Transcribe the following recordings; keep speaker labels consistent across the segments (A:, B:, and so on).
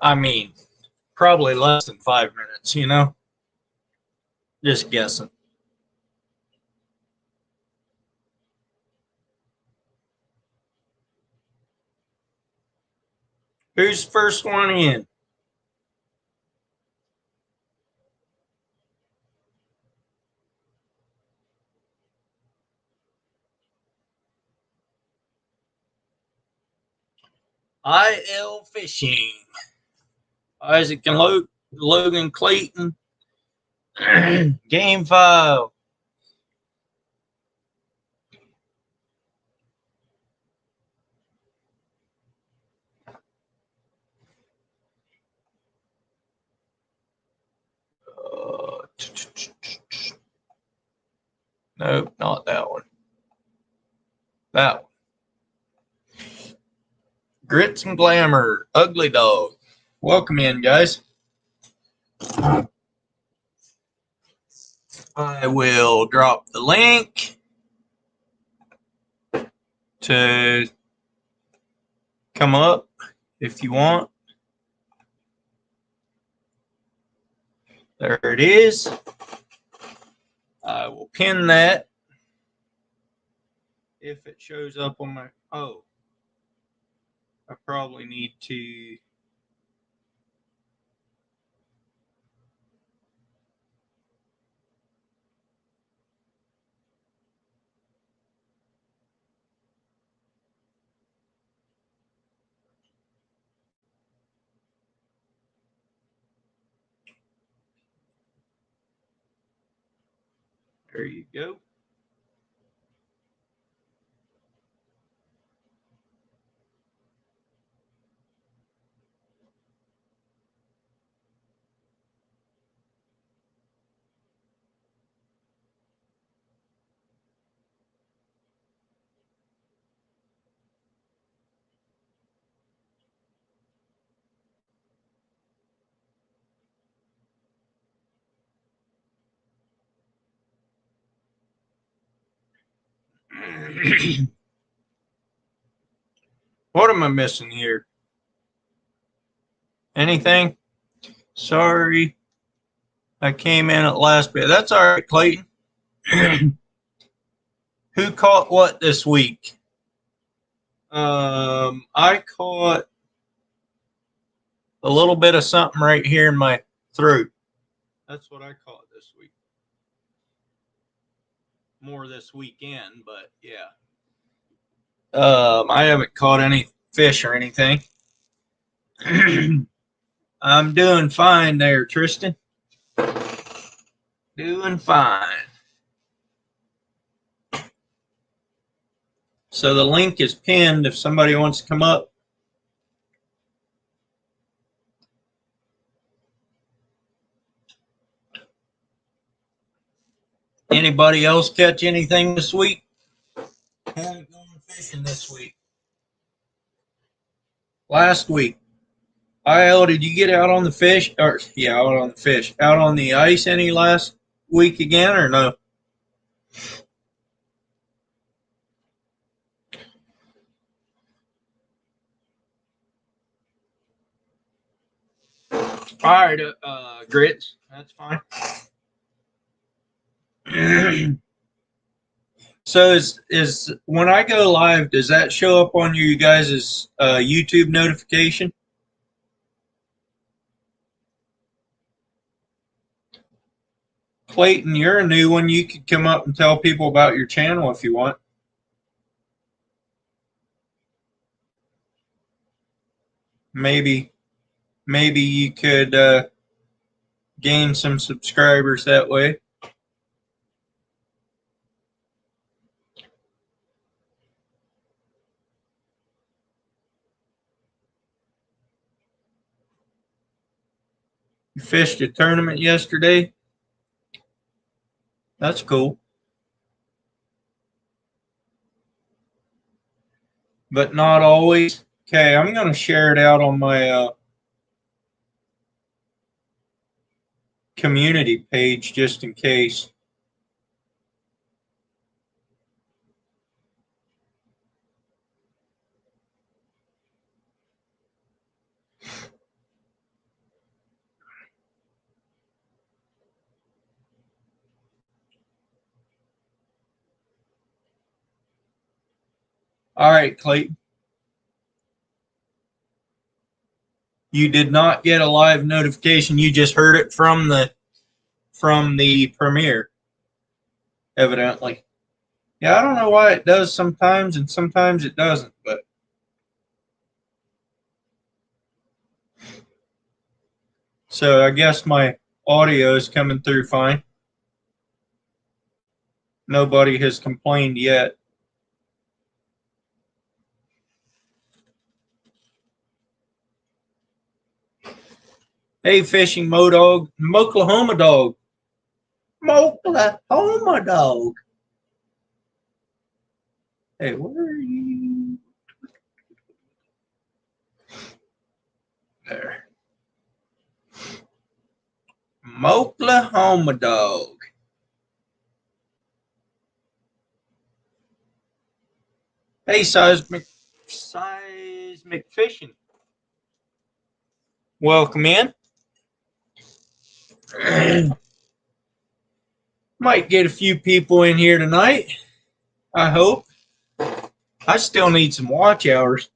A: I mean, probably less than 5 minutes, you know? Just guessing. Who's the first one in? IL Fishing. Isaac and Logan Clayton. Game 5. Nope, not that one. That one. Grits and Glamour. Ugly Dog. Welcome in, guys. I will drop the link to come up if you want. There it is. I will pin that if it shows up on my. Oh, I probably need to. There you go. What am I missing here? Anything? Sorry, I came in at last bit. That's all right, Clayton. Who caught what this week? I caught a little bit of something right here in my throat. That's what I caught this week. More this weekend, but yeah. I haven't caught any fish or anything. I'm doing fine there, Tristan. Doing fine. So the link is pinned if somebody wants to come up. Anybody else catch anything this week? Haven't gone fishing this week. Last week. IL, did you get out on the fish? Or yeah, out on the fish. Out on the ice any last week again or no? All right, grits. That's fine. So is when I go live, does that show up on you guys' YouTube notification? Clayton, you're a new one. You could come up and tell people about your channel if you want. Maybe you could gain some subscribers that way. You fished a tournament yesterday? That's cool. But not always. Okay, I'm going to share it out on my community page just in case. All right, Clayton. You did not get a live notification. You just heard it from the premiere, evidently. Yeah, I don't know why it does sometimes and sometimes it doesn't, but so I guess my audio is coming through fine. Nobody has complained yet. Hey, fishing Modog, Moklahoma dog. Moklahoma dog. Hey, where are you? There. Moklahoma dog. Hey, seismic fishing. Welcome in. Might get a few people in here tonight. I hope. I still need some watch hours.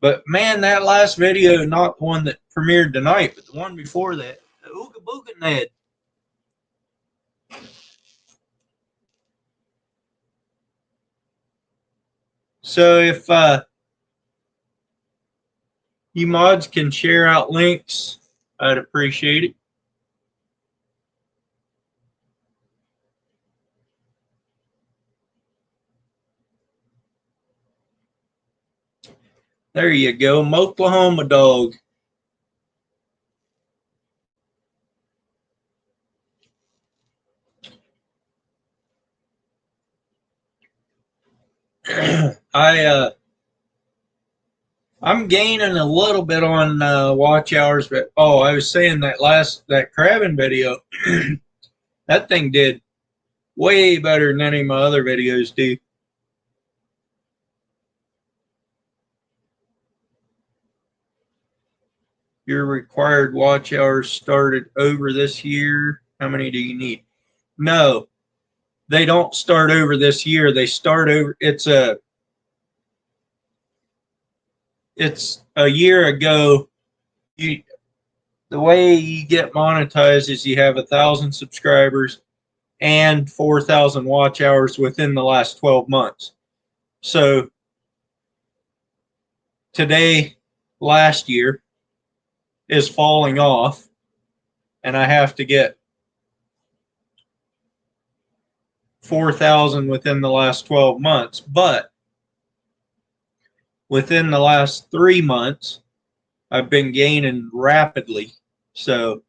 A: But man, that last video, not the one that premiered tonight, but the one before that, the Ooga Booga Ned. So if you mods can share out links, I'd appreciate it. There you go, Oklahoma dog. I'm gaining a little bit on watch hours, but I was saying that crabbing video, that thing did way better than any of my other videos do. Your required watch hours started over this year. How many do you need? No, they don't start over this year. They start over. It's a year ago. The way you get monetized is you have 1,000 subscribers and 4,000 watch hours within the last 12 months. So today, last year, is falling off, and I have to get 4,000 within the last 12 months. But within the last 3 months, I've been gaining rapidly. So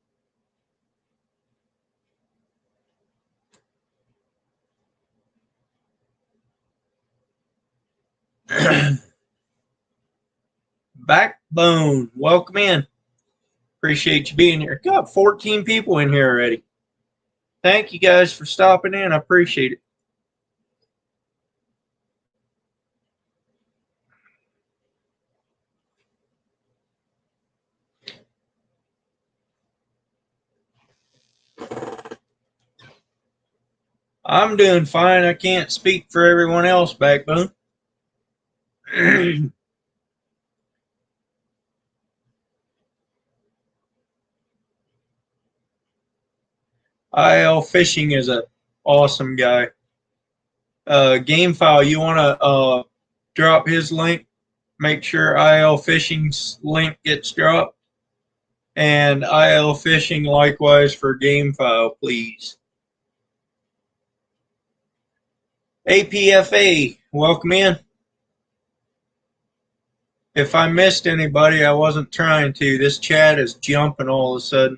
A: Backbone, welcome in. Appreciate you being here. Got 14 people in here already. Thank you guys for stopping in. I appreciate it. I'm doing fine. I can't speak for everyone else, Backbone. IL Fishing is an awesome guy. Gamefile, you want to drop his link? Make sure IL Fishing's link gets dropped. And IL Fishing likewise for Gamefile, please. APFA, welcome in. If I missed anybody, I wasn't trying to. This chat is jumping all of a sudden.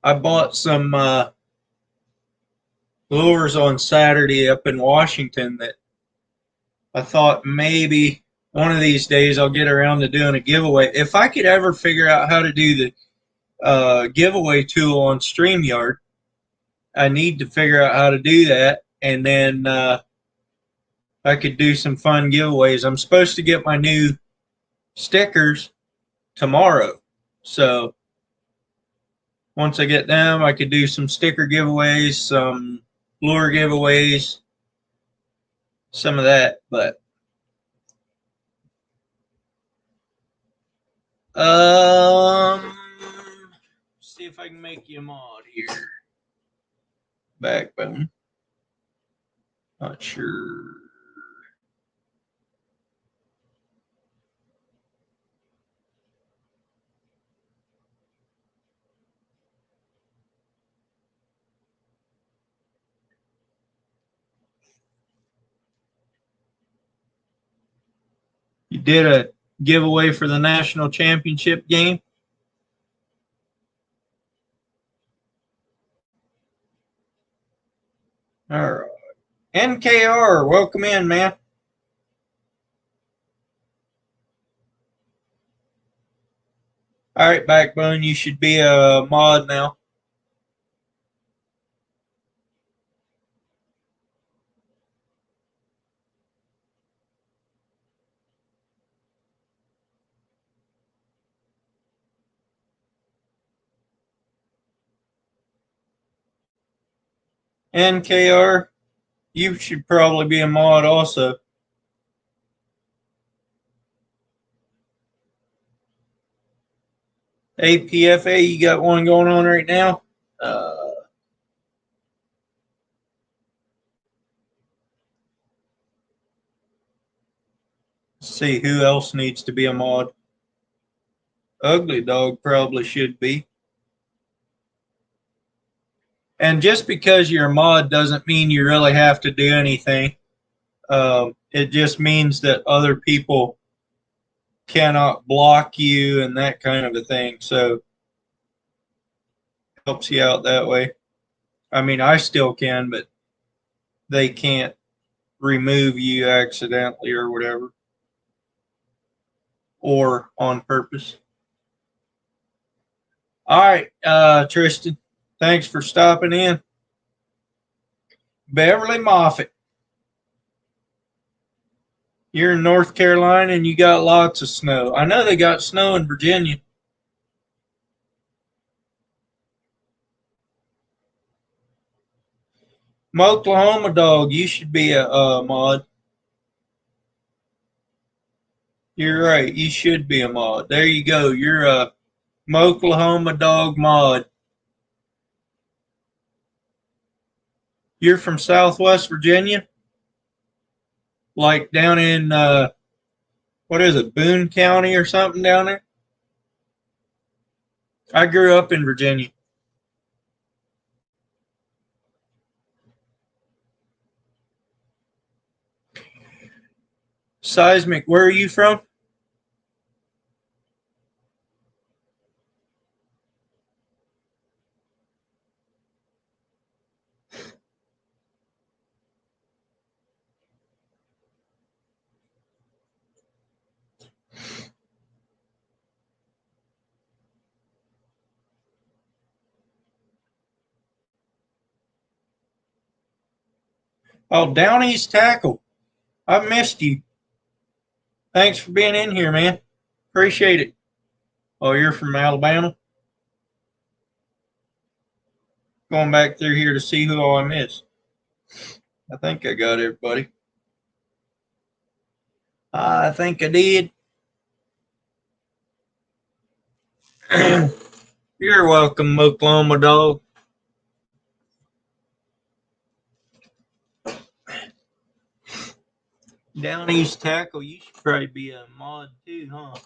A: I bought some lures on Saturday up in Washington that I thought maybe one of these days I'll get around to doing a giveaway. If I could ever figure out how to do the giveaway tool on StreamYard, I need to figure out how to do that, and then I could do some fun giveaways. I'm supposed to get my new stickers tomorrow. So once I get them, I could do some sticker giveaways, some lure giveaways, some of that. But see if I can make you a mod here. Backbone. Not sure. You did a giveaway for the national championship game. All right. NKR, welcome in, man. All right, Backbone, you should be a mod now. NKR, you should probably be a mod also. APFA, you got one going on right now. Let's see who else needs to be a mod. Ugly Dog probably should be. And just because you're a mod doesn't mean you really have to do anything. It just means that other people cannot block you and that kind of a thing. So helps you out that way. I mean, I still can, but they can't remove you accidentally or whatever, or on purpose. All right, Tristan, thanks for stopping in. Beverly Moffett, you're in North Carolina and you got lots of snow. I know they got snow in Virginia. Oklahoma Dog, you should be a mod. You're right, you should be a mod. There you go. You're a Oklahoma Dog mod. You're from Southwest Virginia? Like down in, what is it, Boone County or something down there? I grew up in Virginia. Seismic, where are you from? Oh, Down East Tackle. I've missed you. Thanks for being in here, man. Appreciate it. Oh, you're from Alabama? Going back through here to see who all I missed. I think I got everybody. I think I did. You're welcome, Oklahoma Dog. Down East Tackle, you should probably be a mod too, huh?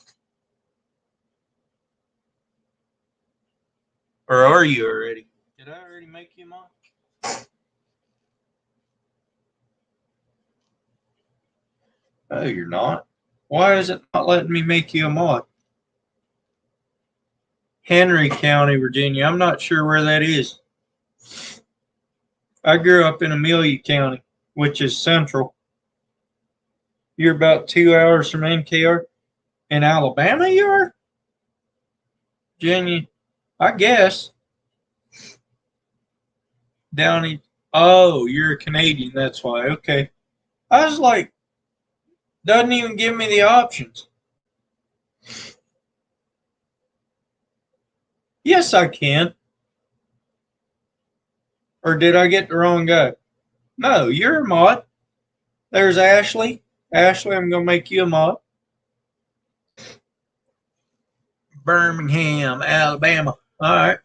A: Or are you already? Did I already make you a mod? Oh, you're not? Why is it not letting me make you a mod? Henry County, Virginia. I'm not sure where that is. I grew up in Amelia County, which is central. You're about 2 hours from NKR. In Alabama, you are? Virginia, I guess. Downey. Oh, you're a Canadian. That's why. Okay. I was like, doesn't even give me the options. Yes, I can. Or did I get the wrong guy? No, you're a mod. There's Ashley. Ashley, I'm going to make you a mod. Birmingham, Alabama. All right.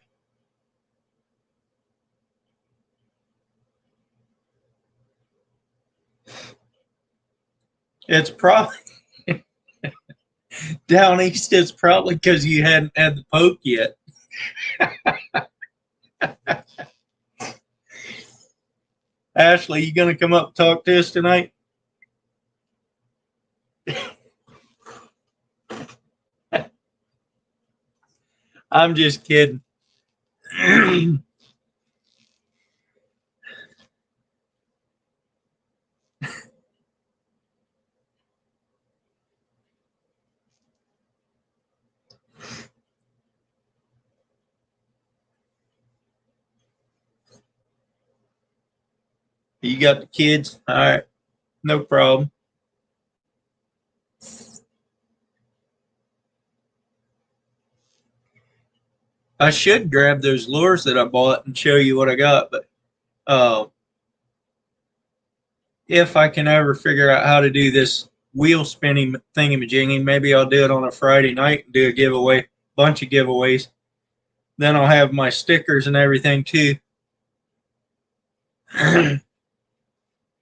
A: It's probably down east. It's probably because you hadn't had the poke yet. Ashley, you going to come up and talk to us tonight? I'm just kidding. You got the kids? All right. No problem. I should grab those lures that I bought and show you what I got, but uh, if I can ever figure out how to do this wheel spinning thingamajiggy, maybe I'll do it on a Friday night and do a giveaway, bunch of giveaways. Then I'll have my stickers and everything too.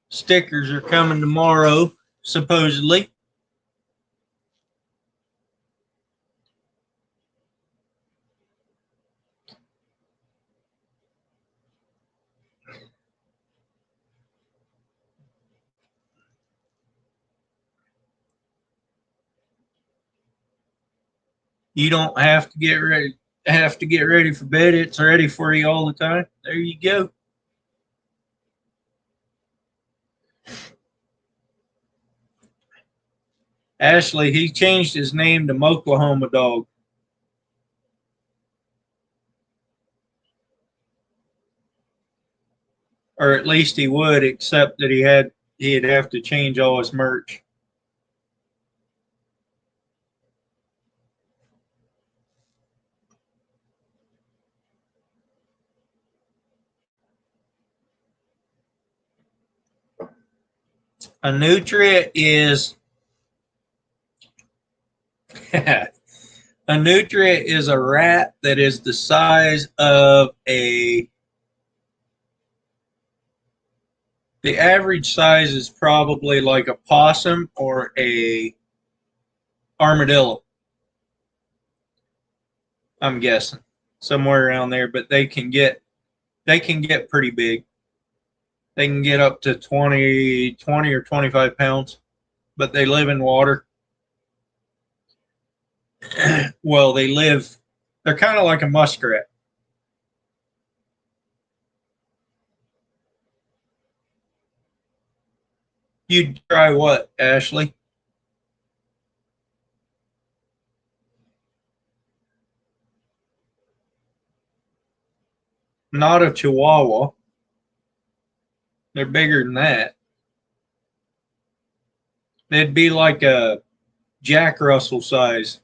A: Stickers are coming tomorrow, supposedly. You don't have to get ready for bed. It's ready for you all the time. There you go. Ashley, he changed his name to Oklahoma Dog. Or at least he would, except that he'd have to change all his merch. A nutria is a nutria is a rat that is the size of the average size is probably like a possum or a armadillo. I'm guessing somewhere around there, but they can get pretty big. They can get up to 20 or 25 pounds, but they live in water. Well, they're kind of like a muskrat. You'd try what, Ashley? Not a chihuahua. They're bigger than that. They'd be like a Jack Russell size.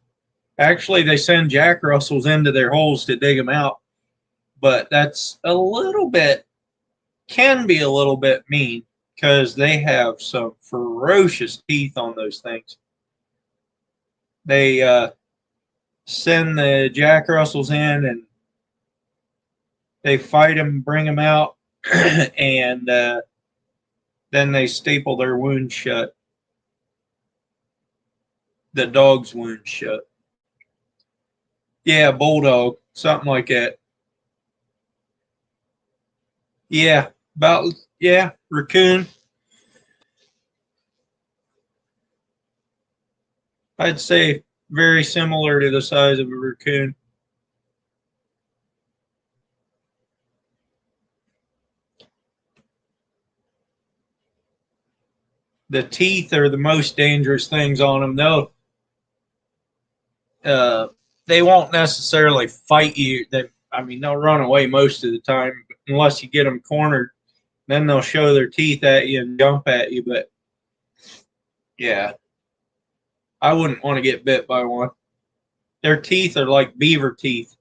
A: Actually, they send Jack Russells into their holes to dig them out, but that's can be a little bit mean because they have some ferocious teeth on those things. They send the Jack Russells in and they fight them, bring them out, and then they staple their wounds shut. The dog's wounds shut. Yeah, bulldog, something like that. Yeah, raccoon. I'd say very similar to the size of a raccoon. The teeth are the most dangerous things on them. Uh, they won't necessarily fight you. They'll run away most of the time unless you get them cornered. Then they'll show their teeth at you and jump at you. But yeah, I wouldn't want to get bit by one. Their teeth are like beaver teeth.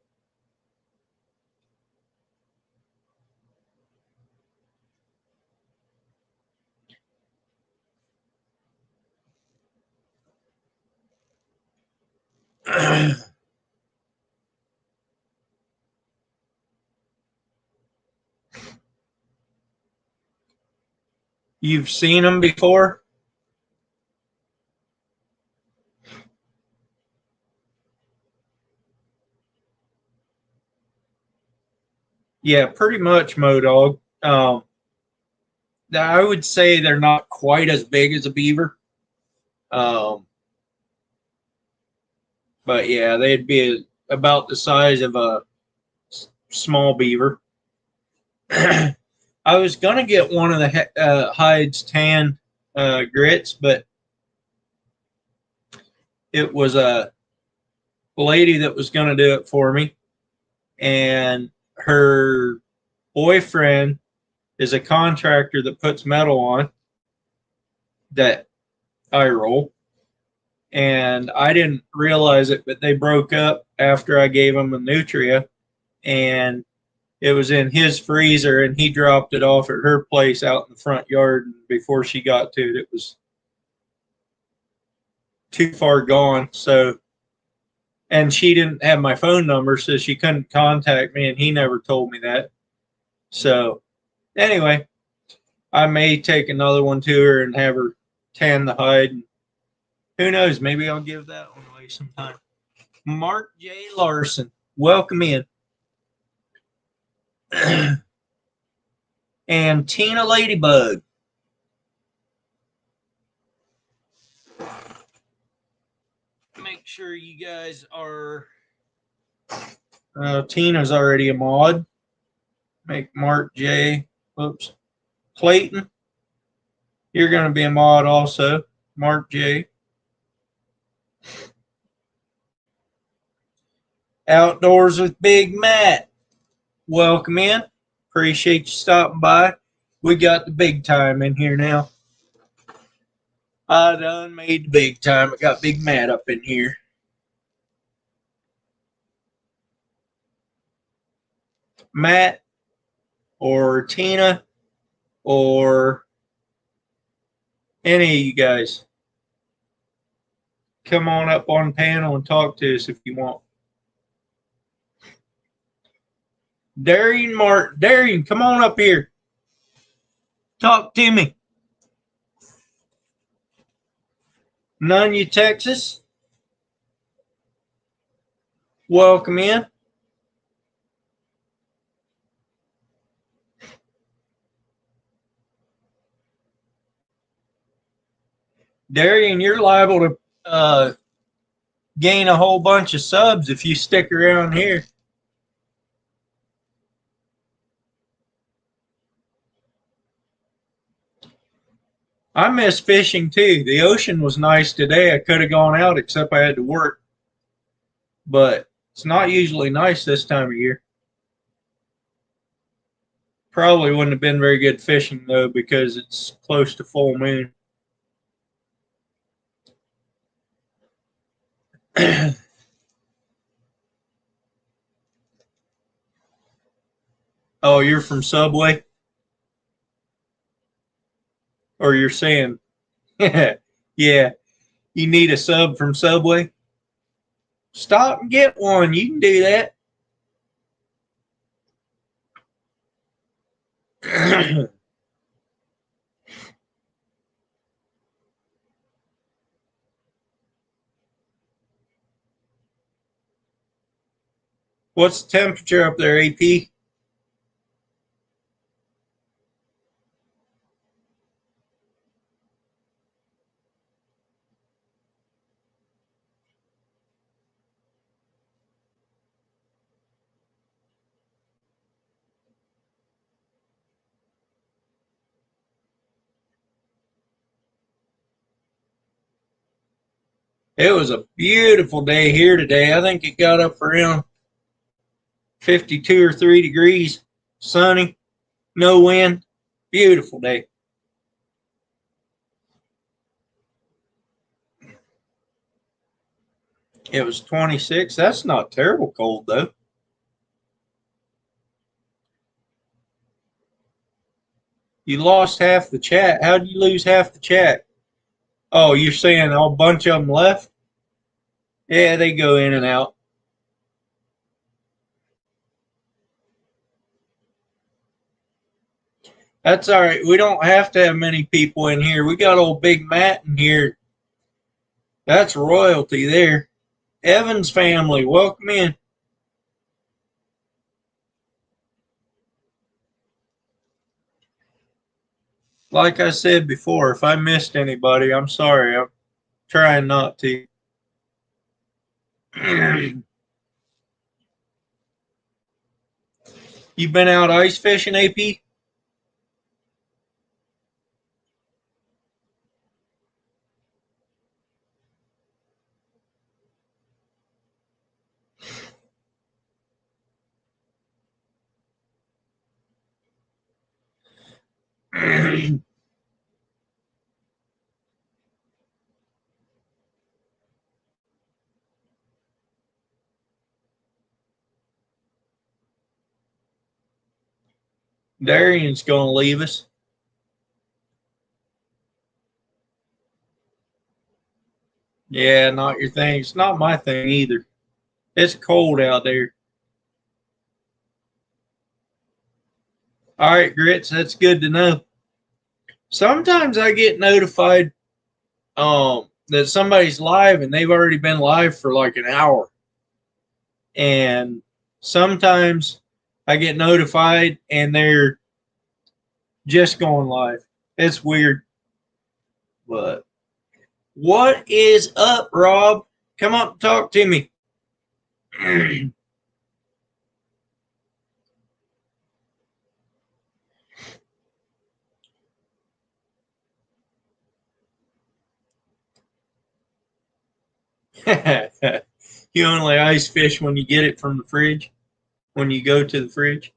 A: You've seen them before? Yeah, pretty much, Modog. I would say they're not quite as big as a beaver. Um, but yeah, they'd be about the size of a small beaver. I was gonna get one of the hides tan grits, but it was a lady that was gonna do it for me, and her boyfriend is a contractor that puts metal on that I roll, and I didn't realize it, but they broke up after I gave them a nutria, and it was in his freezer, and he dropped it off at her place out in the front yard. And before she got to it, it was too far gone. So, and she didn't have my phone number, so she couldn't contact me, and he never told me that. So, anyway, I may take another one to her and have her tan the hide. And who knows? Maybe I'll give that one away sometime. Mark J. Larson, welcome in. And Tina Ladybug. Make sure you guys are. Tina's already a mod. Make Mark J. Oops. Clayton. You're going to be a mod also. Mark J. Outdoors with Big Matt. Welcome in. Appreciate you stopping by. We got the big time in here now. I done made the big time. I got Big Matt up in here. Matt or Tina or any of you guys, come on up on panel and talk to us if you want. Darian Martin. Darian, come on up here. Talk to me. Nunya, Texas. Welcome in. Darian, you're liable to gain a whole bunch of subs if you stick around here. I miss fishing too. The ocean was nice today. I could have gone out except I had to work. But it's not usually nice this time of year. Probably wouldn't have been very good fishing though because it's close to full moon. Oh, you're from Subway? Or you're saying, yeah, you need a sub from Subway? Stop and get one. You can do that. What's the temperature up there, AP? It was a beautiful day here today. I think it got up around 52 or 3 degrees. Sunny, no wind. Beautiful day. It was 26. That's not terrible cold, though. You lost half the chat. How'd you lose half the chat? Oh, you're saying a bunch of them left? Yeah, they go in and out. That's all right. We don't have to have many people in here. We got old Big Matt in here. That's royalty there. Evans family, welcome in. Like I said before, if I missed anybody, I'm sorry. I'm trying not to. You been out ice fishing, AP? Darian's going to leave us. Yeah, not your thing. It's not my thing either. It's cold out there. All right, Grits, that's good to know. Sometimes I get notified that somebody's live and they've already been live for like an hour. And sometimes I get notified and they're just going live. It's weird. But what is up, Rob? Come up and talk to me. You only ice fish when you get it from the fridge, when you go to the fridge.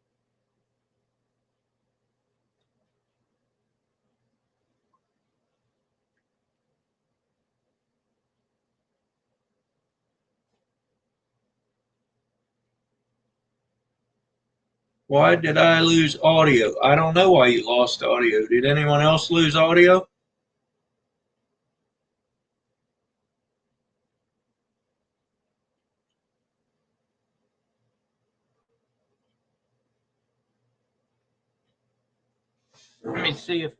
A: Why did I lose audio? I don't know why you lost audio. Did anyone else lose audio? Let me see if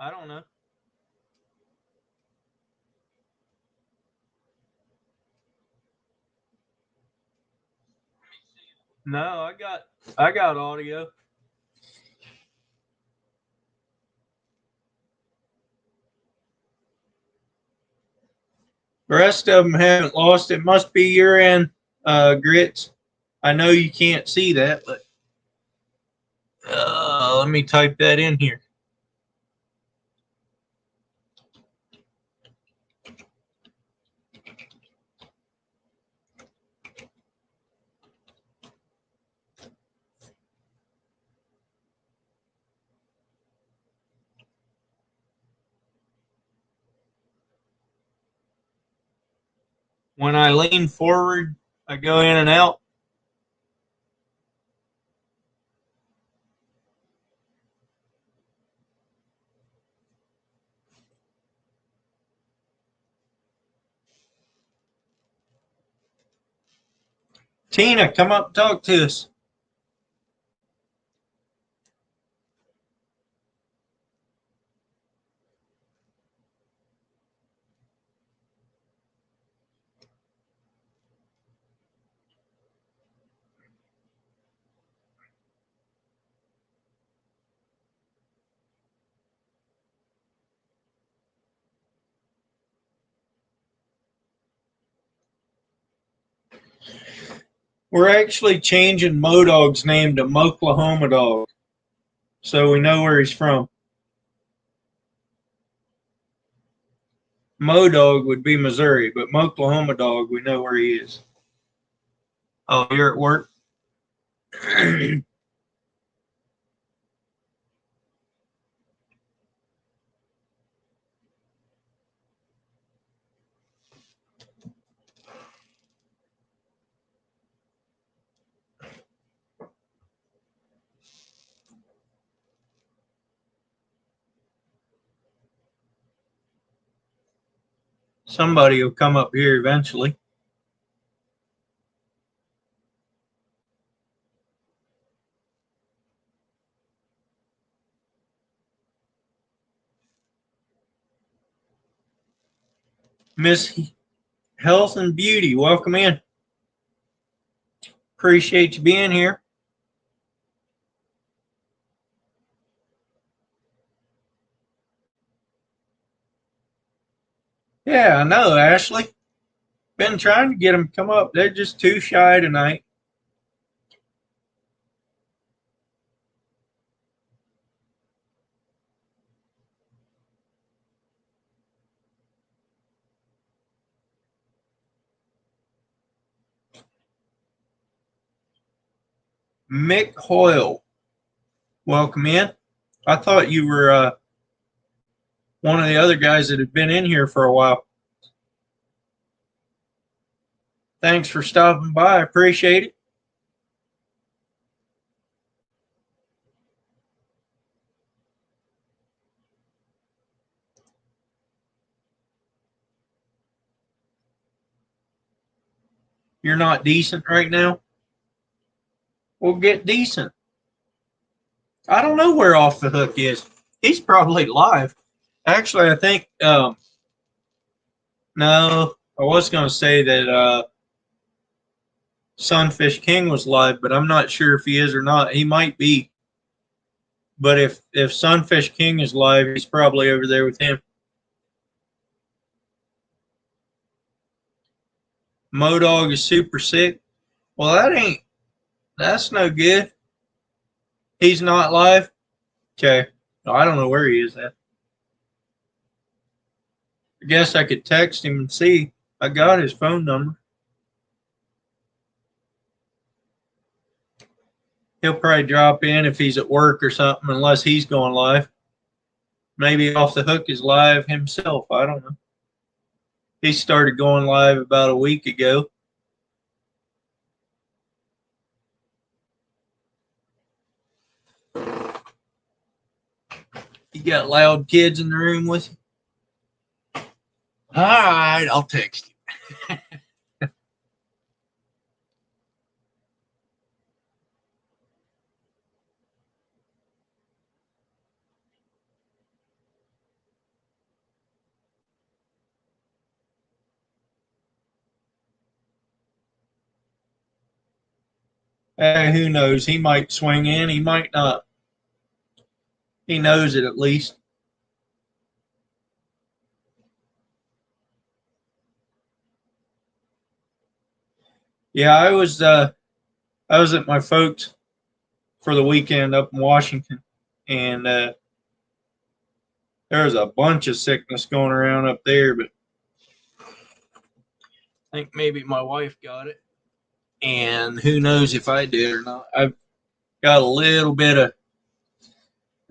A: I don't know. No, I got audio. The rest of them haven't lost. It must be your end, Grits. I know you can't see that, but let me type that in here. When I lean forward, I go in and out. Tina, come up and talk to us. We're actually changing Modog's name to Moklahoma Dog, so we know where he's from. Modog would be Missouri, but Moklahoma Dog, we know where he is. Oh, you're at work? Somebody will come up here eventually. Miss Health and Beauty, welcome in. Appreciate you being here. Yeah, I know, Ashley. Been trying to get them to come up. They're just too shy tonight. Mick Hoyle, welcome in. I thought you were one of the other guys that had been in here for a while. Thanks for stopping by. I appreciate it. You're not decent right now? Well, get decent. I don't know where Off the Hook is. He's probably live. Actually, I think, no, I was going to say that Sunfish King was live, but I'm not sure if he is or not. He might be. But if Sunfish King is live, he's probably over there with him. Modog is super sick. Well, that's no good. He's not live? Okay. I don't know where he is at. I guess I could text him and see. I got his phone number. He'll probably drop in if he's at work or something, unless he's going live. Maybe Off the Hook is live himself. I don't know. He started going live about a week ago. You got loud kids in the room with you? All right, I'll text you. Who knows? He might swing in. He might not. He knows it at least. Yeah, I was at my folks for the weekend up in Washington, and there was a bunch of sickness going around up there, but I think maybe my wife got it, and who knows if I did or not. I've got a little bit of,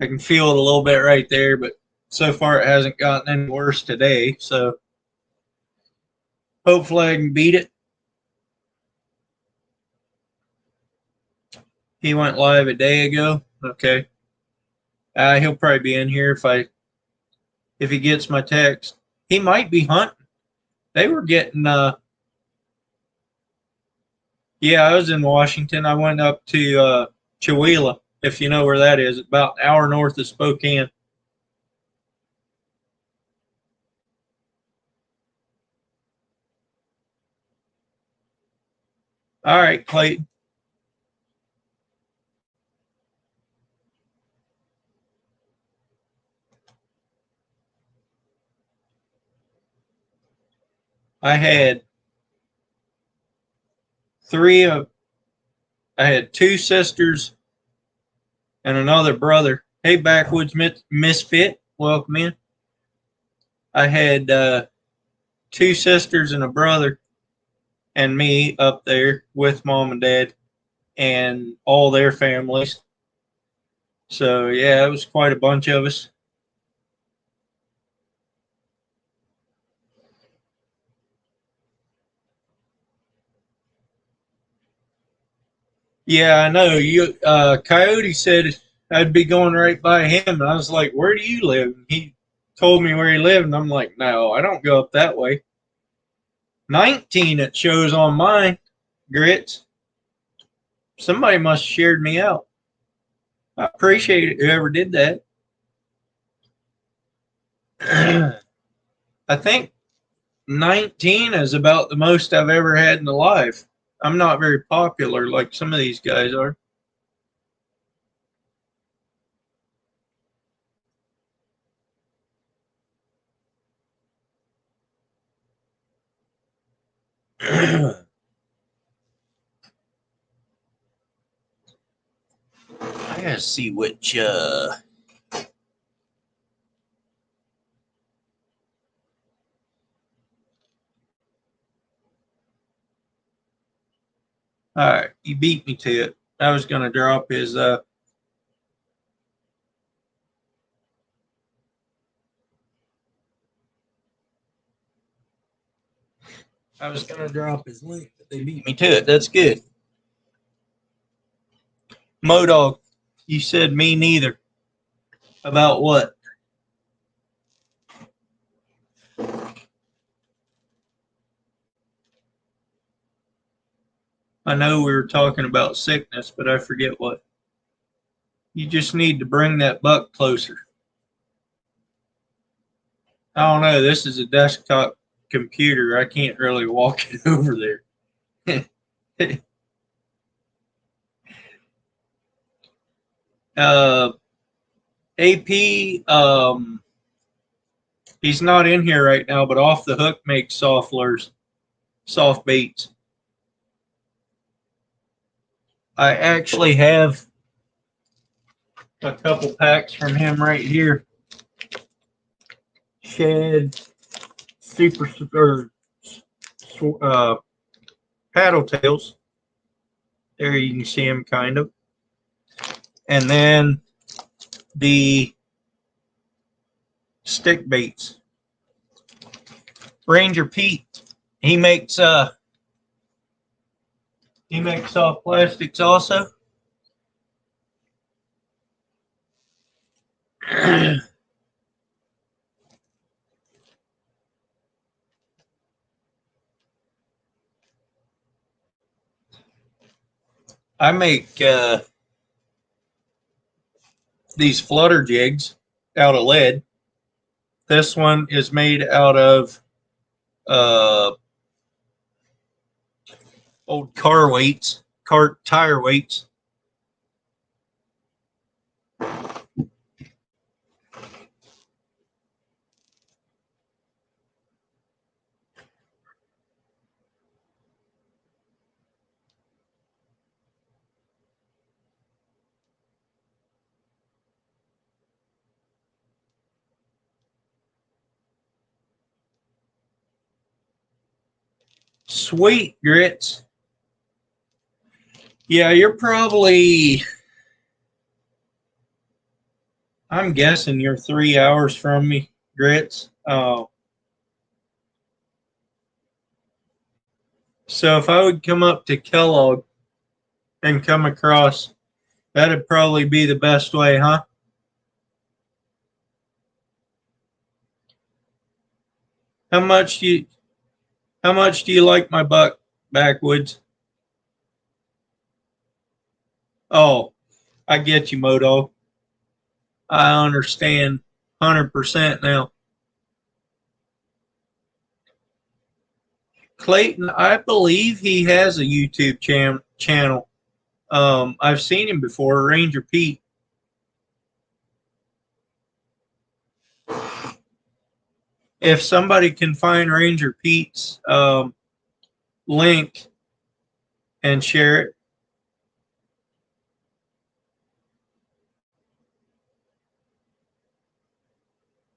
A: I can feel it a little bit right there, but so far it hasn't gotten any worse today, so hopefully I can beat it. He went live a day ago. Okay. He'll probably be in here if he gets my text. He might be hunting. They were getting yeah, I was in Washington. I went up to Chihuahua, if you know where that is, about an hour north of Spokane. All right, Clayton. I had I had two sisters and another brother. Hey, Backwoods Misfit, welcome in. I had two sisters and a brother and me up there with mom and dad and all their families. So, yeah, it was quite a bunch of us. Yeah, I know. Coyote said I'd be going right by him, and I was like, "Where do you live?" And he told me where he lived, and I'm like, "No, I don't go up that way." 19 it shows on mine, Grits. Somebody must have shared me out. I appreciate it, whoever did that. I think 19 is about the most I've ever had in a life. I'm not very popular like some of these guys are. I gotta see which all right, you beat me to it. I was gonna drop his link, but they beat me to it. That's good. Modog, you said me neither. About what? I know we were talking about sickness, but I forget what. You just need to bring that buck closer. I don't know. This is a desktop computer. I can't really walk it over there. AP, he's not in here right now, but Off the Hook makes soft lures, soft baits. I actually have a couple packs from him right here. Shad, super, paddle tails. There you can see them kind of. And then the stick baits. Ranger Pete, he makes soft plastics also. I make these flutter jigs out of lead. This one is made out of old car tire weights. Sweet Grits. Yeah, you're probably, I'm guessing you're 3 hours from me, Grits. So if I would come up to Kellogg and come across, that'd probably be the best way, huh? How much do you like my buck, Backwoods? Oh, I get you, Modo. I understand 100% now. Clayton, I believe he has a YouTube channel. I've seen him before, Ranger Pete. If somebody can find Ranger Pete's link and share it.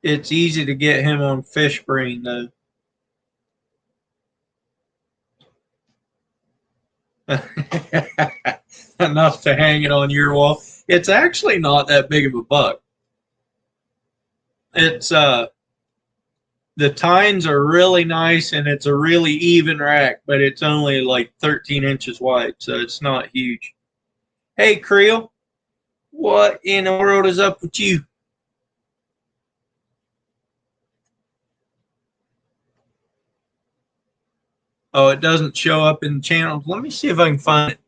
A: It's easy to get him on Fishbrain, though. Enough to hang it on your wall. It's actually not that big of a buck. It's the tines are really nice and it's a really even rack, but it's only like 13 inches wide, so it's not huge. Hey, Creel, what in the world is up with you? Oh, it doesn't show up in the channel. Let me see if I can find it.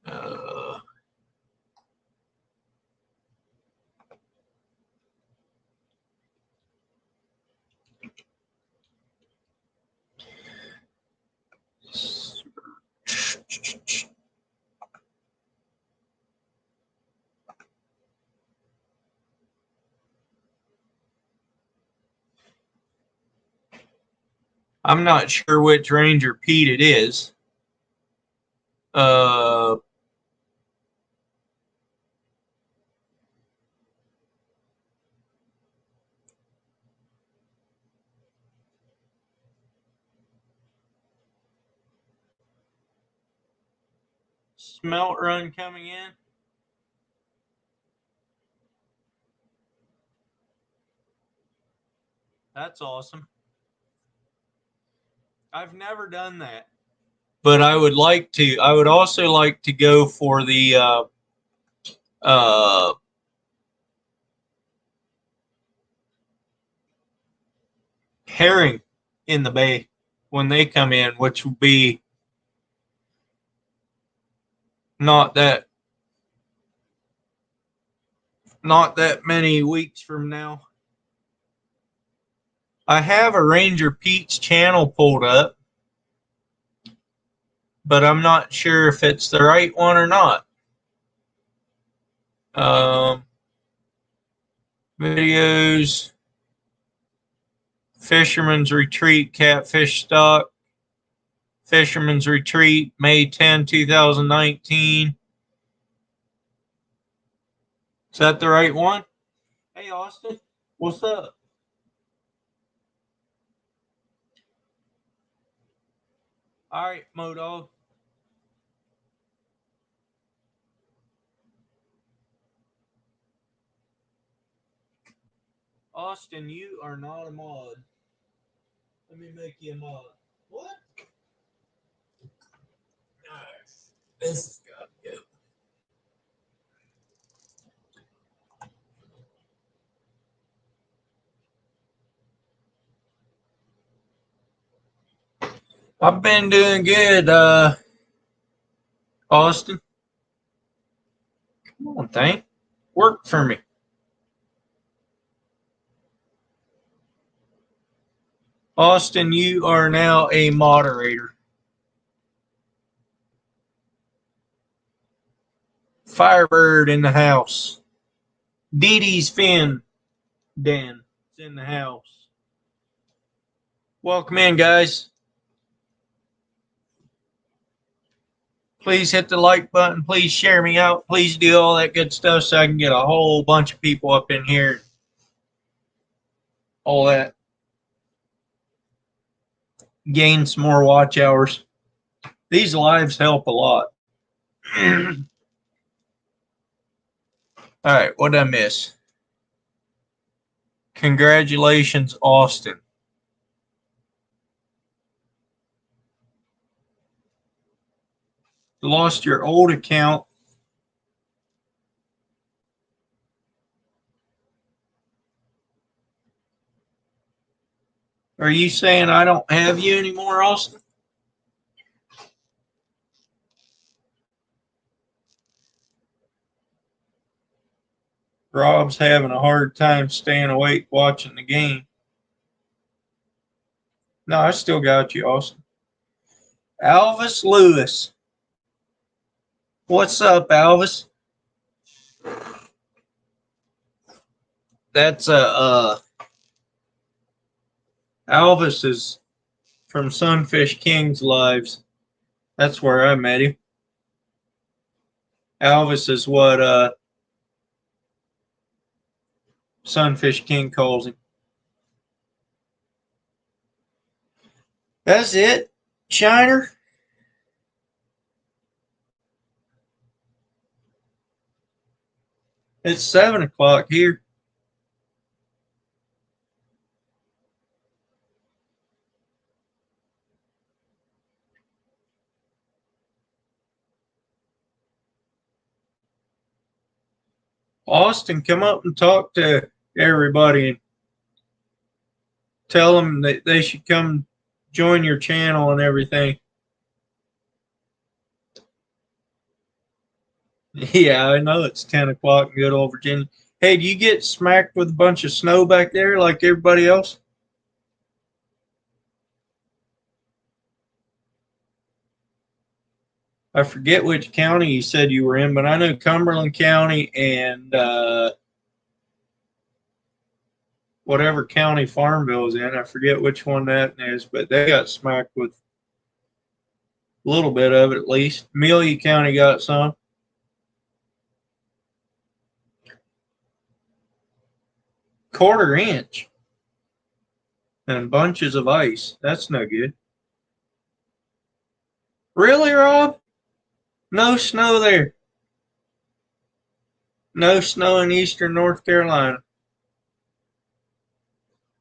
A: Uh, I'm not sure which Ranger Pete it is. Uh, Smelt run coming in. That's awesome. I've never done that, but I would like to. I would also like to go for the uh, herring in the bay when they come in, which will be not that not that many weeks from now. I have a Ranger Pete's channel pulled up, but I'm not sure if it's the right one or not. Videos, Fisherman's Retreat, Catfish Stock, Fisherman's Retreat, May 10, 2019. Is that the right one? Hey, Austin, what's up? All right, Modog. Austin, you are not a mod. Let me make you a mod. What? Nice. This has got to go. I've been doing good, Austin. Come on, thing. Work for me. Austin, you are now a moderator. Firebird in the house. Dee Dee's Fin Den is in the house. Welcome in, guys. Please hit the like button. Please share me out. Please do all that good stuff so I can get a whole bunch of people up in here. All that. Gain some more watch hours. These lives help a lot. All right, what did I miss? Congratulations, Austin. You lost your old account. Are you saying I don't have you anymore, Austin? Rob's having a hard time staying awake watching the game. No, I still got you, Austin. Alvis Lewis. What's up, Alvis? That's Alvis is from Sunfish King's Lives. That's where I met him. Alvis is what Sunfish King calls him. That's it, Shiner. It's 7 o'clock here. Austin, come up and talk to everybody. Tell them that they should come join your channel and everything. Yeah, I know it's 10 o'clock in good old Virginia. Hey, do you get smacked with a bunch of snow back there like everybody else? I forget which county you said you were in, but I know Cumberland County and whatever county Farmville's in. I forget which one that is, but they got smacked with a little bit of it at least. Amelia County got some. Quarter inch and bunches of ice. That's no good. Really, Rob? No snow there. No snow in eastern North Carolina.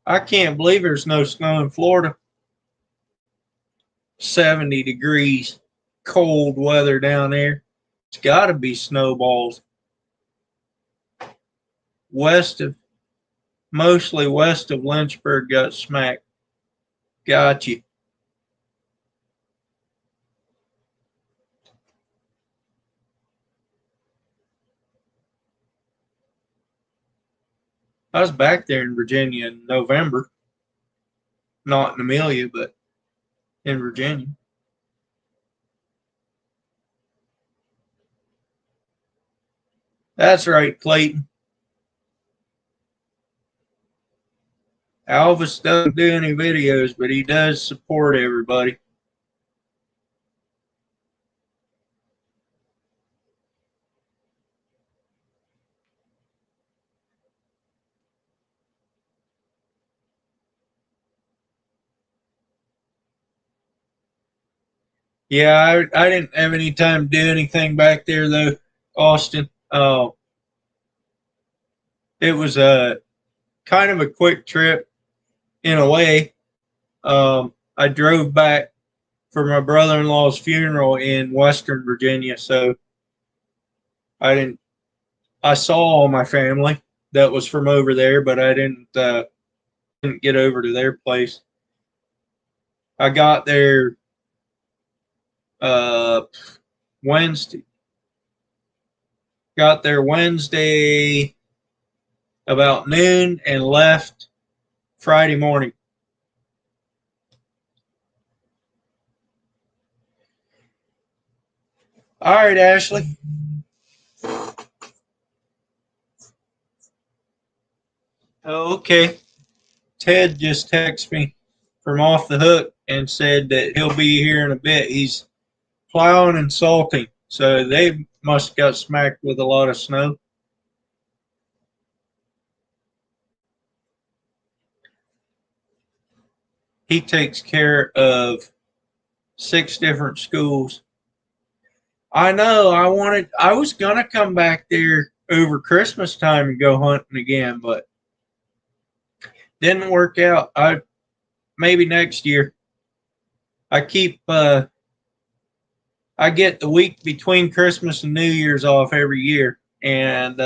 A: I can't believe there's no snow in Florida. 70 degrees, cold weather down there. It's got to be snowballs. Mostly west of Lynchburg got smacked. Got you. I was back there in Virginia in November. Not in Amelia, but in Virginia. That's right, Clayton. Alvis doesn't do any videos, but he does support everybody. Yeah, I didn't have any time to do anything back there though, Austin. It was a kind of a quick trip in a way. I drove back for my brother-in-law's funeral in Western Virginia, so I didn't. I saw all my family that was from over there, but I didn't get over to their place. I got there uh, Wednesday. Got there Wednesday about noon and left Friday morning. All right, Ashley. Okay. Ted just texted me from off the hook and said that he'll be here in a bit. He's plowing and salting, so they must have got smacked with a lot of snow. He takes care of 6 different schools. I know. I was gonna come back there over Christmas time and go hunting again, but didn't work out. I maybe next year. I keep I get the week between Christmas and New Year's off every year, and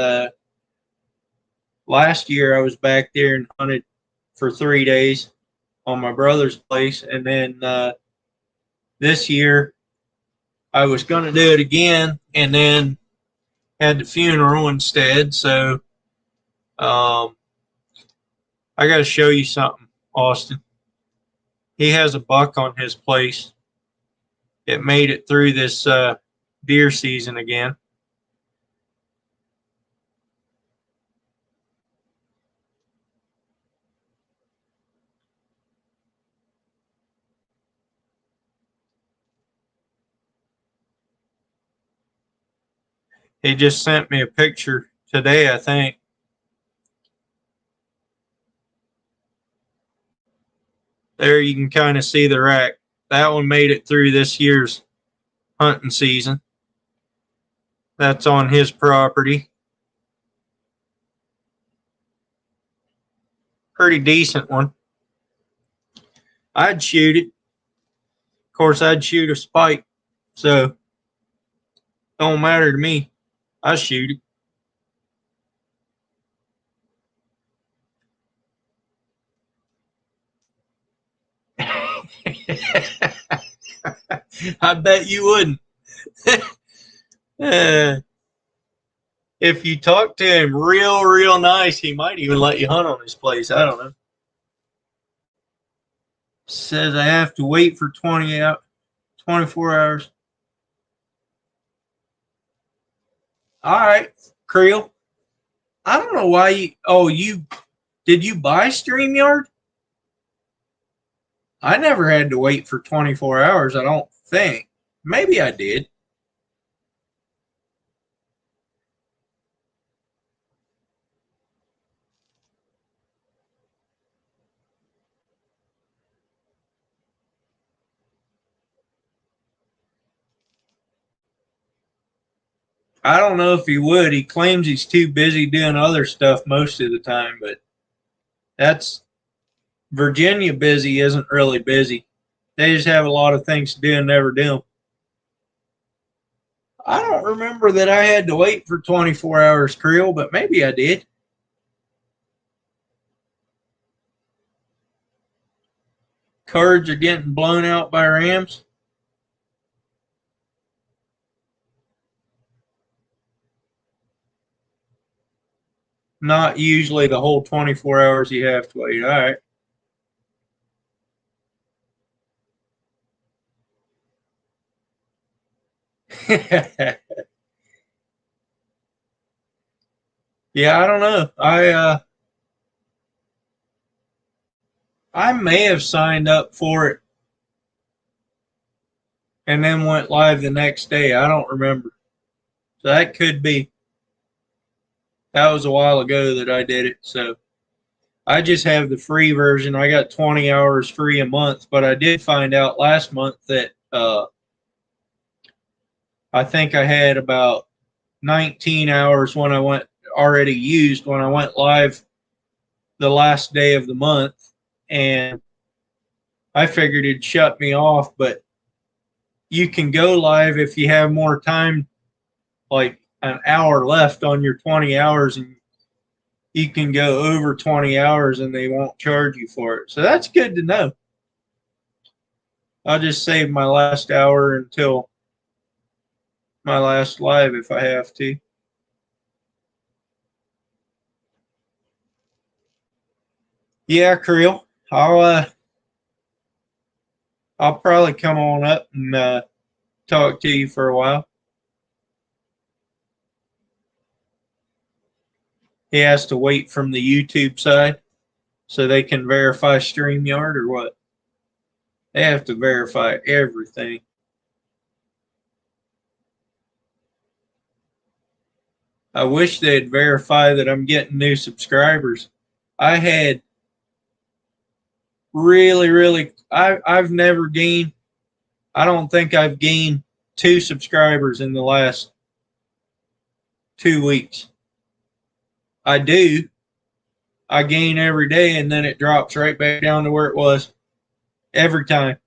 A: last year I was back there and hunted for 3 days on my brother's place, and then this year I was going to do it again, and then had the funeral instead. So I got to show you something, Austin. He has a buck on his place. It made it through this deer season again. He just sent me a picture today, I think. There you can kind of see the rack. That one made it through this year's hunting season. That's on his property. Pretty decent one. I'd shoot it. Of course, I'd shoot a spike. So, don't matter to me. I shoot it. I bet you wouldn't. If you talk to him real nice, he might even let you hunt on his place. I don't know. Says I have to wait for 24 hours. All right, Creel. I don't know why did you buy StreamYard? I never had to wait for 24 hours, I don't think. Maybe I did. I don't know if he would. He claims he's too busy doing other stuff most of the time, but that's Virginia busy isn't really busy. They just have a lot of things to do and never do them. I don't remember that I had to wait for 24 hours, Creel, but maybe I did. Cards are getting blown out by Rams. Not usually the whole 24 hours you have to wait. All right. Yeah, I don't know. I may have signed up for it and then went live the next day. I don't remember. So that could be. That was a while ago that I did it. So I just have the free version. I got 20 hours free a month, but I did find out last month that I think I had about 19 hours when I went already used when I went live the last day of the month, and I figured it'd shut me off, but you can go live if you have more time, like an hour left on your 20 hours, and you can go over 20 hours and they won't charge you for it. So that's good to know. I'll just save my last hour until my last live if I have to. Yeah, Creel. I'll probably come on up and talk to you for a while. He has to wait from the YouTube side so they can verify StreamYard or what? They have to verify everything. I wish they'd verify that I'm getting new subscribers. I had I've never gained, I don't think I've gained 2 subscribers in the last 2 weeks. I do. I gain every day and then it drops right back down to where it was every time.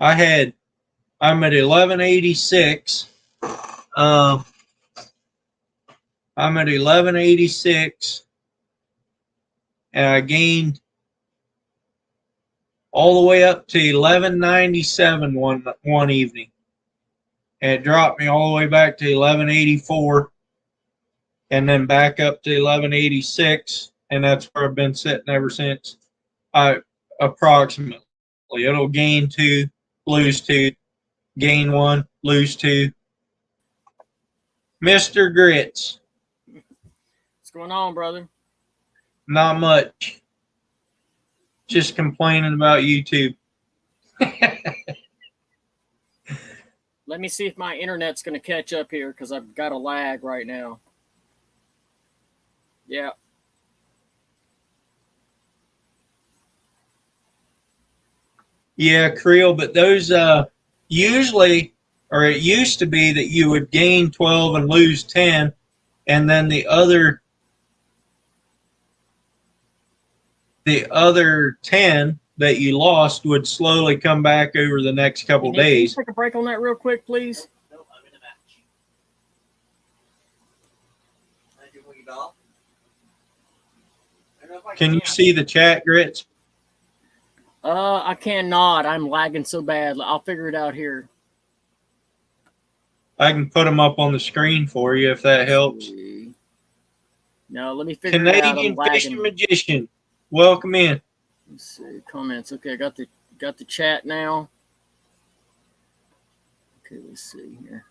A: I'm at 1186. I'm at 1186 and I gained all the way up to 1197 one evening. And it dropped me all the way back to 1184 and then back up to 1186, and that's where I've been sitting ever since. Approximately. It'll gain 2, lose 2, gain 1, lose 2. Mr. Grits.
B: What's going on, brother?
A: Not much. Just complaining about YouTube.
B: Let me see if my internet's going to catch up here because I've got a lag right now. Yeah.
A: Yeah, Creel, but those usually, or it used to be that you would gain 12 and lose 10, and then the other 10 that you lost would slowly come back over the next couple days.
B: Can you take a break on that real quick, please?
C: Nope, I'm in a match.
A: Can you see the chat, Grits?
B: I cannot. I'm lagging so bad. I'll figure it out here.
A: I can put them up on the screen for you if that helps.
B: No, let me figure it out. I'm
A: Canadian Fishing
B: lagging.
A: Magician, welcome in.
B: Let's see comments. Okay, I got the chat now. Okay, let's see here.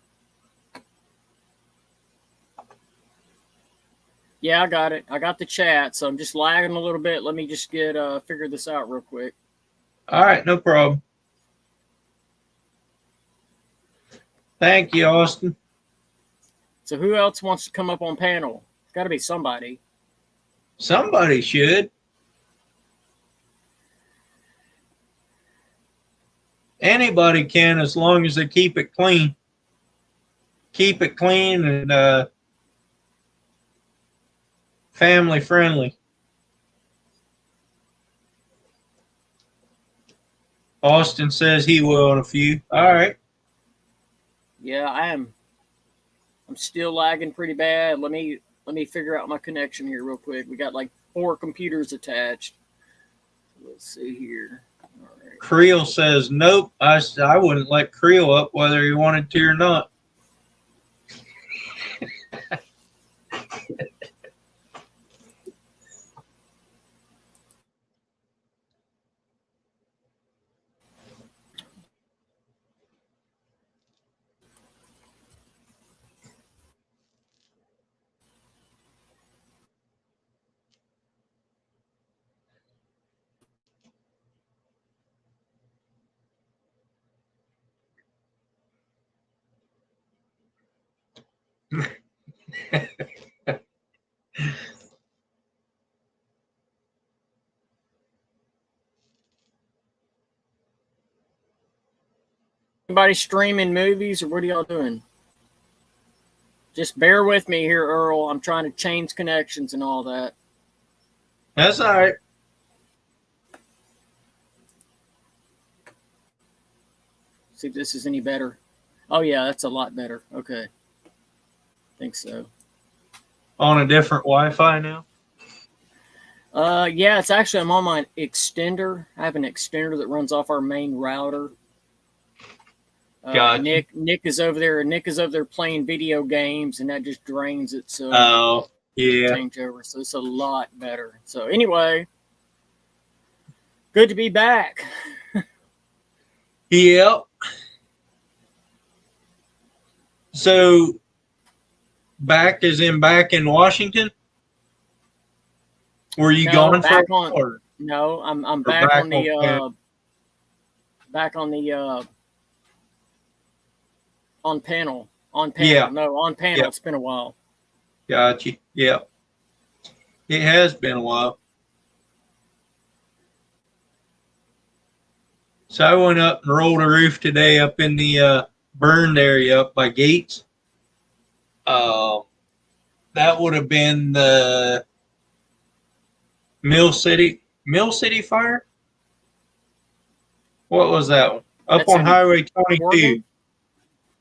B: Yeah, I got it. I got the chat, so I'm just lagging a little bit. Let me just get figure this out real quick.
A: All right, no problem. Thank you, Austin.
B: So who else wants to come up on panel? It's got to be somebody.
A: Somebody should. Anybody can, as long as they keep it clean. Keep it clean and family friendly. Austin says he will in a few. All right.
B: Yeah, I am. I'm still lagging pretty bad. Let me figure out my connection here real quick. We got like 4 computers attached. Let's see here. All right.
A: Creel says nope. I wouldn't let Creel up whether he wanted to or not.
B: Anybody streaming movies, or what are y'all doing? Just bear with me here, Earl. I'm trying to change connections and all that.
A: That's all right.
B: See if this is any better. Oh, yeah, that's a lot better. Okay. I think so.
A: On a different Wi-Fi now?
B: Yeah, it's actually, I'm on my extender. I have an extender that runs off our main router.
A: Gotcha.
B: Nick is over there. Nick is over there playing video games, and that just drains it. So
A: oh, yeah.
B: Change over. So it's a lot better. So anyway, good to be back.
A: Yep. So back as in back in Washington? Were you gone for a while?
B: No, I'm back on the on panel. On panel.
A: Yeah.
B: No, on panel.
A: Yeah.
B: It's been a while.
A: Gotcha. Yeah. It has been a while. So I went up and rolled a roof today up in the burned area up by Gates. That would have been the Mill City fire. What was that one? Up
B: That's
A: on Highway 22.
B: Oregon?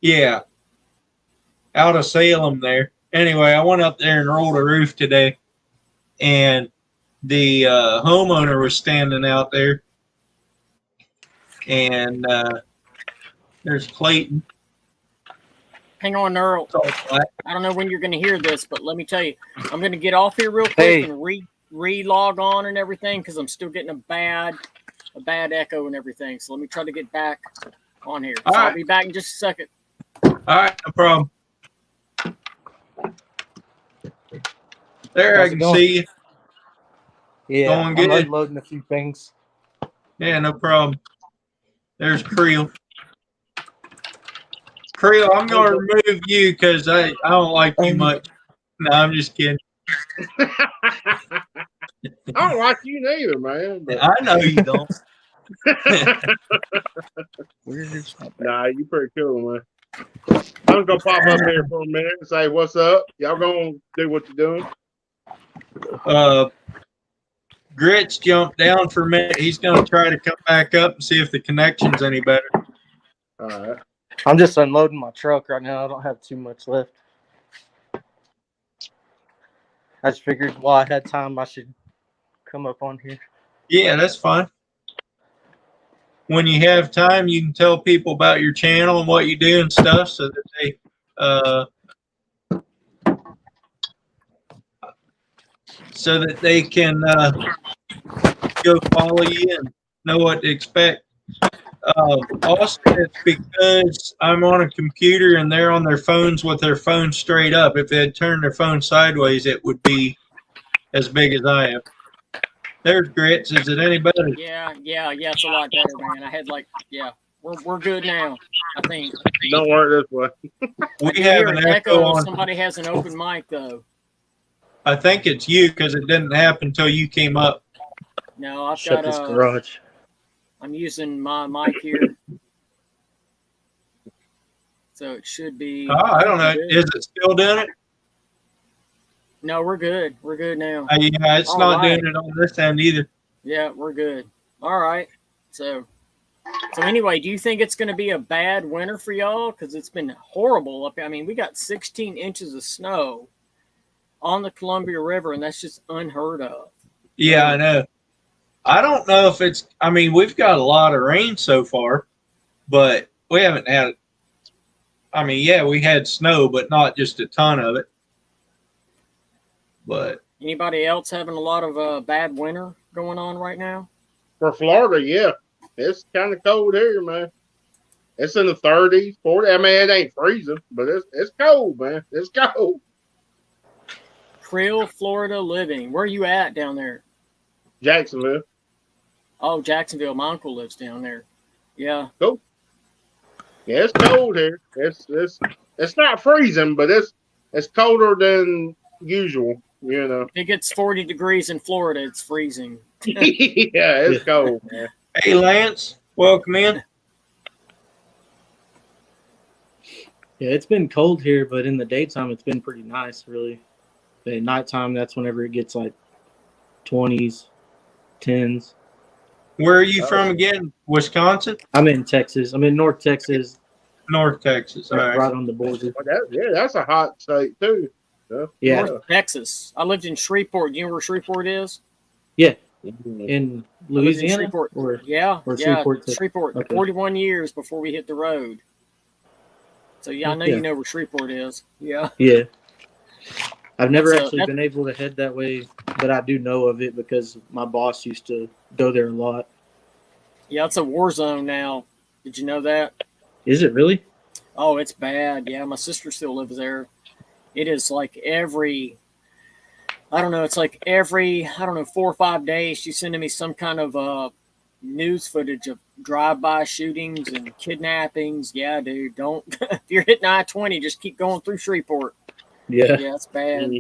A: Yeah. Out of Salem there. Anyway, I went up there and rolled a roof today, and the homeowner was standing out there, and there's Clayton.
B: Hang on, Earl. I don't know when you're going to hear this, but let me tell you, I'm going to get off here real quick and re-log on and everything, because I'm still getting a bad echo and everything. So let me try to get back on here. So I'll be back in just a second.
A: All right, no problem. There, I can see you.
C: Yeah,
A: going good.
C: I'm unloading a few things.
A: Yeah, no problem. There's Creel. Creel, I'm going to remove you because I don't like you much. No, I'm just kidding.
D: I don't like you neither, man. But...
A: I know you don't.
D: Nah, you pretty cool, man. I'm gonna pop up here for a minute and say what's up. Y'all gonna do what you're doing?
A: Grits jumped down for a minute. He's gonna try to come back up and see if the connection's any better.
D: All right.
C: I'm just unloading my truck right now. I don't have too much left. I just figured while I had time, I should come up on here.
A: Yeah, that's fine. when you have time, you can tell people about your channel and what you do and stuff, so that they can go follow you and know what to expect. Also, it's because I'm on a computer and they're on their phones with their phone straight up. If they had turned their phone sideways, it would be as big as I am. There's Grits. Is it any better?
B: Yeah, it's a lot better, man. I had we're good now, I think.
D: Don't work this way.
A: We have an echo on.
B: Somebody has an open mic, though.
A: I think it's you because it didn't happen until you came up.
B: No, I've
C: Shut
B: got
C: this garage.
B: I'm using my mic here. So it should be.
A: I don't know. Is it still doing it?
B: No, we're good. We're good now.
A: Yeah, it's not doing it on this end either.
B: Yeah, we're good. All right. So anyway, do you think it's going to be a bad winter for y'all? Because it's been horrible up here. I mean, we got 16 inches of snow on the Columbia River, and that's just unheard of.
A: Yeah, I know. I don't know if it's. I mean, we've got a lot of rain so far, but we haven't had. I mean, yeah, we had snow, but not just a ton of it. But
B: anybody else having a lot of bad winter going on right now?
D: For Florida, yeah, it's kind of cold here, man. It's in the 30s, 40. I mean, it ain't freezing, but it's cold, man. It's cold.
B: Creel, Florida living. Where are you at down there?
D: Jacksonville.
B: Oh, Jacksonville. My uncle lives down there. Yeah.
D: Cool. Yeah, it's cold here. It's not freezing, but it's colder than usual. You know.
B: If it gets 40 degrees in Florida, it's freezing.
D: Yeah, it's cold, man.
A: Hey, Lance, welcome in.
C: Yeah, it's been cold here, but in the daytime, it's been pretty nice, really. But at nighttime, that's whenever it gets like 20s, 10s.
A: Where are you from again? Wisconsin?
C: I'm in Texas. I'm in North Texas.
A: North Texas. All right.
C: Right on the border.
D: That's a hot state, too.
C: Yeah.
B: North Texas. I lived in Shreveport. Do you know where Shreveport is?
C: Yeah. In Louisiana?
B: Shreveport.
C: Or
B: Shreveport.
C: Texas?
B: Shreveport.
C: Okay.
B: 41 years before we hit the road. So, yeah, I know you know where Shreveport is. Yeah.
C: Yeah. I've never actually been able to head that way, but I do know of it because my boss used to go there a lot.
B: Yeah, it's a war zone now. Did you know that?
C: Is it really?
B: Oh, it's bad. Yeah, my sister still lives there. It is like every 4 or 5 days she's sending me some kind of news footage of drive-by shootings and kidnappings. Yeah, dude, don't if you're hitting I-20, just keep going through Shreveport.
C: Yeah.
B: Yeah, it's bad.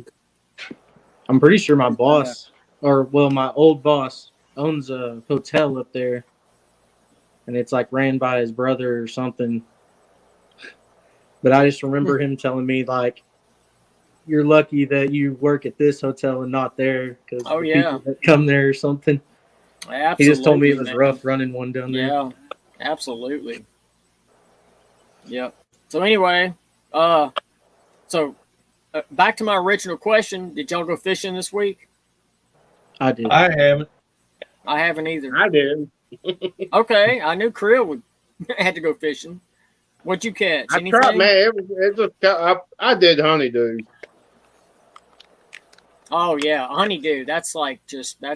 C: I'm pretty sure my boss, my old boss owns a hotel up there, and it's like ran by his brother or something. But I just remember him telling me, like, you're lucky that you work at this hotel and not there because people that come there or something.
B: Absolutely,
C: he just told me it was rough running one down there.
B: Yeah, absolutely. Yep. So anyway, back to my original question. Did y'all go fishing this week?
C: I did.
A: I haven't.
B: I haven't either.
D: I did.
B: Okay, I knew Creel had to go fishing. What'd you catch?
D: I tried, man. I did honeydew.
B: Oh yeah, honeydew. That's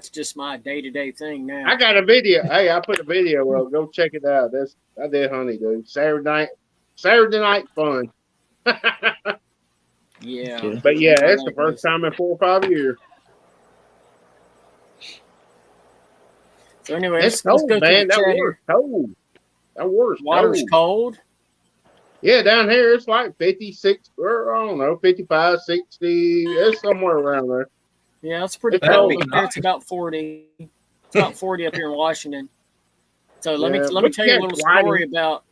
B: just my day-to-day thing now.
D: I got a video. Hey, I put a video up. Go check it out. I did honeydew. Saturday night fun.
B: Yeah.
D: But yeah, it's the first time in 4 or 5 years.
B: So anyway,
D: it's cold, man. That water's
B: cold.
D: Yeah, down here it's like 56, or I don't know, 55, 60. It's somewhere around there.
B: Yeah, it's pretty cold. It's about 40. It's about 40 up here in Washington. So let me tell you a little story about.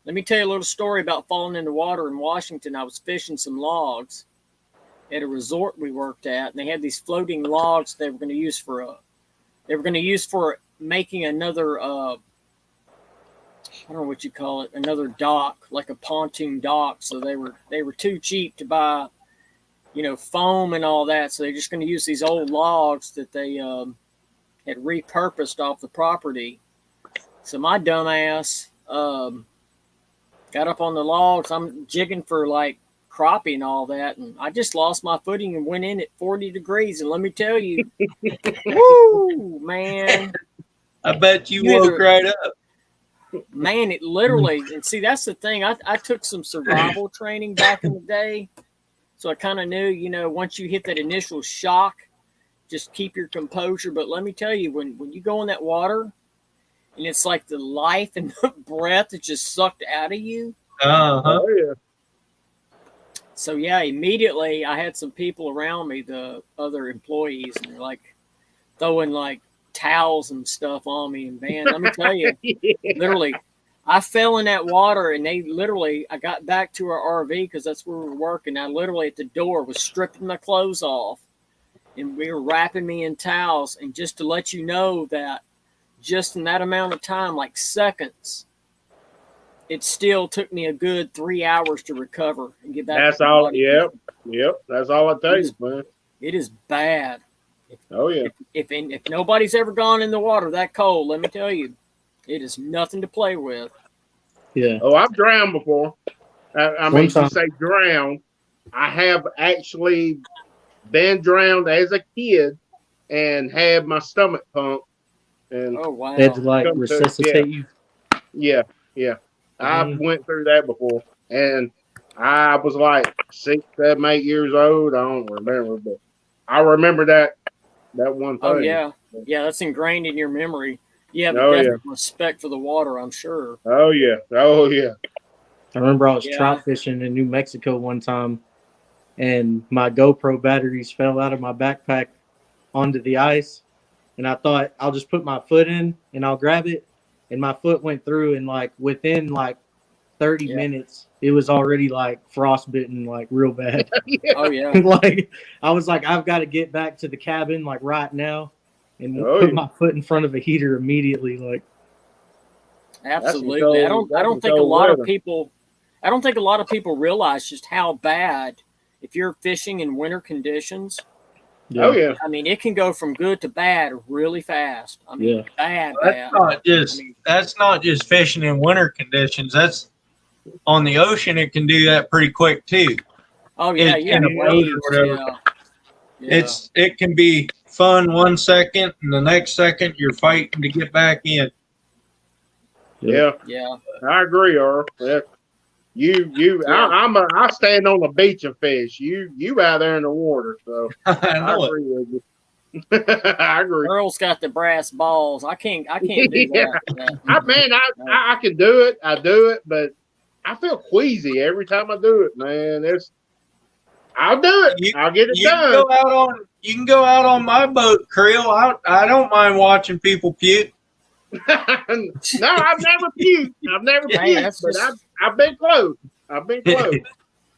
B: Let me tell you a little story about falling in the water in Washington. I was fishing some logs at a resort we worked at, and they had these floating logs they were going to use for making another. I don't know what you call it, another dock, like a pontoon dock. So they were too cheap to buy, foam and all that. So they're just going to use these old logs that they had repurposed off the property. So my dumbass got up on the logs. I'm jigging for like crappie and all that, and I just lost my footing and went in at 40 degrees. And let me tell you, woo, man!
A: I bet you woke right up.
B: Man, it literally, and see, that's the thing. I took some survival training back in the day, so I kind of knew, you know, once you hit that initial shock, just keep your composure. But let me tell you, when you go in that water, and it's like the life and the breath is just sucked out of you.
A: Uh-huh.
D: Oh yeah.
B: So yeah, immediately I had some people around me, the other employees, and they're like throwing like towels and stuff on me. And man, let me tell you, literally, I fell in that water, and I got back to our RV because that's where we were working. I literally at the door was stripping my clothes off, and we were wrapping me in towels. And just to let you know that just in that amount of time, like seconds, it still took me a good 3 hours to recover and get back.
D: That's all. Yep. That's all it takes, man.
B: It is bad.
D: Oh yeah.
B: If nobody's ever gone in the water that cold, let me tell you, it is nothing to play with.
C: Yeah.
D: Oh, I've drowned before. I mean, you say drowned. I have actually been drowned as a kid and had my stomach pumped. And
B: oh wow!
C: They had to like resuscitate you.
D: Yeah. I went through that before, and I was like 6, 7, 8 years old. I don't remember, but I remember that one thing.
B: Oh yeah, that's ingrained in your memory. You have respect for the water, I'm sure.
D: Oh yeah.
C: I remember I was trout fishing in New Mexico one time, and my GoPro batteries fell out of my backpack onto the ice, and I thought I'll just put my foot in and I'll grab it, and my foot went through, and like within like 30 minutes it was already like frostbitten, like real bad.
B: Oh yeah.
C: Like I was like, I've got to get back to the cabin like right now and put my foot in front of a heater immediately. Like
B: absolutely. I don't think a lot of people realize just how bad, if you're fishing in winter conditions.
C: Yeah.
D: Oh yeah.
B: I mean, it can go from good to bad really fast. I mean, bad.
A: That's not just fishing in winter conditions. That's on the ocean. It can do that pretty quick too.
B: Oh yeah,
A: It can be fun 1 second, and the next second you're fighting to get back in.
D: Yeah. I agree, Earl. Yeah. I stand on the beach and fish. You out there in the water, so I agree with you. I agree.
B: Earl's got the brass balls. I can't do that.
D: I can do it. I do it, but I feel queasy every time I do it, man. I'll do it. I'll get it done.
A: You can go out on my boat, Creel. I don't mind watching people puke.
D: No, I've never puked. But I've been close.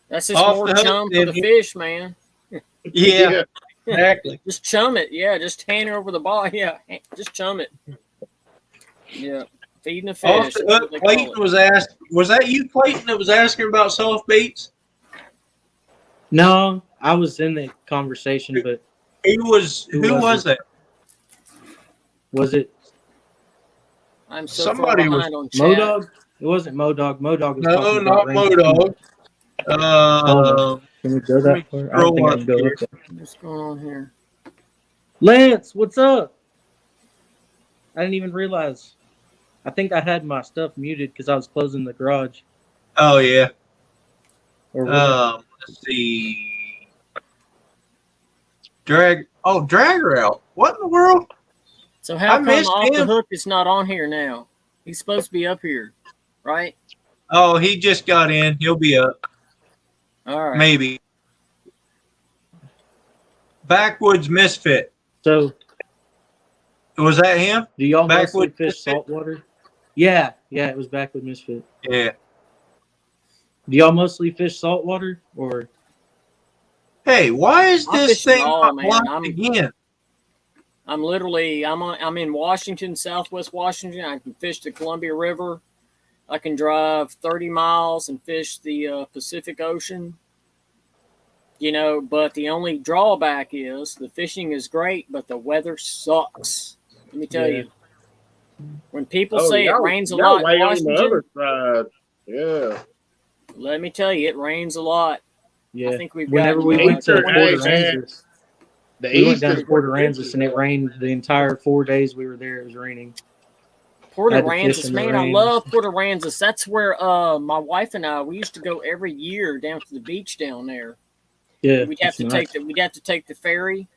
B: That's just more chum for the fish, man.
A: Yeah, exactly.
B: Just chum it. Yeah, just hand it over the ball. Yeah, just chum it. Yeah, feeding the fish.
A: Clayton was asked. Was that you, Clayton, that was asking about soft baits?
C: No, I was in the conversation, but
A: who was that?
C: Was it?
B: I'm so
A: somebody
B: far behind on chat.
C: Modog? It wasn't Modog. Modog was
A: no, not Modog.
C: Can we go that far? I don't think I can go up there.
B: What's going on here?
C: Lance, what's up? I didn't even realize. I think I had my stuff muted because I was closing the garage.
A: Oh yeah.
C: Or
A: let's see. Dragger out. What in the world?
B: So how come Off the Hook is not on here now? He's supposed to be up here, right?
A: Oh, he just got in. He'll be up.
B: All right.
A: Maybe. Backwoods Misfit.
C: So
A: was that him?
C: Do y'all mostly fish saltwater? Yeah, it was Backwoods Misfit.
A: Yeah.
C: Do y'all mostly fish saltwater or?
A: Hey, why is this thing blocked again?
B: I'm in Washington, Southwest Washington. I can fish the Columbia River. I can drive 30 miles and fish the Pacific Ocean. You know, but the only drawback is the fishing is great, but the weather sucks. Let me tell you. When people say it rains a
D: y'all
B: lot
D: way
B: in
D: on the
B: Washington,
D: other side. Yeah.
B: let me tell you, it rains a lot.
C: Yeah.
B: I think we've
C: Whenever
B: got
C: we went to
D: Easter,
C: Port
D: hey, man.
C: Aransas,
D: The
C: we went
D: East
C: down
D: is
C: to Port
D: where the
C: Aransas
D: fishes
C: and it
D: are.
C: rained the entire 4 days we were there. It was raining.
B: Port
C: Had to fish
B: Aransas,
C: in the
B: man, I
C: rain.
B: love Port Aransas. That's where my wife and I we used to go every year down to the beach down there.
C: Yeah,
B: We'd have to take the ferry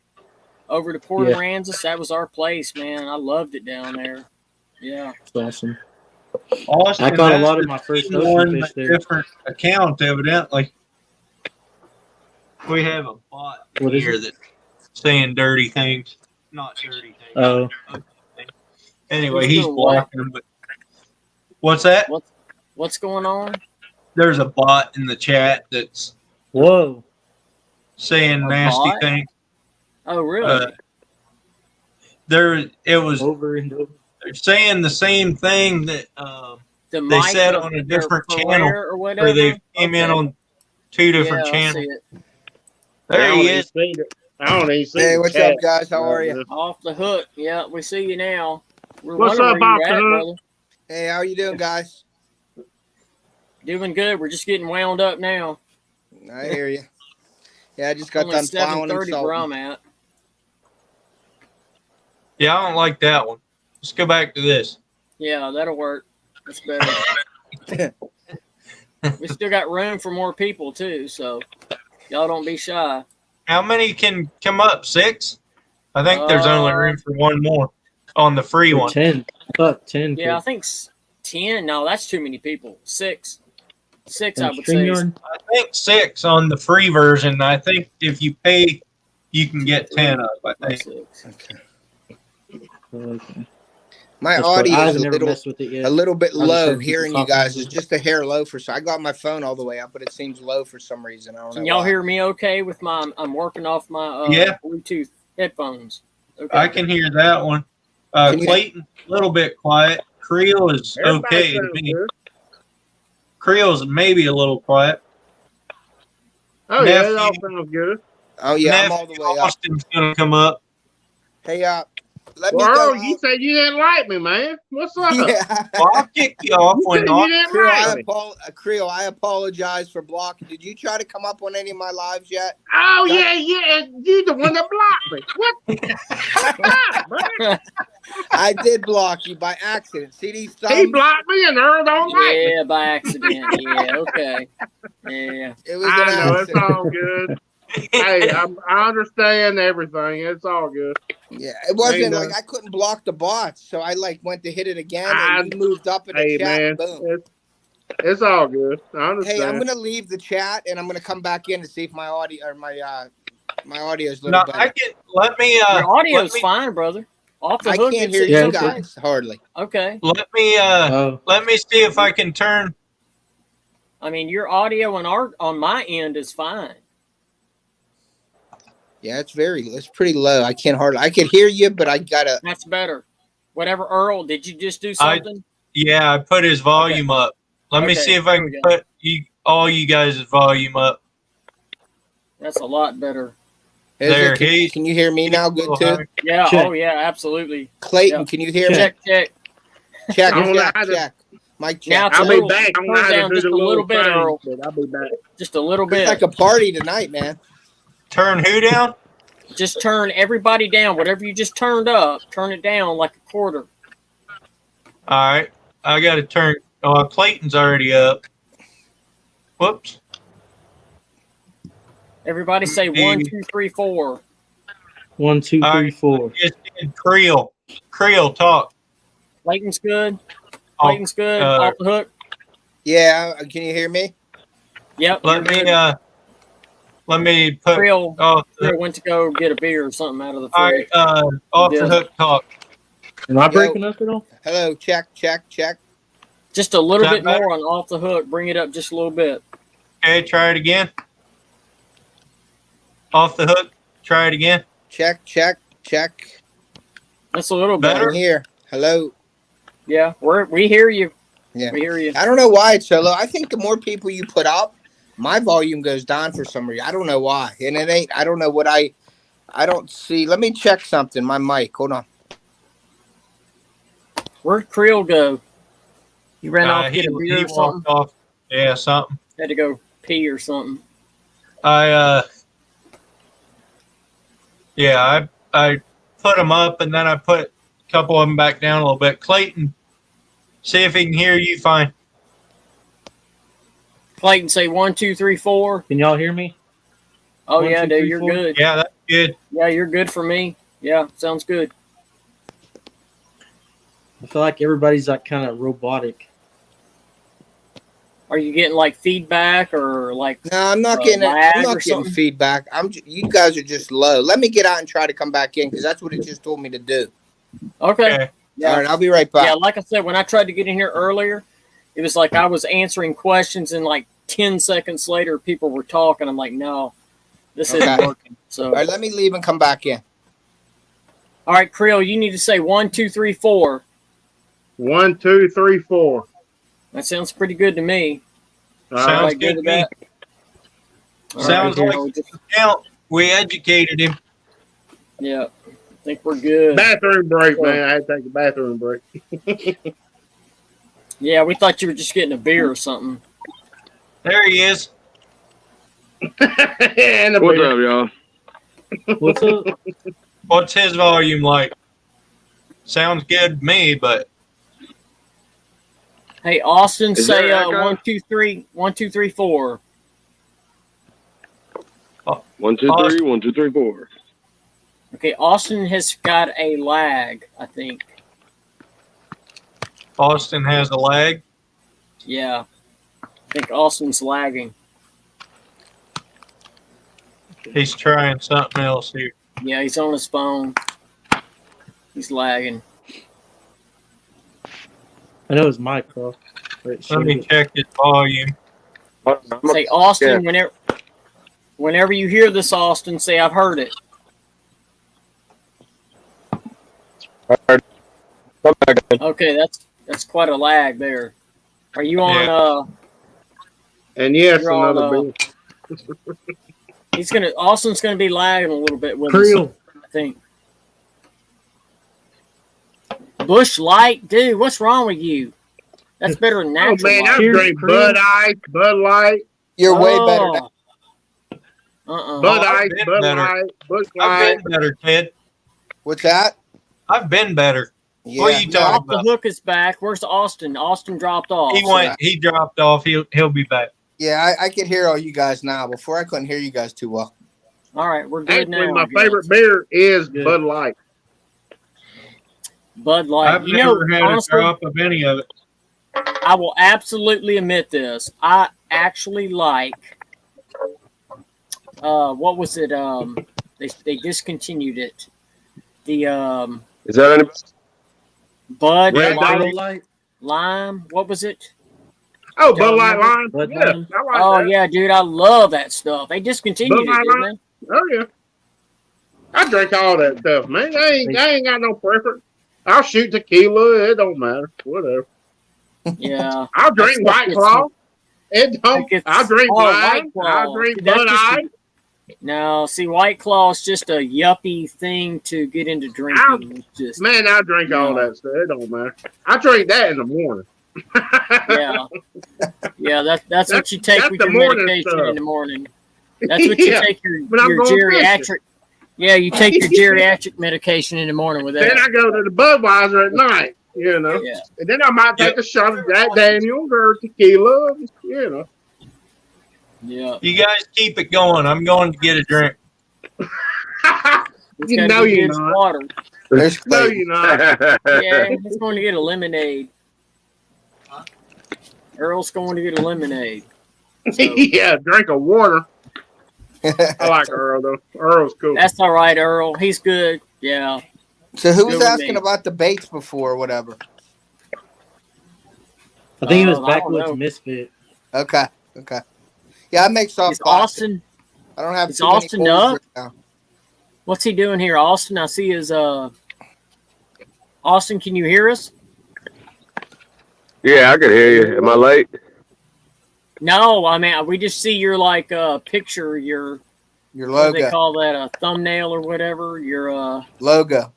B: over to Port Aransas. That was our place, man. I loved it down there. Yeah,
C: it's awesome.
A: Austin,
C: I caught a
A: that's
C: lot of
A: the
C: my first
A: same
C: ocean
A: one,
C: fish
A: but
C: there.
A: different account, evidently. We have a bot here that's saying dirty things. Not dirty things.
C: Oh.
A: Anyway, he's blocking them. But what's that?
B: What's going on?
A: There's a bot in the chat that's saying nasty things.
B: Oh, really?
A: It was
C: over and over.
A: They're saying the same thing that they said on a different channel,
B: or whatever.
A: Where they came in on 2 different channels. There he is.
D: I don't even see
E: Hey,
D: the
E: what's
D: chat.
E: up, guys? How are you?
B: Off the hook. Yeah, we see you now.
D: What's up, Off the Hook?
B: Brother?
E: Hey, how you doing, guys?
B: Doing good. We're just getting wound up now.
E: I hear you. Yeah, I just got
B: Only
E: done plowing and
B: 7:30 where I'm at.
A: Yeah, I don't like that one. Let's go back to this.
B: Yeah, that'll work. That's better. We still got room for more people too, so y'all don't be shy.
A: How many can come up? 6? I think there's only room for one more on the free one.
C: 10. I thought 10.
B: Yeah, I think 10. No, that's too many people. 6. 6, I would say.
A: I think 6 on the free version. I think if you pay, you can get 10 up. I think.
C: Okay.
E: My audio is a little bit low. Hearing you guys is just a hair low for. So I got my phone all the way up, but it seems low for some reason. I don't know.
B: Can y'all hear me okay with my? I'm working off my Bluetooth headphones. Okay.
A: I can hear that one. Clayton, a little bit quiet. Creel is okay to me. Creel's maybe a little quiet.
D: Oh, yeah, that all sounds good.
E: Oh, yeah, I'm all the way up.
A: Austin's going to come up.
E: Hey,
D: Earl, you said you didn't like me, man. What's up?
E: Yeah.
A: Well, I'll kick you off when
D: you didn't like me.
E: Creel, I apologize for blocking. Did you try to come up on any of my lives yet?
D: Oh, yeah. You the one that blocked me. What?
E: I did block you by accident. See these thumbs?
D: He blocked me and Earl don't like me.
B: Yeah, by accident. Yeah, okay. Yeah.
E: It was
D: I know, it's all good. Hey, I understand everything. It's all good.
E: Yeah, it wasn't like I couldn't block the bots, so I went to hit it again, and you moved up in the chat.
D: Man,
E: boom.
D: It's all good. I understand.
E: Hey, I'm gonna leave the chat, and I'm gonna come back in to see if my audio or my audio is a little better.
B: Your audio's fine, brother. Off the hook,
E: I can't hear you guys hardly.
B: Okay.
A: Let me see if I can turn.
B: I mean, your audio on my end is fine.
E: Yeah, it's pretty low. I could hear you, but I gotta.
B: That's better. Whatever, Earl, did you just do something?
A: I put his volume up. Let me see if I can put all you guys' volume up.
B: That's a lot better.
E: Can you hear me now? Good too.
B: Yeah. Check. Oh yeah, absolutely.
E: Clayton, can you hear me?
B: Check.
E: Mike, check.
B: Now
D: I'll be back.
B: Turn down just a little bit, Earl.
D: I'll be back.
B: Just a little bit.
E: It's like a party tonight, man.
A: Turn who down?
B: Just turn everybody down. Whatever you just turned up, turn it down like a quarter.
A: All right. I got to turn. Oh, Clayton's already up. Whoops.
B: Everybody say 1, 2, 3, 4.
C: 1, 2, 3, 4.
A: Just did Creel. Creel, talk.
B: Clayton's good. Clayton's good. Off the hook.
E: Yeah. Can you hear me?
B: Yep.
A: Let me put.
B: Creel went to go get a beer or something out of the fridge.
A: All right. Off the hook, talk.
C: Am I breaking up at all?
E: Hello. Check.
B: Just a little bit more on off the hook. Bring it up just a little bit.
A: Okay. Try it again. Off the hook. Try it again.
E: Check.
B: That's a little better.
E: Here. Hello.
B: Yeah, we hear you.
E: Yeah,
B: we hear you.
E: I don't know why it's so low. I think the more people you put up, my volume goes down for some reason. I don't know why, and it ain't. I don't know what I don't see. Let me check something. My mic. Hold on.
B: Where'd Creel go? He ran off to get a beer or something?
A: Off. Yeah, something.
B: Had to go pee or something.
A: I put them up, and then I put a couple of them back down a little bit. Clayton, see if he can hear you fine.
B: Clayton, say 1, 2, 3, 4.
C: Can y'all hear me?
B: Oh,
C: 1,
B: yeah,
C: 2,
B: dude,
C: 3,
B: you're
C: 4?
B: good.
A: Yeah, that's good.
B: Yeah, you're good for me. Yeah, sounds good.
C: I feel like everybody's like kind of robotic.
B: Are you getting like feedback or like?
E: No, I'm not getting it. I'm not getting feedback. You guys are just low. Let me get out and try to come back in because that's what it just told me to do.
B: Okay. Yeah.
E: All right, I'll be right back.
B: Yeah, like I said, when I tried to get in here earlier, it was like I was answering questions, and like 10 seconds later, people were talking. I'm like, no, this isn't working. So,
E: all right, let me leave and come back in.
B: All right, Creel, you need to say 1, 2, 3, 4.
D: 1, 2, 3, 4.
B: That sounds pretty good to me.
A: Sounds good to me. Sounds like we educated him.
B: Yeah, I think we're good.
D: Bathroom break, man. I had to take a bathroom break.
B: Yeah, we thought you were just getting a beer or something.
A: There he is.
F: What's up, y'all?
C: What's up?
A: What's his volume like? Sounds good to me, but.
B: Hey, Austin, say 1, 2, 3, 1, 2, 3, 4.
F: 1, 2, 3, 1, 2, 3, 4.
B: Okay, Austin has got a lag, I think.
A: Austin has a lag?
B: Yeah. I think Austin's lagging.
A: He's trying something else here.
B: Yeah, he's on his phone. He's lagging.
C: I know his mic, bro.
A: Let me check his volume.
B: Say, Austin, whenever you hear this, Austin, say, I've heard it. Okay, that's quite a lag there. Are you on?
D: And yes, another beer.
B: Austin's gonna be lagging a little bit with us, I think. Bush Light, dude, what's wrong with you? That's better than natural.
D: Oh man, I drink Bud Ice, Bud Light.
E: You're way better now.
D: Bud Ice, Bud Light, Bush Light.
A: I've been better, Ted.
E: What's that?
A: I've been better.
E: Yeah.
A: What are you talking
B: Off
A: about?
B: the Hook is back. Where's Austin? Austin dropped off.
A: He dropped off. He'll be back.
E: Yeah, I can hear all you guys now. Before I couldn't hear you guys too well.
B: All right, we're good
D: Actually,
B: now.
D: my favorite beer is Bud Light.
B: Bud Light.
A: I've never had honestly, a drop of any of it.
B: I will absolutely admit this. I actually like. What was it? They discontinued it. The
F: is that any
B: Bud
D: Light
B: Lime? What was it?
D: Oh, Bud Light Lime. Yeah, I like that.
B: Yeah, dude, I love that stuff. They discontinued it, didn't they?
D: Oh yeah. I drink all that stuff, man. I ain't got no preference. I'll shoot tequila. It don't matter. Whatever.
B: Yeah.
D: I'll drink White Claw. I'll drink wine. I'll drink Bud Ice.
B: No, see, White Claw is just a yuppie thing to get into drinking.
D: I'll drink all that stuff. It don't matter. I drink that in the morning.
B: Yeah, that's what you take with your medication in the morning. That's what you take your geriatric. Fishing. Yeah, you take your geriatric medication in the morning with that.
D: Then I go to the Budweiser at night, you know. Yeah. And then I might take a shot of Jack Daniels or tequila, you know.
B: Yeah.
A: You guys keep it going. I'm going to get a drink.
D: You know you're not.
B: Water.
D: No, you're not.
B: Yeah, he's going to get a lemonade. Earl's going to get a lemonade.
D: So. Yeah, drink a water. I like Earl, though. Earl's cool.
B: That's all right, Earl. He's good. Yeah.
E: So who was asking about the baits before or whatever?
C: I think it was Backwoods Misfit.
E: Okay. Yeah, I make soft
B: Austin.
E: I don't have
B: too Austin many up?
E: Right now.
B: What's he doing here? Austin, I see his Austin, can you hear us?
F: Yeah, I can hear you. Am I late?
B: No, I mean we just see your picture, your
E: logo.
B: What do they call that, a thumbnail or whatever? Your
E: logo.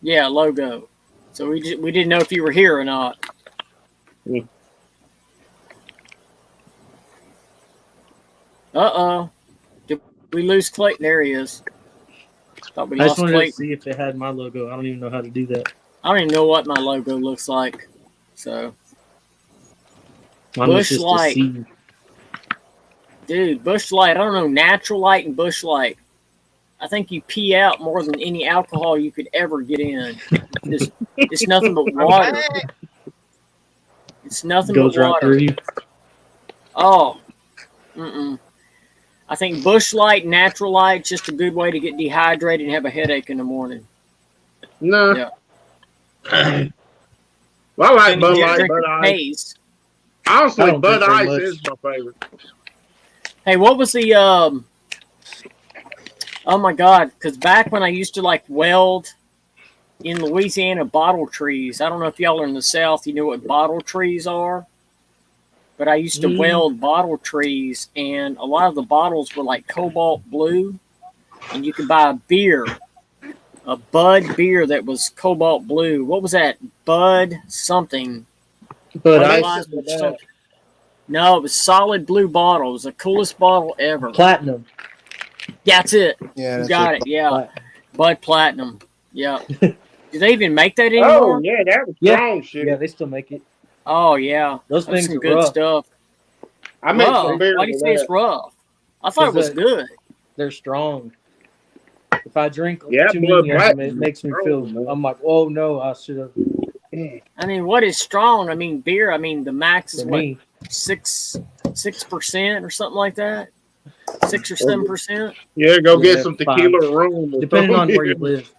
B: Yeah, logo. So we didn't know if you were here or not. Uh-oh. Did we lose Clayton? There he is. Thought we
C: I just
B: lost
C: wanted
B: Clayton.
C: to see if they had my logo. I don't even know how to do that.
B: I don't even know what my logo looks like. So
C: Mine was
B: Bush
C: just a
B: Light.
C: C.
B: Dude, Bush Light. I don't know, Natural Light and Bush Light. I think you pee out more than any alcohol you could ever get in. It's nothing but water. It's nothing
C: Goes
B: but
C: right
B: water.
C: through you.
B: Oh. I think Bush Light, Natural Light, just a good way to get dehydrated and have a headache in the morning.
D: No.
B: Yeah.
D: Well, I like Bud
B: You
D: Light,
B: drink
D: Bud
B: your
D: Ice.
B: haze.
D: Honestly,
C: don't
D: Bud
C: drink very
D: Ice
C: much.
D: is my favorite.
B: Hey, what was the oh my God, because back when I used to like weld in Louisiana bottle trees, I don't know if y'all are in the South, you know what bottle trees are, but I used to weld bottle trees, and a lot of the bottles were like cobalt blue, and you could buy a beer, a Bud beer that was cobalt blue. What was that? Bud something.
C: But
B: Ice or something. No, it was solid blue bottle. It was the coolest bottle ever.
C: Platinum.
B: That's it.
E: Yeah,
B: You got it. Yeah.
C: Platinum.
B: Bud Platinum. Yeah. Do they even make that
D: Oh,
B: anymore?
D: yeah, that was
C: Yeah.
D: strong shit.
C: Yeah, they still make it.
B: Oh, yeah.
C: Those
B: That's
C: things
B: some
C: are
B: good
C: rough.
B: stuff.
D: I made
B: Rough?
D: some beer
B: Why do you
D: with
B: say it's
D: that.
B: rough? I thought it was good.
C: They're strong. If I drink
D: Yeah,
C: too
D: Blood
C: many of them,
D: Platinum
C: it makes me
D: is
C: feel.
D: strong, man.
C: I'm like, oh no, I should have.
B: I mean, what is strong? I mean, beer. I mean, the max is
C: For
B: what,
C: me,
B: 6% or something like that. 6 or 7%.
D: Yeah, go
C: Yeah,
D: get some
C: 5.
D: tequila rum. Or
C: depending on
D: something.
C: where you live.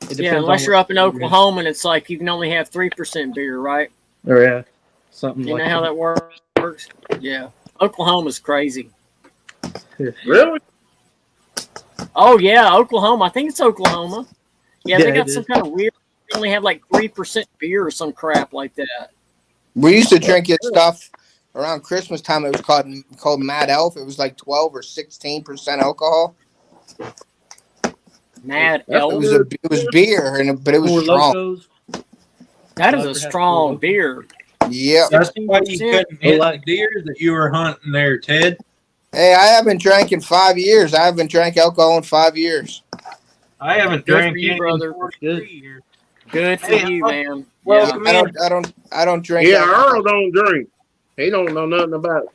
C: It depends
B: Yeah,
C: on
B: unless you're
C: what
B: up in
C: state you're
B: Oklahoma and it's like you can only have 3% beer, right?
C: Or yeah, something
B: You
C: like
B: know how that works? Yeah. Oklahoma's crazy.
D: Really?
B: Oh, yeah, Oklahoma. I think it's Oklahoma. Yeah,
C: Yeah,
B: they got
C: it
B: some
C: is.
B: kind of weird. They only have like 3% beer or some crap like that.
E: We used to drink it stuff around Christmas time. It was called Mad Elf. It was like 12 or 16% alcohol.
B: Mad
D: That's
B: Elf.
E: It was beer, but it was
C: Four
E: strong.
C: Locos.
B: That is
C: Dr.
B: a
C: has
B: strong
C: Four
B: beer.
E: Yep.
A: That's why you
B: 16%.
A: couldn't hit the deer that you were hunting there, Ted.
E: Hey, I haven't drank in 5 years. I haven't drank alcohol in 5 years.
A: I haven't
B: Good
A: drank
B: for you,
A: in
B: brother.
A: 43 years.
B: Good for you, man.
A: Well,
B: Yeah.
A: come in.
E: I don't drink.
D: Yeah,
E: alcohol.
D: Earl don't drink. He don't know nothing about it.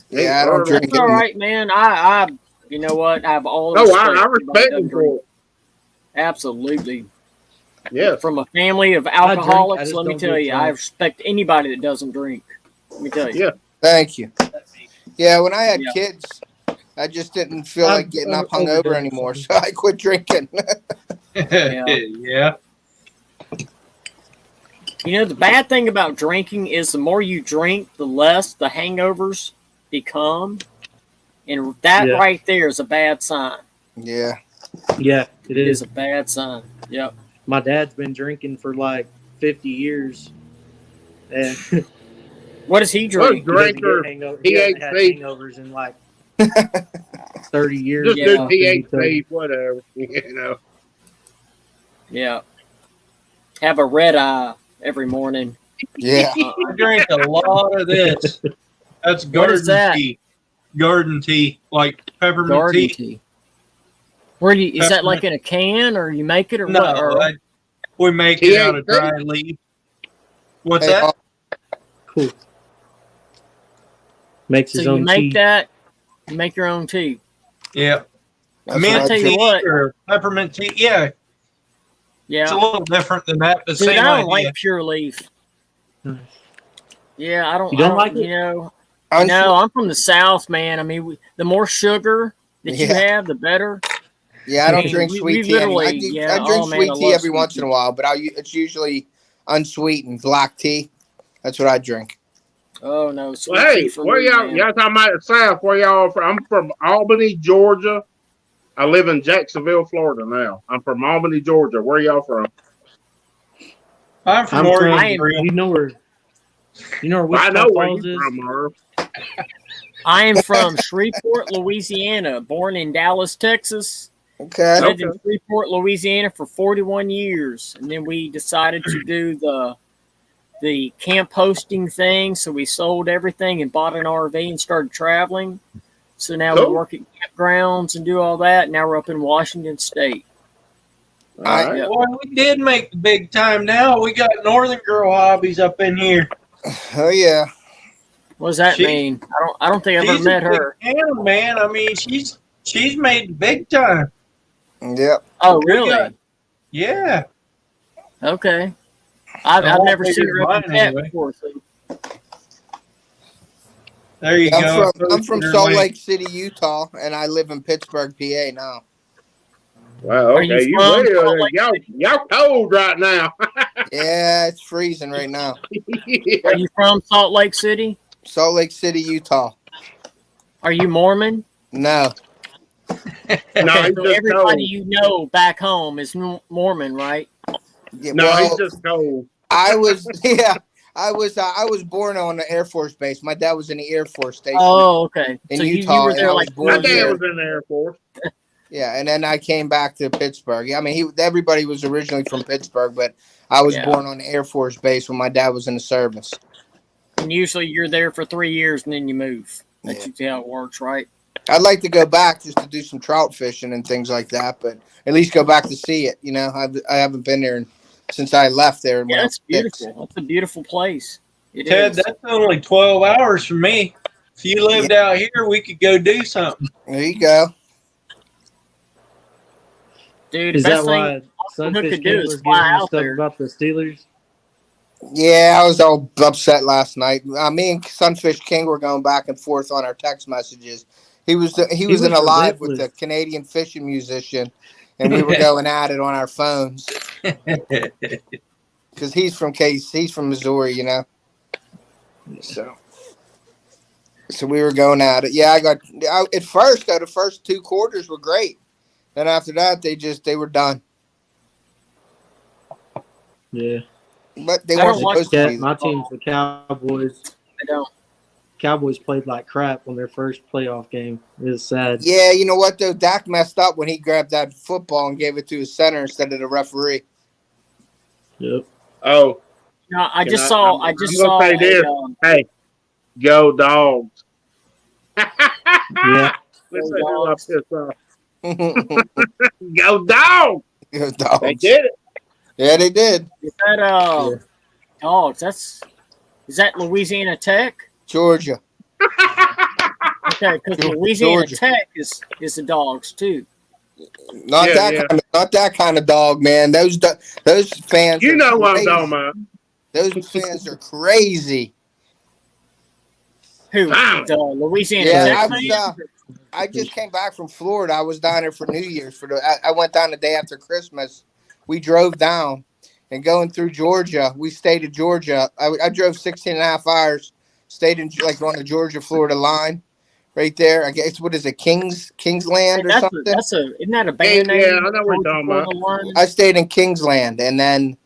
E: Yeah, I don't drink
B: That's all right, man. I you know what? I have all the
D: No,
B: respect
D: I
B: for anybody
D: respect
B: that
D: him
B: doesn't drink.
D: for it.
B: Absolutely.
D: Yes.
B: From a family of
C: drink,
B: alcoholics,
C: I just
B: let me
C: don't
B: tell
C: get
B: you,
C: drunk.
B: I respect anybody that doesn't drink. Let me tell you.
D: Yeah.
E: Thank you. Yeah, when I had
B: Yeah.
E: kids, I just didn't feel like getting up hungover anymore, so I quit drinking.
A: Yeah.
B: You know, the bad thing about drinking is the more you drink, the less the hangovers become. And that right there is a bad sign.
E: Yeah.
C: Yeah, it
B: It is
C: is.
B: a bad sign. Yep.
C: My dad's been drinking for like 50 years. And
B: What does he
D: What
B: drink?
D: drinker?
C: he hasn't had
D: THC.
C: hangovers in like 30 years.
D: Just
B: Yeah.
D: do
C: Something he told me.
D: THC, whatever. You know.
B: Yeah. Have a red eye every morning.
E: Yeah.
A: I drink a lot of this. That's
B: What is
A: garden
B: that?
A: tea. Garden tea, like peppermint
B: Garden
A: tea.
B: tea. Where do you, is that like in a can or you make it or
A: No,
B: what? Or,
A: we make it out of dry leaf. What's
E: Hey,
A: that?
C: Cool. Makes
B: so
C: his
B: you
C: own
B: make
C: tea.
B: that, you make your own tea.
A: Yeah.
E: That's
A: Mint
E: what I
B: tell you
E: drink.
B: what.
A: or peppermint tea. Yeah. It's a
B: Yeah.
A: little different than that. The
B: Dude,
A: same
B: I don't
A: idea.
B: like pure leaf. Yeah, I don't.
C: You don't
B: I
C: like
B: You
C: it?
B: know,
E: I'm
B: no, I'm from the South, man. I mean, the more sugar that you
E: Yeah.
B: have, the better.
E: Yeah, I don't
B: mean,
E: drink
B: we
E: sweet tea. I
B: literally,
E: drink
B: oh, man,
E: sweet
B: I
E: tea
B: love
E: every
B: sweet
E: once in
B: tea.
E: a while, but it's usually unsweetened black tea. That's what I drink.
B: Oh no, sweet
D: Well, hey,
B: tea for
D: where
B: me,
D: y'all?
B: man.
D: Y'all talking about the South? Where y'all from? I'm from Albany, Georgia. I live in Jacksonville, Florida now. I'm from Albany, Georgia. Where y'all from?
A: I'm from
C: I'm
A: Oregon.
C: from,
A: Real.
C: you know where
D: I
C: Wichita
D: know where
C: Falls
D: you
C: is?
D: from, Earl.
B: I am from Shreveport, Louisiana, born in Dallas, Texas.
E: Okay.
B: Lived in Freeport, Louisiana for 41 years. And then we decided to do the camp hosting thing. So we sold everything and bought an RV and started traveling. So now we work at campgrounds and do all that. Now we're up in Washington State.
A: Well, we did make the big time now. We got Northern Girl Hobbies up in here.
E: Oh, yeah.
B: What does that mean? I don't think I've ever met her.
A: Animal, man. I mean, she's made the big time.
E: Yep.
B: Oh, really?
A: Yeah.
B: Okay. I've never seen her up in that before. So.
A: There you go.
E: I'm from Salt Lake City, Utah, and I live in Pittsburgh, PA now.
D: Well, okay, y'all cold right now.
E: Yeah, it's freezing right now.
B: Are you from Salt Lake City?
E: Salt Lake City, Utah.
B: Are you Mormon?
E: No.
B: Okay, so everybody you know back home is Mormon, right?
E: Yeah,
D: he's just cold.
E: I was born on the Air Force base. My dad was in the Air Force station.
B: Oh, okay.
E: In
B: so
E: Utah,
B: you were there like
D: my dad was in the Air Force.
E: Yeah, and then I came back to Pittsburgh. I mean, everybody was originally from Pittsburgh, but I was born on the Air Force base when my dad was in the service.
B: And usually you're there for 3 years and then you move. That's usually how it works, right?
E: I'd like to go back just to do some trout fishing and things like that, but at least go back to see it. You know, I haven't been there since I left there.
B: Yeah, it's beautiful. That's a beautiful place.
A: Ted, that's only 12 hours from me. If you lived out here, we could go do something.
E: There you go.
B: Dude,
C: is that why Sunfish King was giving stuff about the Steelers?
E: Yeah, I was all upset last night. Me and Sunfish King were going back and forth on our text messages. He was in a live with the Canadian fishing musician, and we were going at it on our phones. Because he's from Missouri, you know. So we were going at it. Yeah, at first the first 2 quarters were great. Then after that, they were done.
C: Yeah.
E: But they weren't supposed to be.
C: My team's the Cowboys.
B: I don't.
C: Cowboys played like crap on their first playoff game. It was sad.
E: Yeah, you know what though? Dak messed up when he grabbed that football and gave it to his center instead of the referee.
C: Yep.
D: Oh.
B: No, I just saw.
D: Say this. Hey, go Dogs.
C: Yeah.
D: Let's Go Dogs.
E: Go Dogs.
D: They did it.
E: Yeah, they did.
B: Is that Dogs? Is that Louisiana Tech?
E: Georgia.
B: Okay, because Louisiana Tech is the Dogs too.
E: Not that kind of dog, man. Those fans.
D: You know what I'm talking about.
E: Those fans are crazy.
B: Who? Louisiana Tech.
E: I just came back from Florida. I was down there for New Year's. I went down the day after Christmas. We drove down and going through Georgia. We stayed in Georgia. I drove 16 and a half hours. Stayed in on the Georgia-Florida line, right there. I guess what is it, Kingsland or something?
B: Isn't that a band name?
D: Yeah, I know what you're talking about.
E: I stayed in Kingsland, and then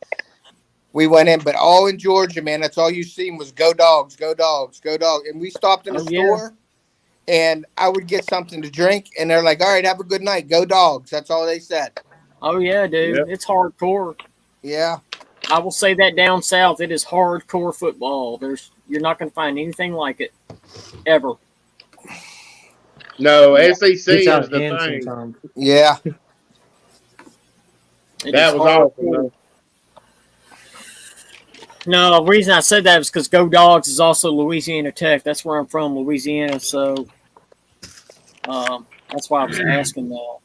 E: we went in, but all in Georgia, man. That's all you seen was go Dogs, go Dogs, go Dogs. And we stopped in a store, and I would get something to drink, and they're like, "All right, have a good night, go Dogs." That's all they said.
B: Oh yeah, dude, It's hardcore.
E: Yeah.
B: I will say that down south, it is hardcore football. You're not going to find anything like it, ever.
D: No, SEC is the thing.
E: Sometimes. Yeah.
D: That was awesome.
B: No, the reason I said that is because Go Dogs is also Louisiana Tech. That's where I'm from, Louisiana. So that's why I was asking that.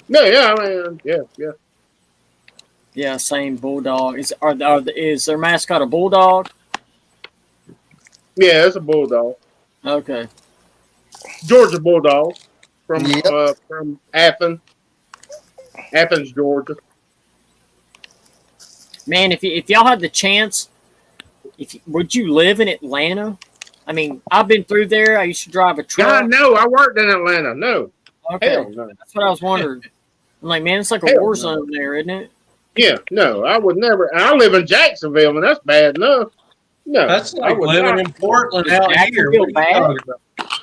D: Yeah.
B: Yeah, same Bulldog. Is their mascot a Bulldog?
D: Yeah, it's a Bulldog.
B: Okay.
D: Georgia Bulldog from Athens, Georgia.
B: Man, if y'all had the chance, would you live in Atlanta? I mean, I've been through there. I used to drive a truck.
D: God, no, I worked in Atlanta. No.
B: Okay.
D: Hell no.
B: That's what I was wondering. I'm like, man, it's like a war zone there, isn't it?
D: Yeah, no, I would never. I live in Jacksonville, and that's bad enough. No,
A: that's like living in Portland out here.
B: Bad?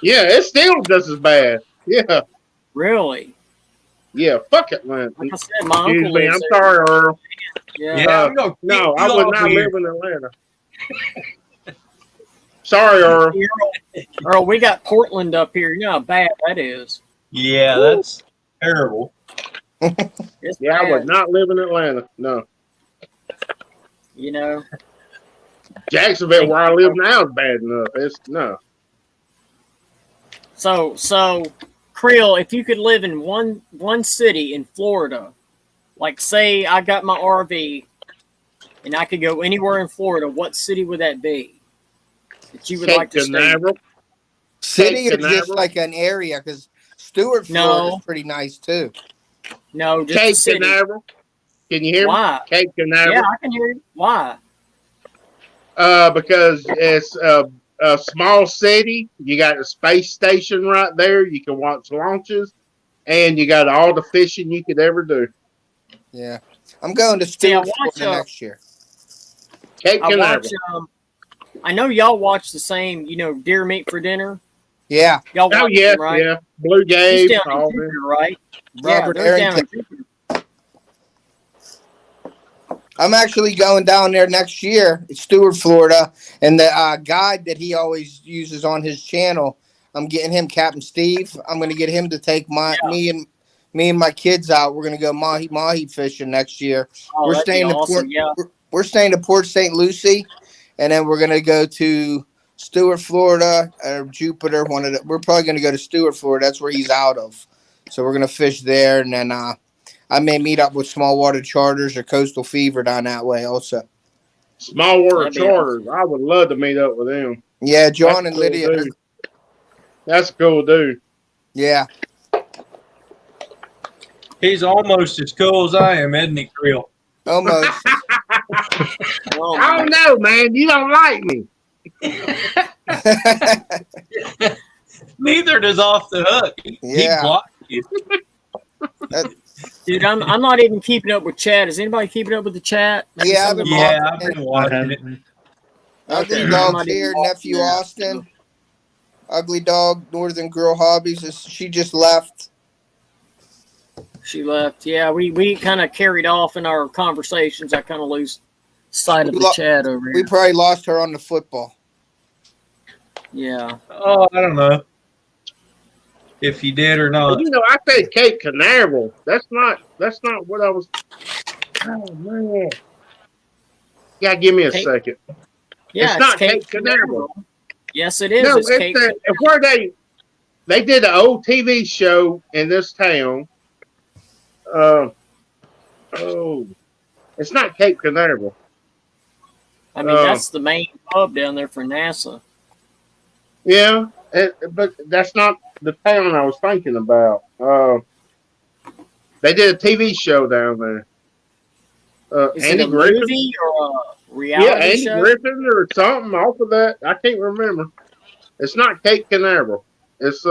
D: Yeah, it's still just as bad. Yeah.
B: Really?
D: Yeah, fuck Atlanta.
B: Like I said, my
D: Excuse
B: uncle
D: me,
B: lives
D: I'm
B: there.
D: sorry, Earl.
B: Yeah.
A: I'm gonna
D: No,
A: kick
D: I
A: you
D: would
A: off
D: not
A: here.
D: live in Atlanta. Sorry, Earl.
B: Earl, we got Portland up here. You know how bad that is.
A: Yeah,
B: Woo.
A: that's terrible.
B: It's
D: Yeah, I
B: bad.
D: would not live in Atlanta. No.
B: You know.
D: Jacksonville, where I live now, is bad enough. It's no.
B: So, Creel, if you could live in one city in Florida, like say I got my RV and I could go anywhere in Florida, what city would that be that you would like to stay?
E: City or just like an area? Because Stewart, Florida is pretty nice too.
B: No, just
D: Cape
B: a city.
D: Canaveral. Can you hear
B: Why?
D: me? Cape Canaveral.
B: Yeah, I can hear you. Why?
D: Because it's a small city. You got a space station right there. You can watch launches, and you got all the fishing you could ever do.
E: Yeah, I'm going to Stewart, Florida next year.
D: Cape Canaveral.
B: I know y'all watch the same, deer meat for dinner.
E: Yeah.
B: Y'all watch them, right?
D: Yeah. Blue Jays,
B: He's down in Jupiter, right?
E: Robert
B: they're down in
E: Arrington.
B: Jupiter.
E: I'm actually going down there next year. It's Stewart, Florida, and the guide that he always uses on his channel. I'm getting him, Captain Steve. I'm going to get him to take me and my kids out. We're going to go mahi fishing next year.
B: Oh,
E: We're staying we're staying to Port St. Lucie, and then we're going to go to Stewart, Florida, or Jupiter. We're probably going to go to Stewart, Florida. That's where he's out of. So we're going to fish there, and then I may meet up with Small Water Charters or Coastal Fever down that way also.
D: Small Water Charters. I would love to meet up with them.
E: Yeah, John and Lydia.
D: Dude. That's a cool dude.
E: Yeah.
A: He's almost as cool as I am, isn't he, Creel?
E: Almost.
D: I don't know, man. You don't like me.
A: Neither does Off the Hook. He blocked you.
B: Dude, I'm not even keeping up with chat. Is anybody keeping up with the chat?
E: Yeah, I've
A: been watching it.
E: Ugly Dog's here, nephew Austin. Ugly Dog, Northern Girl Hobbies. She just left.
B: She left. Yeah, we kind of carried off in our conversations. I kind of lose sight of the chat over here.
E: We probably lost her on the football.
B: Yeah.
A: Oh, I don't know if you did or not.
D: Well, I said Cape Canaveral. That's not what I was. Oh man. Yeah, give me a second.
B: Yeah,
D: it's not Cape Canaveral.
B: Yes, it is.
D: No,
B: it's Cape
D: where they did an old TV show in this town. It's not Cape Canaveral.
B: I mean, that's the main hub down there for NASA.
D: Yeah, but that's not the town I was thinking about. They did a TV show down there.
B: Is
D: Andy
B: it a
D: Griffin?
B: movie or a reality
D: Andy
B: show?
D: Griffin or something off of that. I can't remember. It's not Cape Canaveral. It's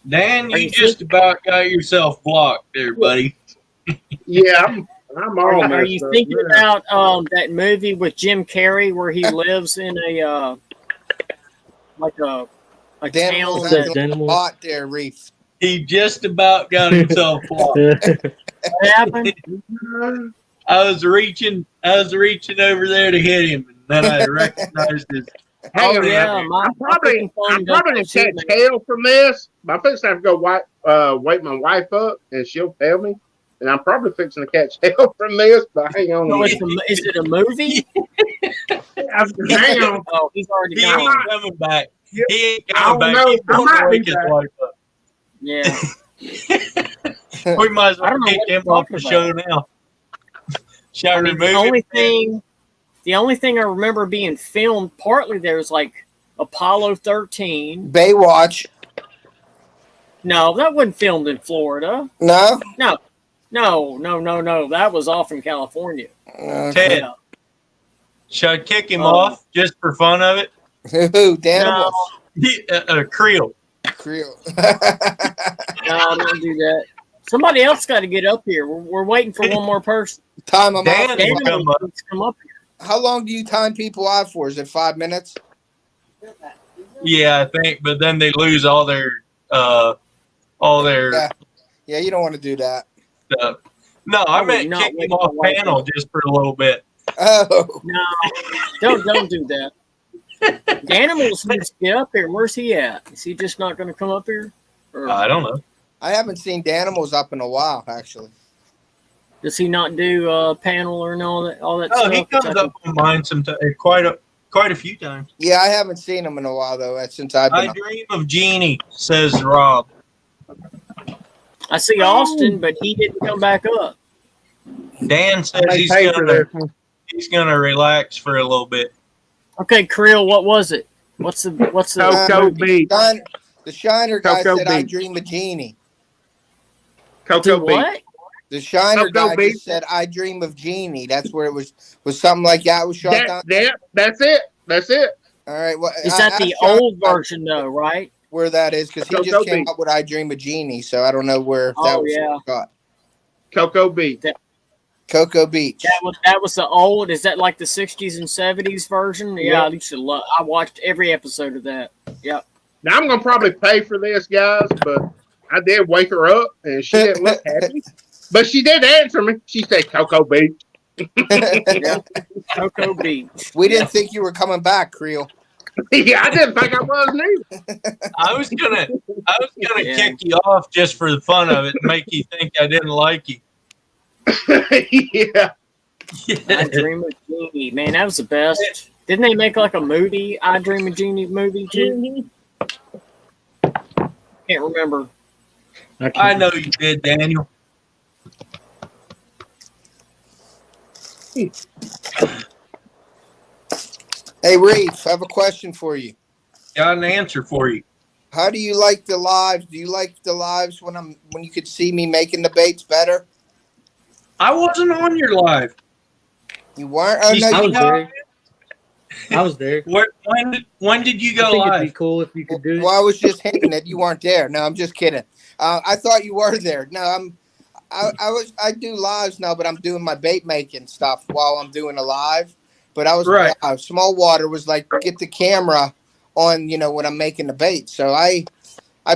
A: Dan, you just about got yourself blocked there, buddy.
D: Yeah, I'm all messed up.
B: Are you thinking about that movie with Jim Carrey where he lives in a like a town
E: that bought there, Reef?
A: He just about got himself blocked.
B: What happened?
A: I was reaching over there to hit him, and then I recognized his.
D: Hang on,
B: yeah,
D: I'm probably gonna catch hell from this. I'm fixing to have to go wake my wife up, and she'll tell me. And I'm probably fixing to catch hell from this. But hang on.
B: So is it a movie?
D: Hang on.
B: Oh, he's already
A: He ain't coming back. He ain't
D: I
A: coming
D: don't
A: back.
D: know.
A: He's
D: I
A: going
D: might
A: to
D: be
A: wake his
D: back.
A: wife up.
B: Yeah.
A: We might as
B: I
A: well
B: don't know
A: kick
B: what
A: him
B: you're
A: off the
B: talking
A: show now. Shall I remove
B: the only thing I remember being filmed partly there was like Apollo 13.
E: Baywatch.
B: No, that wasn't filmed in Florida.
E: No?
B: No. That was off in California.
A: Ted, should I kick him off just for fun of it?
E: Who? Danimals?
A: Creel.
E: Creel.
B: No, don't do that. Somebody else got to get up here. We're waiting for one more person.
E: Time them
A: Dan
E: out.
A: will come up.
B: Come up here.
E: How long do you time people out for? Is it 5 minutes?
A: Yeah, I think, but then they lose all their
E: Yeah, you don't want to do that.
A: No, I meant
B: not
A: kick him
B: wake
A: off
B: my wife
A: panel
B: up.
A: just for a little bit.
E: Oh,
B: No, don't do that. Animals needs to get up here. Where's he at? Is he just not going to come up here? Or
A: I don't know.
E: I haven't seen Danimals up in a while, actually.
B: does he not do panel or all that
A: Oh,
B: stuff?
A: he comes up on mine sometimes, quite a few times.
E: Yeah, I haven't seen him in a while though. Since I've been.
A: I dream of Jeannie, says Rob.
B: I see Austin, but he didn't come back up.
A: Dan says
D: I
A: he's
D: pay for this one.
A: gonna relax for a little bit.
B: Okay, Creel, what was it? What's the
D: Cocoa Beach.
E: The Shiner guy
D: Cocoa
E: said, "I
D: Beach.
E: dream of Jeannie."
D: Cocoa Beach.
B: what?
E: The Shiner
D: Cocoa
E: guy
D: Beach.
E: just said, "I dream of Jeannie." That's where it was something like that was shot down.
D: That's it. That's it.
E: All right, well,
B: Is that the old version though, right?
E: where that is? Because he
D: Cocoa
E: just came
D: Beach.
E: up with "I Dream of Jeannie," so I don't know where that
B: Oh,
E: was
B: yeah.
E: shot.
D: Cocoa Beach.
E: Cocoa Beach.
B: That was the old. Is that like the 60s and 70s version? Yeah, I used to love. I watched every episode of that. Yep.
D: Now I'm gonna probably pay for this, guys, but I did wake her up and she didn't look happy. But she did answer me. She said Cocoa Beach.
B: Yeah. Cocoa Beach.
E: We didn't think you were coming back, Creel.
D: Yeah, I didn't think I was neither.
A: I was gonna
B: Yeah.
A: kick you off just for the fun of it and make you think I didn't like you.
D: Yeah.
B: I Dream of Jeannie. Man, that was the best. Didn't they make like a movie, I Dream of Jeannie movie too? Can't remember.
A: I know you did, Daniel.
E: Hey, Reef, I have a question for you.
A: Got an answer for you.
E: How do you like the lives? Do you like the lives when you could see me making the baits better?
A: I wasn't on your live.
E: You weren't. Oh,
A: You
E: no,
A: see
C: I was
A: how-
C: there. I was there.
A: When did you
C: I
A: go
C: think it'd
A: live?
C: be cool if you could do it.
E: Well, I was just hinting that you weren't there. No, I'm just kidding. I thought you were there. No, I do lives now, but I'm doing my bait making stuff while I'm doing a live. But I was
A: Right.
E: Small Water was like, get the camera on, when I'm making the bait. So I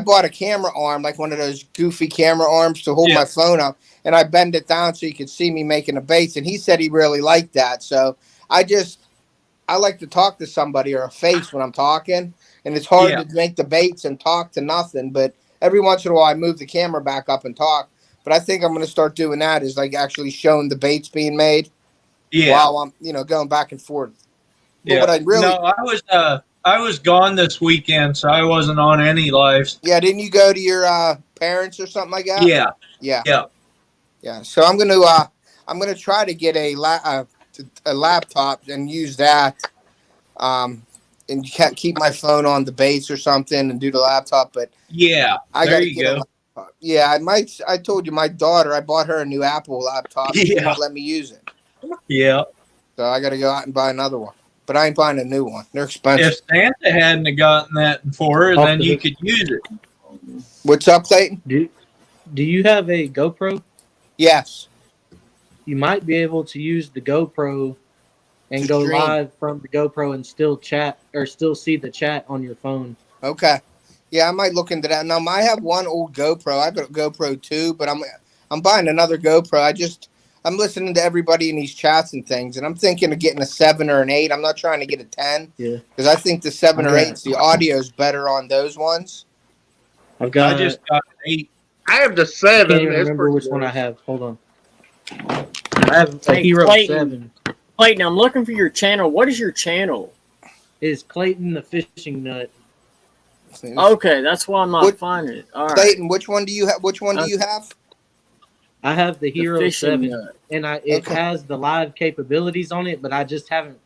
E: bought a camera arm, like one of those goofy camera arms to hold
A: Yeah.
E: my phone up, and I bend it down so you could see me making the baits. And he said he really liked that. So I like to talk to somebody or a face when I'm talking, and it's hard
A: Yeah.
E: to make the baits and talk to nothing. But every once in a while, I move the camera back up and talk. But I think I'm going to start doing that, is like actually showing the baits being made
A: Yeah.
E: while I'm, going back and forth. But
A: Yeah.
E: what I really,
A: No, I was gone this weekend, so I wasn't on any lives.
E: yeah, didn't you go to your parents or something like that?
A: Yeah.
E: Yeah.
A: Yeah.
E: Yeah. So I'm gonna try to get a laptop and use that, and you can't keep my phone on the baits or something and do the laptop. But
A: Yeah.
E: I
A: There
E: gotta
A: you
E: get
A: go.
E: a laptop. Yeah, I told you, my daughter, I bought her a new Apple laptop. She
A: Yeah.
E: won't let me use it,
A: Yeah.
E: so I gotta go out and buy another one. But I ain't buying a new one. They're expensive.
A: If Santa hadn't have gotten that for her, then you could use it.
E: What's up, Clayton?
C: Do you have a GoPro?
E: Yes.
C: You might be able to use the GoPro and
E: To
C: go
E: stream.
C: live from the GoPro and still chat or still see the chat on your phone.
E: Okay. Yeah, I might look into that. Now, I have one old GoPro. I've got a GoPro 2, but I'm buying another GoPro. I'm listening to everybody in these chats and things, and I'm thinking of getting a 7 or an 8. I'm not trying to get a 10.
C: Yeah.
E: Because I think the 7 or
C: Okay.
E: 8s, the audio is better on those ones.
C: I've got.
A: I just got an 8.
D: I have the
C: I
D: 7.
C: can't even
D: That's
C: remember
D: pretty
C: which
D: good.
C: one I have. Hold on. I have a
B: Hey,
C: Hero
B: Clayton.
C: 7.
B: Clayton, I'm looking for your channel. What is your channel?
C: Is Clayton the Fishing Nut?
B: Okay, that's why I'm not
E: What-
B: finding it. All right.
E: Clayton, which one do you have? Which one do you have?
C: I have the
B: The
C: Hero
B: fishing
C: 7,
B: nut.
C: and it
E: Okay.
C: has the live capabilities on it, but I just haven't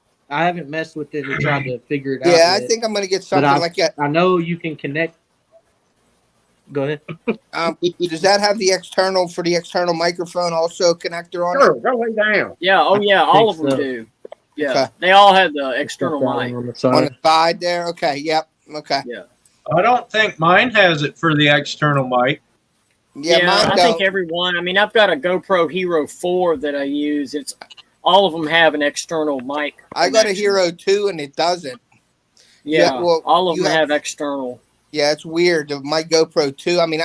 C: messed with it or tried to figure it out.
E: Yeah, I
C: yet.
E: think I'm going to get something
C: I-
E: like that.
C: I know you can connect. Go ahead.
E: Does that have the external microphone also connector on
D: Sure,
E: it?
D: go lay down.
B: Yeah, oh yeah, all of
C: think
B: them
C: so.
B: do. Yeah,
E: Okay.
B: they all have the external
C: Got that
B: mic.
C: one on the
E: On
C: side.
E: the side there? Okay, yep. Okay.
A: I don't think mine has it for the external mic.
E: Yeah, mine
B: I
E: don't.
B: think everyone. I mean, I've got a GoPro Hero 4 that I use. It's all of them have an external mic.
E: I got a
B: connection.
E: Hero 2 and it doesn't.
B: Yeah,
E: Yeah, well,
B: all of
E: you
B: them
E: have-
B: have external.
E: Yeah, it's weird. My GoPro 2. I mean,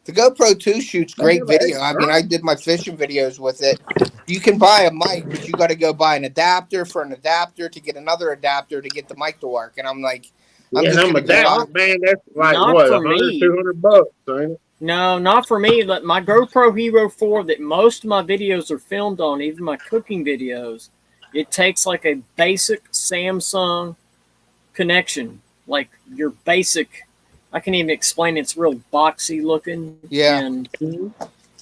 E: the GoPro 2 shoots great video. I mean, I did my fishing videos with it. You can buy a mic, but you got to go buy an adapter for an adapter to get another adapter to get the mic to work. And I'm like,
D: I'm just going to go. Man, that's like
B: not
D: what,
B: for
D: 100,
B: me.
D: $200, ain't it?
B: No, not for me. My GoPro Hero 4 that most of my videos are filmed on, even my cooking videos, it takes like a basic Samsung connection, like your basic. I can't even explain it. It's real boxy looking.
E: Yeah.
B: And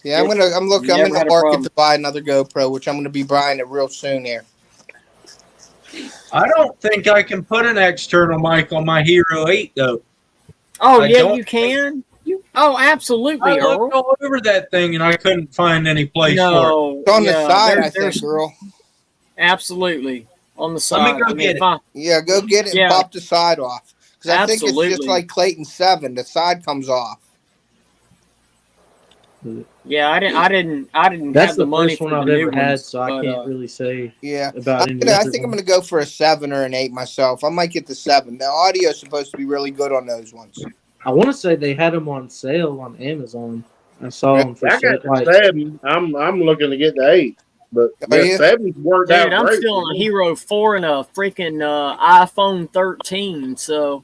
E: yeah, I'm gonna market to buy another GoPro, which I'm gonna be buying it real soon here.
A: I don't think I can put an external mic on my Hero 8 though.
B: Oh yeah, you can. Oh, absolutely.
A: I looked all over that thing and I couldn't find any place for it.
E: It's on the side, I think, girl.
B: Absolutely. On the side.
A: Let me go get it.
E: Yeah, go get it and pop the side off. Because I think it's just like Clayton 7. The side comes off.
B: Yeah, I didn't
C: That's
B: have the money
C: first
B: for
C: one I've
B: the
C: ever
B: new
C: had,
B: ones,
C: so I can't really say
E: I
C: about
E: think I'm going to go for a 7 or an 8 myself. I might get the 7. The audio is supposed to be really good on those ones.
C: I want to say they had them on sale on Amazon. I saw them for
D: I got the 7. I'm looking to get the 8. But the 7's worked out great.
B: I'm still on a Hero 4 and a freaking iPhone 13, so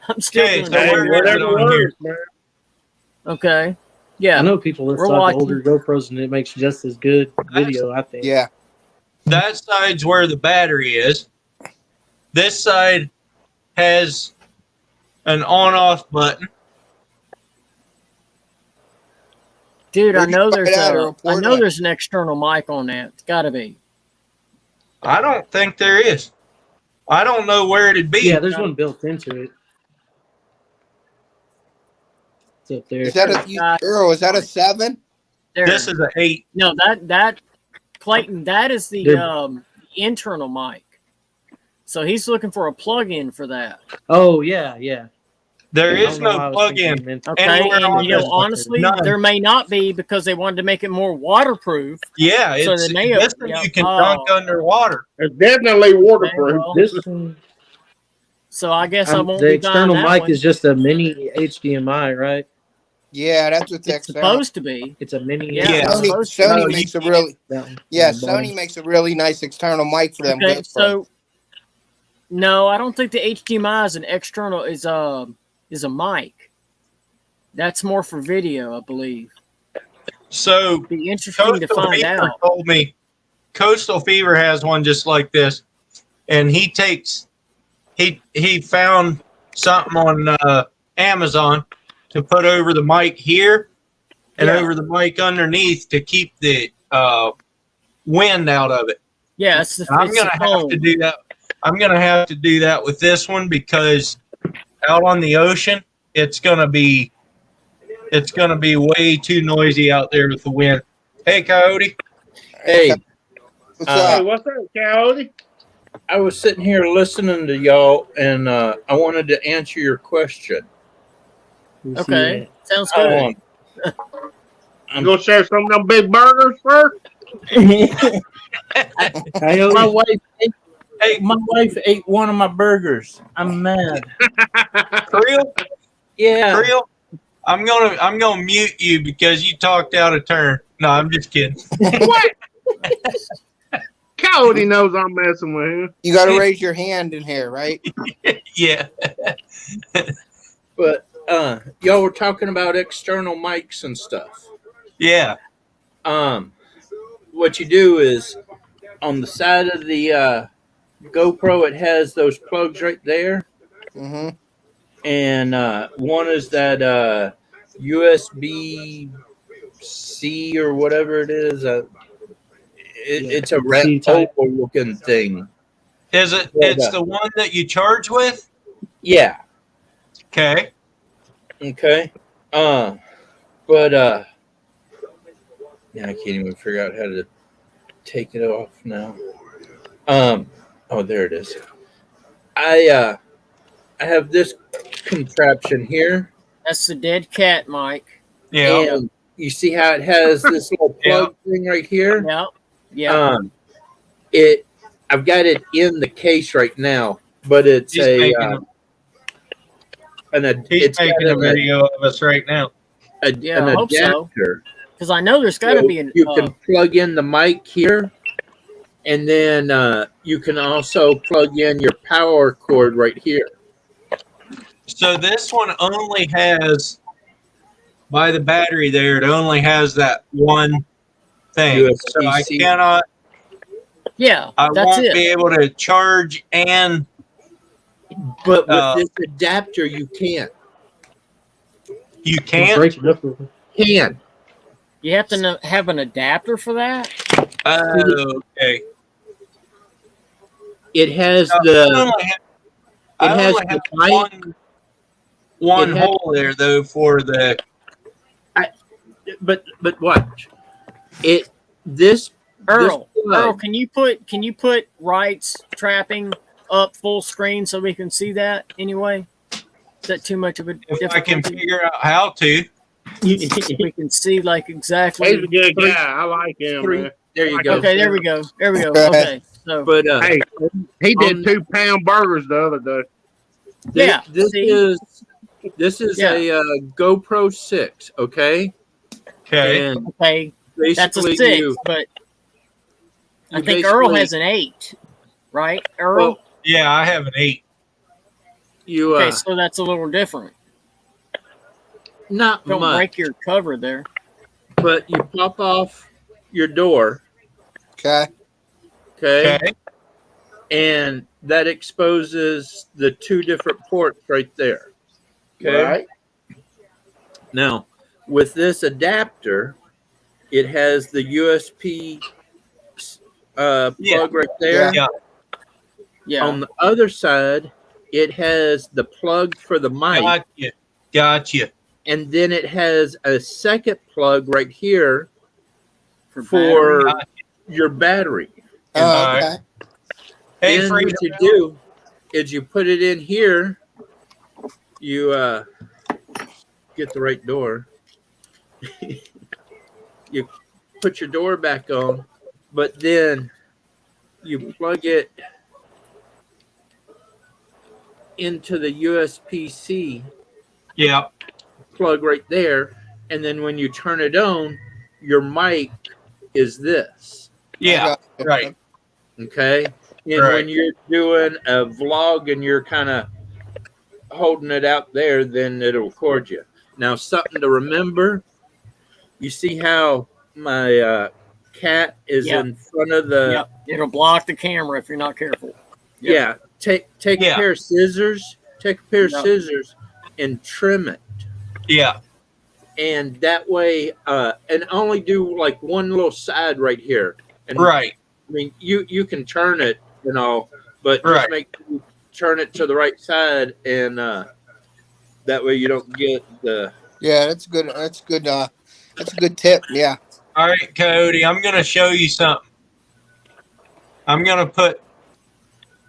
B: I'm still doing
D: whatever works, man.
B: Okay. Yeah.
C: I know people that saw the older GoPros and it makes just as good video, I think.
E: Yeah.
A: That side's where the battery is. This side has an on-off button.
B: Dude, I know there's an external mic on that. It's got to be.
A: I don't think there is. I don't know where it'd be.
C: Yeah, there's one built into it. It's up there.
E: Is that a 7?
A: This is an 8.
B: No, that Clayton, that is the internal mic. So he's looking for a plug-in for that.
C: Oh yeah.
A: There is no plug-in.
B: Okay, and honestly, there may not be because they wanted to make it more waterproof.
A: Yeah,
B: so
A: this one you can dunk underwater.
D: It's definitely waterproof.
B: So I guess I won't
C: the
B: be
C: external
B: buying that
C: mic
B: one.
C: is just a mini HDMI, right?
E: Yeah, that's what
B: it's supposed to be.
C: It's a mini.
B: Yeah,
E: Sony makes a really Sony makes a really nice external mic for them.
B: Okay, so no, I don't think the HDMI is an external is a mic. That's more for video, I believe.
A: So
B: it'd be interesting to find out.
A: Told me Coastal Fever has one just like this, and he found something on Amazon to put over the mic here and over the mic underneath to keep the wind out of it.
B: Yeah,
A: I'm gonna have to do that. I'm gonna have to do that with this one because out on the ocean, it's gonna be way too noisy out there with the wind. Hey, Coyote.
G: Hey.
D: What's up? What's up, Coyote?
G: I was sitting here listening to y'all, and I wanted to answer your question.
B: Okay, sounds good.
D: You gonna share some of them big burgers first?
G: My wife ate one of my burgers. I'm mad.
A: For real?
G: Yeah.
A: For real? I'm gonna mute you because you talked out of turn. No, I'm just kidding.
D: What? Coyote knows I'm messing with him.
E: You got to raise your hand in here, right?
A: Yeah.
G: But y'all were talking about external mics and stuff.
A: Yeah.
G: What you do is on the side of the GoPro, it has those plugs right there.
E: Mm-hmm.
G: And one is that USB-C or whatever it is. It's a oval looking thing.
A: Is it? It's the one that you charge with?
G: Yeah.
A: Okay.
G: But yeah, I can't even figure out how to take it off now. Oh, there it is. I have this contraption here.
B: That's the dead cat mic.
A: Yeah.
G: And you see how it has this little plug thing right here?
B: Yeah. Yeah.
G: I've got it in the case right now, but it's
A: He's
G: it's
A: taking
G: got
A: a video of us right now.
B: Yeah,
G: an
B: I hope so.
G: adapter.
B: Because I know there's got to
G: So
B: be an.
G: you can plug in the mic here, and then you can also plug in your power cord right here.
A: So this one only has, by the battery there, it only has that one thing. So I
G: USB-C.
A: cannot,
B: Yeah,
A: I
B: that's
A: won't
B: it.
A: be able to charge and.
G: But with this adapter, you can.
A: You
C: Can
A: can't?
C: break it up real quick.
G: Can.
B: You have to have an adapter for that.
A: Oh, okay.
G: It has
A: I
G: the.
A: only have,
G: It
A: I
G: has
A: only
G: the
A: have
G: mic.
A: one
G: It has-
A: hole there though for the.
G: But watch it. This
B: Earl,
G: this plug-
B: Earl, can you put Wright's trapping up full screen so we can see that anyway? Is that too much of a
A: If
B: difficulty?
A: I can figure out how to.
B: We can see like exactly.
D: He's a good guy. I like him, man.
G: There you go.
B: Okay, there we go. There we go.
E: Go ahead.
B: Okay, so
G: But
D: Hey, he did
G: on-
D: 2-pound burgers the other day.
B: yeah,
G: this
B: see?
G: is
B: Yeah.
G: a GoPro 6. Okay.
A: Okay.
G: And
B: okay, that's a
G: basically
B: 6,
G: you
B: but I
G: you
B: think Earl
G: basically-
B: has an 8, right? Earl.
G: Well,
A: Yeah, I have an 8.
G: you
B: Okay, so that's a little different.
G: not
B: Don't
G: much,
B: break your cover there.
G: but you pop off your door.
E: Okay.
G: Okay.
A: Okay.
G: And that exposes the 2 different ports right there. Okay.
D: Right?
G: Now, with this adapter, it has the USB plug
A: Yeah.
G: right there.
A: Yeah.
B: Yeah.
G: On the other side, it has the plug for the mic,
A: Gotcha.
G: and then it has a second plug right here
B: for
G: for
B: battery.
G: your battery.
E: Oh, okay.
A: Hey,
G: Then
A: Freedom.
G: what you do is you put it in here. You get the right door. You put your door back on, but then you plug it into the USB-C
A: Yeah.
G: plug right there, and then when you turn it on, your mic is this.
A: Yeah. Right.
G: Okay. And
A: Right.
G: when you're doing a vlog and you're kind of holding it out there, then it'll record you. Now, something to remember, you see how my cat is
B: Yep.
G: in front of the.
B: Yep. It'll block the camera if you're not careful. Yep.
G: Yeah. Take
A: Yeah.
G: a pair of scissors. Take a pair of
B: Yep.
G: scissors and trim it.
A: Yeah.
G: And that way, and only do like one little side right here. And
A: Right.
G: I mean, you can turn it and all, but
A: Right.
G: just make sure you turn it to the right side, and that way you don't get the.
E: Yeah, that's good. That's good. That's a good tip. Yeah.
A: All right, Cody, I'm going to show you something. I'm going to put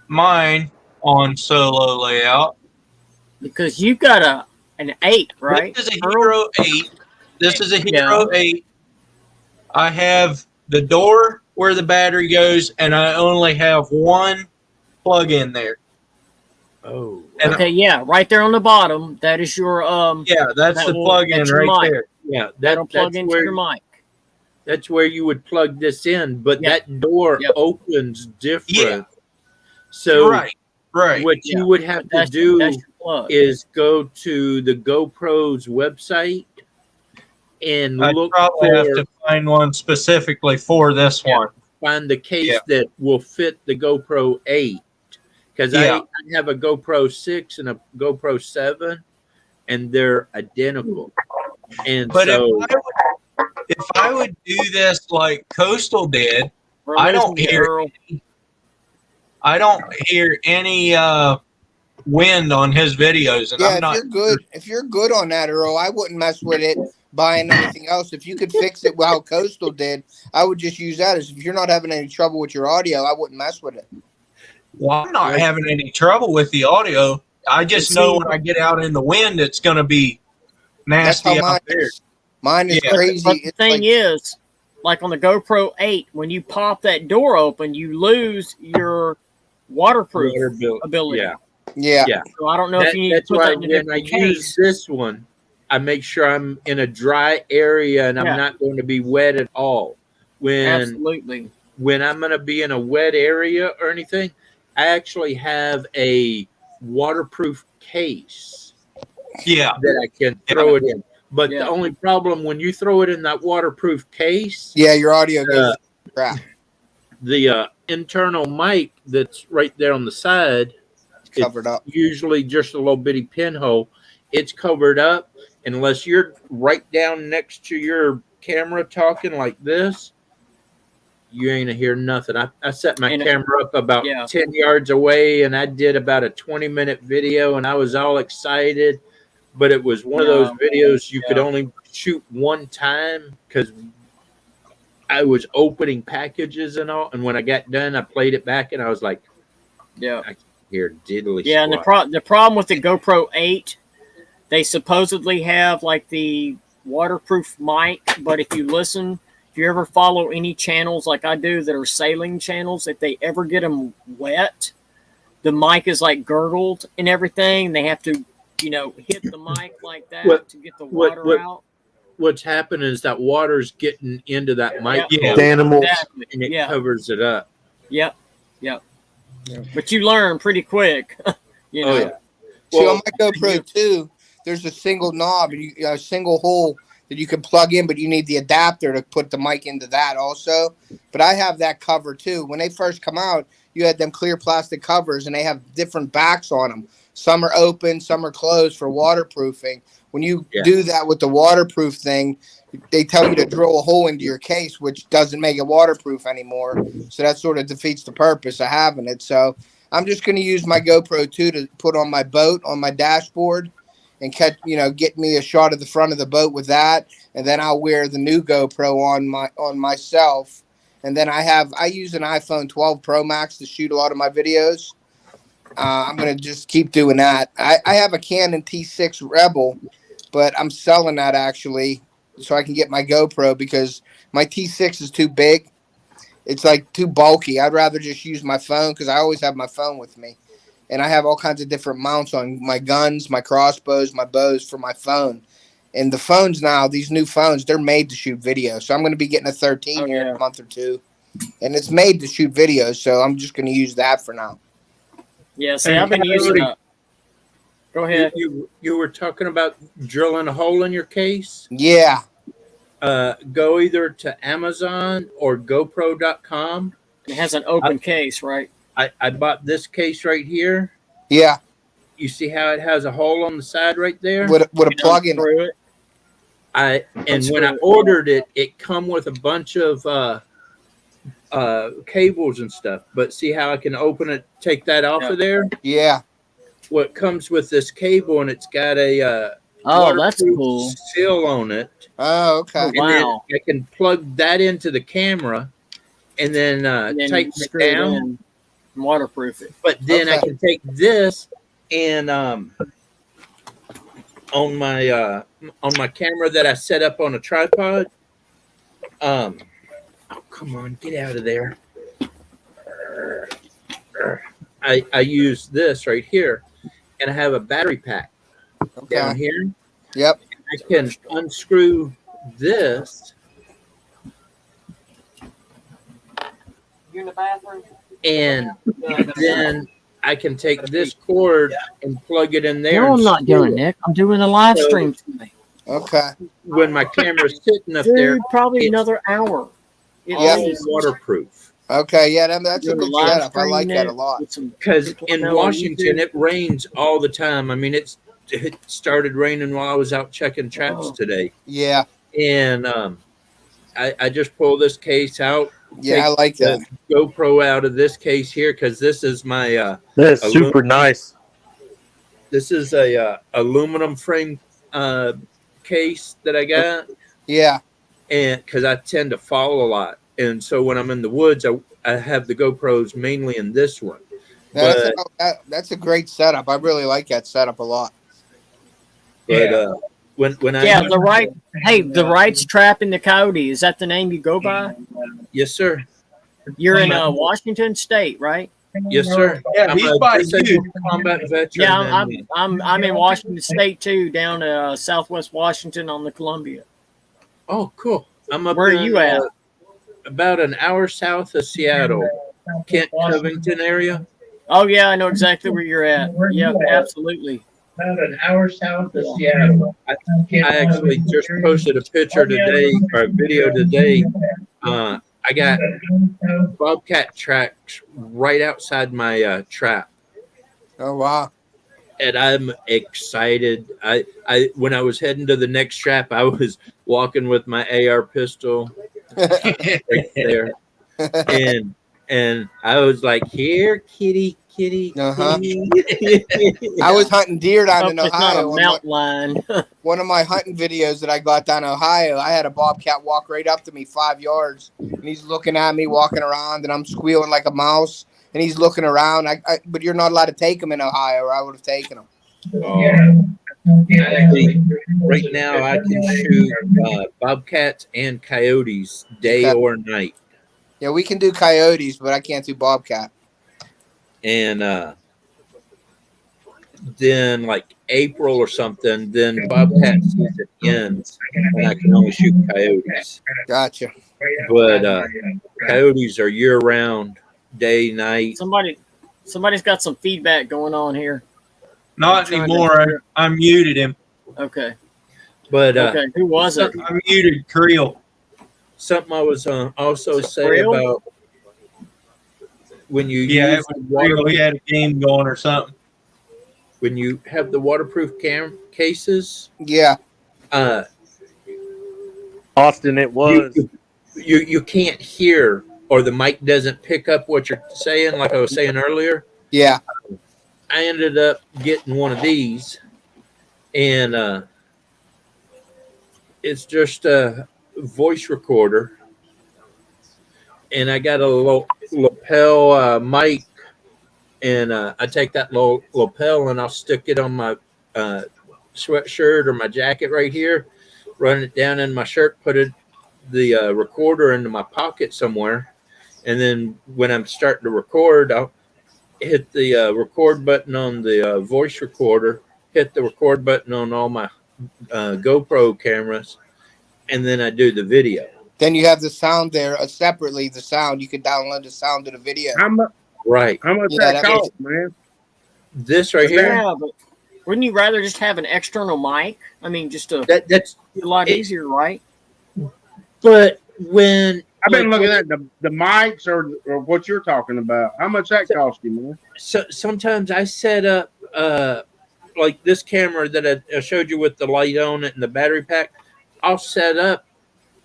A: mine on solo layout.
B: Because you've got an 8, right?
A: This is a Hero 8. This is a Hero 8. I have the door where the battery goes, and I only have one plug in there.
G: Oh.
A: And
B: Okay, yeah, right there on the bottom. That is your
A: yeah, that's
B: that
A: the
B: will-
A: plug in
B: that's your
A: right
B: mic.
A: there.
G: Yeah,
B: that'll plug
G: that's
B: into
G: where
B: your mic.
G: that's where you would plug this in, but
B: Yep.
G: that door
B: Yep.
G: opens different.
A: Yeah.
G: So
A: Right.
G: what
B: Yeah.
G: you would have to
B: That's
G: do
B: your plug.
G: is go to the GoPro's website and
A: I
G: look
A: probably
G: for
A: have to find one specifically for this
B: Yeah.
A: one.
G: find the case
A: Yeah.
G: that will fit the GoPro 8. Because
A: Yeah.
G: I have a GoPro 6 and a GoPro 7, and they're identical. And
A: But
G: so
A: if I would do this like Coastal did,
B: We're
A: I don't
B: losing you,
A: hear-
B: Earl.
A: I don't hear any wind on his videos, and
E: Yeah,
A: I'm
E: if
A: not.
E: you're good, if you're good on that, Earl, I wouldn't mess with it buying anything else. If you could fix it how Coastal did, I would just use that. As if you're not having any trouble with your audio, I wouldn't mess with it.
A: Well, I'm not having any trouble with the audio. I just know when I get out in the wind, it's going to be
E: That's
A: nasty
E: how mine
A: out there.
E: is. Mine is
A: Yeah.
E: crazy.
B: But the
E: It's
B: thing
E: like-
B: is, like on the GoPro 8, when you pop that door open, you lose your waterproof
G: Water bill-
B: ability.
G: yeah.
E: Yeah.
G: Yeah.
B: So I don't know if you need to
G: That's
B: put
G: why
B: that in a
G: when I
B: different
G: use
B: case.
G: this one, I make sure I'm in a dry area and I'm
B: Yeah.
G: not going to be wet at all.
B: Absolutely.
G: When I'm going to be in a wet area or anything, I actually have a waterproof case
A: Yeah.
G: that I can throw it in. But the only problem when you throw it in that waterproof case,
E: Yeah, your audio goes crap.
G: The internal mic that's right there on the side,
E: Covered up.
G: usually just a little bitty pinhole. It's covered up unless you're right down next to your camera talking like this. You ain't hear nothing. I set my camera up about 10 yards away, and I did about a 20-minute video, and I was all excited. But it was one of those videos you could only shoot one time because I was opening packages and all. And when I got done, I played it back, and I was like, I can't hear diddly
B: Yeah,
G: squat.
B: and the problem with the GoPro 8, they supposedly have like the waterproof mic, but if you ever follow any channels like I do that are sailing channels, if they ever get them wet, the mic is like gurgled and everything. They have to, hit the mic like that to get the water out.
G: What's happened is that water's getting into that mic
H: animals.
B: Exactly.
G: and it covers it up.
B: Yep. But you learn pretty quick.
E: See, on my GoPro 2, there's a single knob, a single hole that you can plug in, but you need the adapter to put the mic into that also. But I have that cover too. When they first come out, you had them clear plastic covers, and they have different backs on them. Some are open, some are closed for waterproofing. When you do that with the waterproof thing, they tell you to drill a hole into your case, which doesn't make it waterproof anymore. So that sort of defeats the purpose of having it. So I'm just going to use my GoPro 2 to put on my boat, on my dashboard, and get me a shot of the front of the boat with that. And then I'll wear the new GoPro on myself. And then I use an iPhone 12 Pro Max to shoot a lot of my videos. I'm going to just keep doing that. I have a Canon T6 Rebel, but I'm selling that actually so I can get my GoPro because my T6 is too big. It's like too bulky. I'd rather just use my phone because I always have my phone with me. And I have all kinds of different mounts on my guns, my crossbows, my bows for my phone. And the phones now, these new phones, they're made to shoot video. So I'm going to be getting a 13 here in a month or two. And it's made to shoot videos, so I'm just going to use that for now.
B: Yeah, see, I've been using it. Go ahead.
G: You were talking about drilling a hole in your case?
E: Yeah.
G: Go either to Amazon or GoPro.com.
B: It has an open case, right?
G: I bought this case right here.
E: Yeah.
G: You see how it has a hole on the side right there?
E: With a plug in
B: it.
G: When I ordered it, it come with a bunch of cables and stuff. But see how I can open it, take that off of there?
E: Yeah.
G: What comes with this cable, and it's got a
B: that's cool
G: seal on it.
E: Oh, okay.
G: And then I can plug that into the camera, and then tighten it down,
B: and waterproof it.
G: But then I can take this and on my camera that I set up on a tripod. Oh, come on, get out of there. I use this right here, and I have a battery pack down here.
E: Yep.
G: I can unscrew this.
B: You in the bathroom?
G: And then I can take this cord and plug it in there.
B: No, I'm not doing it, Nick. I'm doing a live stream today.
E: Okay.
G: When my camera's sitting up there,
B: probably another hour.
G: It's waterproof.
E: Okay, yeah, that's a good setup. I like that a lot.
G: Because in Washington, it rains all the time. I mean, it started raining while I was out checking traps today.
E: Yeah.
G: And I just pull this case out.
E: Yeah, I like that.
G: GoPro out of this case here because this is my.
H: That's super nice.
G: This is a aluminum frame case that I got.
E: Yeah.
G: And because I tend to fall a lot, and so when I'm in the woods, I have the GoPros mainly in this one.
E: That's a great setup. I really like that setup a lot.
G: But when I
B: the Wright's Trapping the Coyote, is that the name you go by?
G: Yes, sir.
B: You're in Washington State, right?
G: Yes, sir.
A: Yeah, he's by you.
G: disabled combat veteran.
B: Yeah,
G: and-
B: I'm in Washington State too, down Southwest Washington on the Columbia.
G: Oh, cool. I'm up
B: Where are
G: in,
B: you at?
G: about an hour south of Seattle, Kent Covington area.
B: Oh yeah, I know exactly where you're at. Yeah, absolutely.
I: About an hour south of Seattle.
G: I actually just posted a picture today or a video today. I got bobcat tracks right outside my trap,
E: Oh wow.
G: and I'm excited. I when I was heading to the next trap, I was walking with my AR pistol right there, and I was like, "Here, kitty, kitty,
E: Uh-huh.
G: kitty."
E: I was hunting deer down
B: Hope
E: in
B: it's not
E: Ohio.
B: a mountain lion.
E: One of my hunting videos that I got down in Ohio, I had a bobcat walk right up to me 5 yards, and he's looking at me walking around, and I'm squealing like a mouse, and he's looking around. But you're not allowed to take him in Ohio, or I would have taken him.
G: Actually, right now, I can shoot bobcats and coyotes day or night.
E: Yeah, we can do coyotes, but I can't do bobcat.
G: And then, like April or something, then bobcat season ends, and I can only shoot coyotes.
E: Gotcha.
G: But coyotes are year round, day, night.
B: Somebody's got some feedback going on here.
A: Not anymore. I muted him.
B: Okay.
G: But
B: Okay, who was it?
A: I muted Creel.
G: something I was also say
B: real?
G: about when you
A: Yeah,
G: use
A: it was
G: water,
A: real. We had a game going or something.
G: when you have the waterproof cases,
E: Yeah.
H: Austin, it was.
G: You can't hear, or the mic doesn't pick up what you're saying, like I was saying earlier.
E: Yeah.
G: I ended up getting one of these, and it's just a voice recorder, and I got a little lapel mic, and I take that little lapel and I'll stick it on my sweatshirt or my jacket right here, run it down in my shirt, put the recorder into my pocket somewhere, and then when I'm starting to record, I'll hit the record button on the voice recorder, hit the record button on all my GoPro cameras, and then I do the video.
E: Then you have the sound there separately. The sound, you can download the sound of the video.
D: How much
G: Right.
D: that cost, man?
G: This right here,
B: Yeah, but wouldn't you rather just have an external mic? I mean, just
G: that's
B: a lot easier, right?
G: but when
D: I've been looking at the mics or what you're talking about. How much that cost you, man?
G: so sometimes I set up like this camera that I showed you with the light on it and the battery pack. I'll set up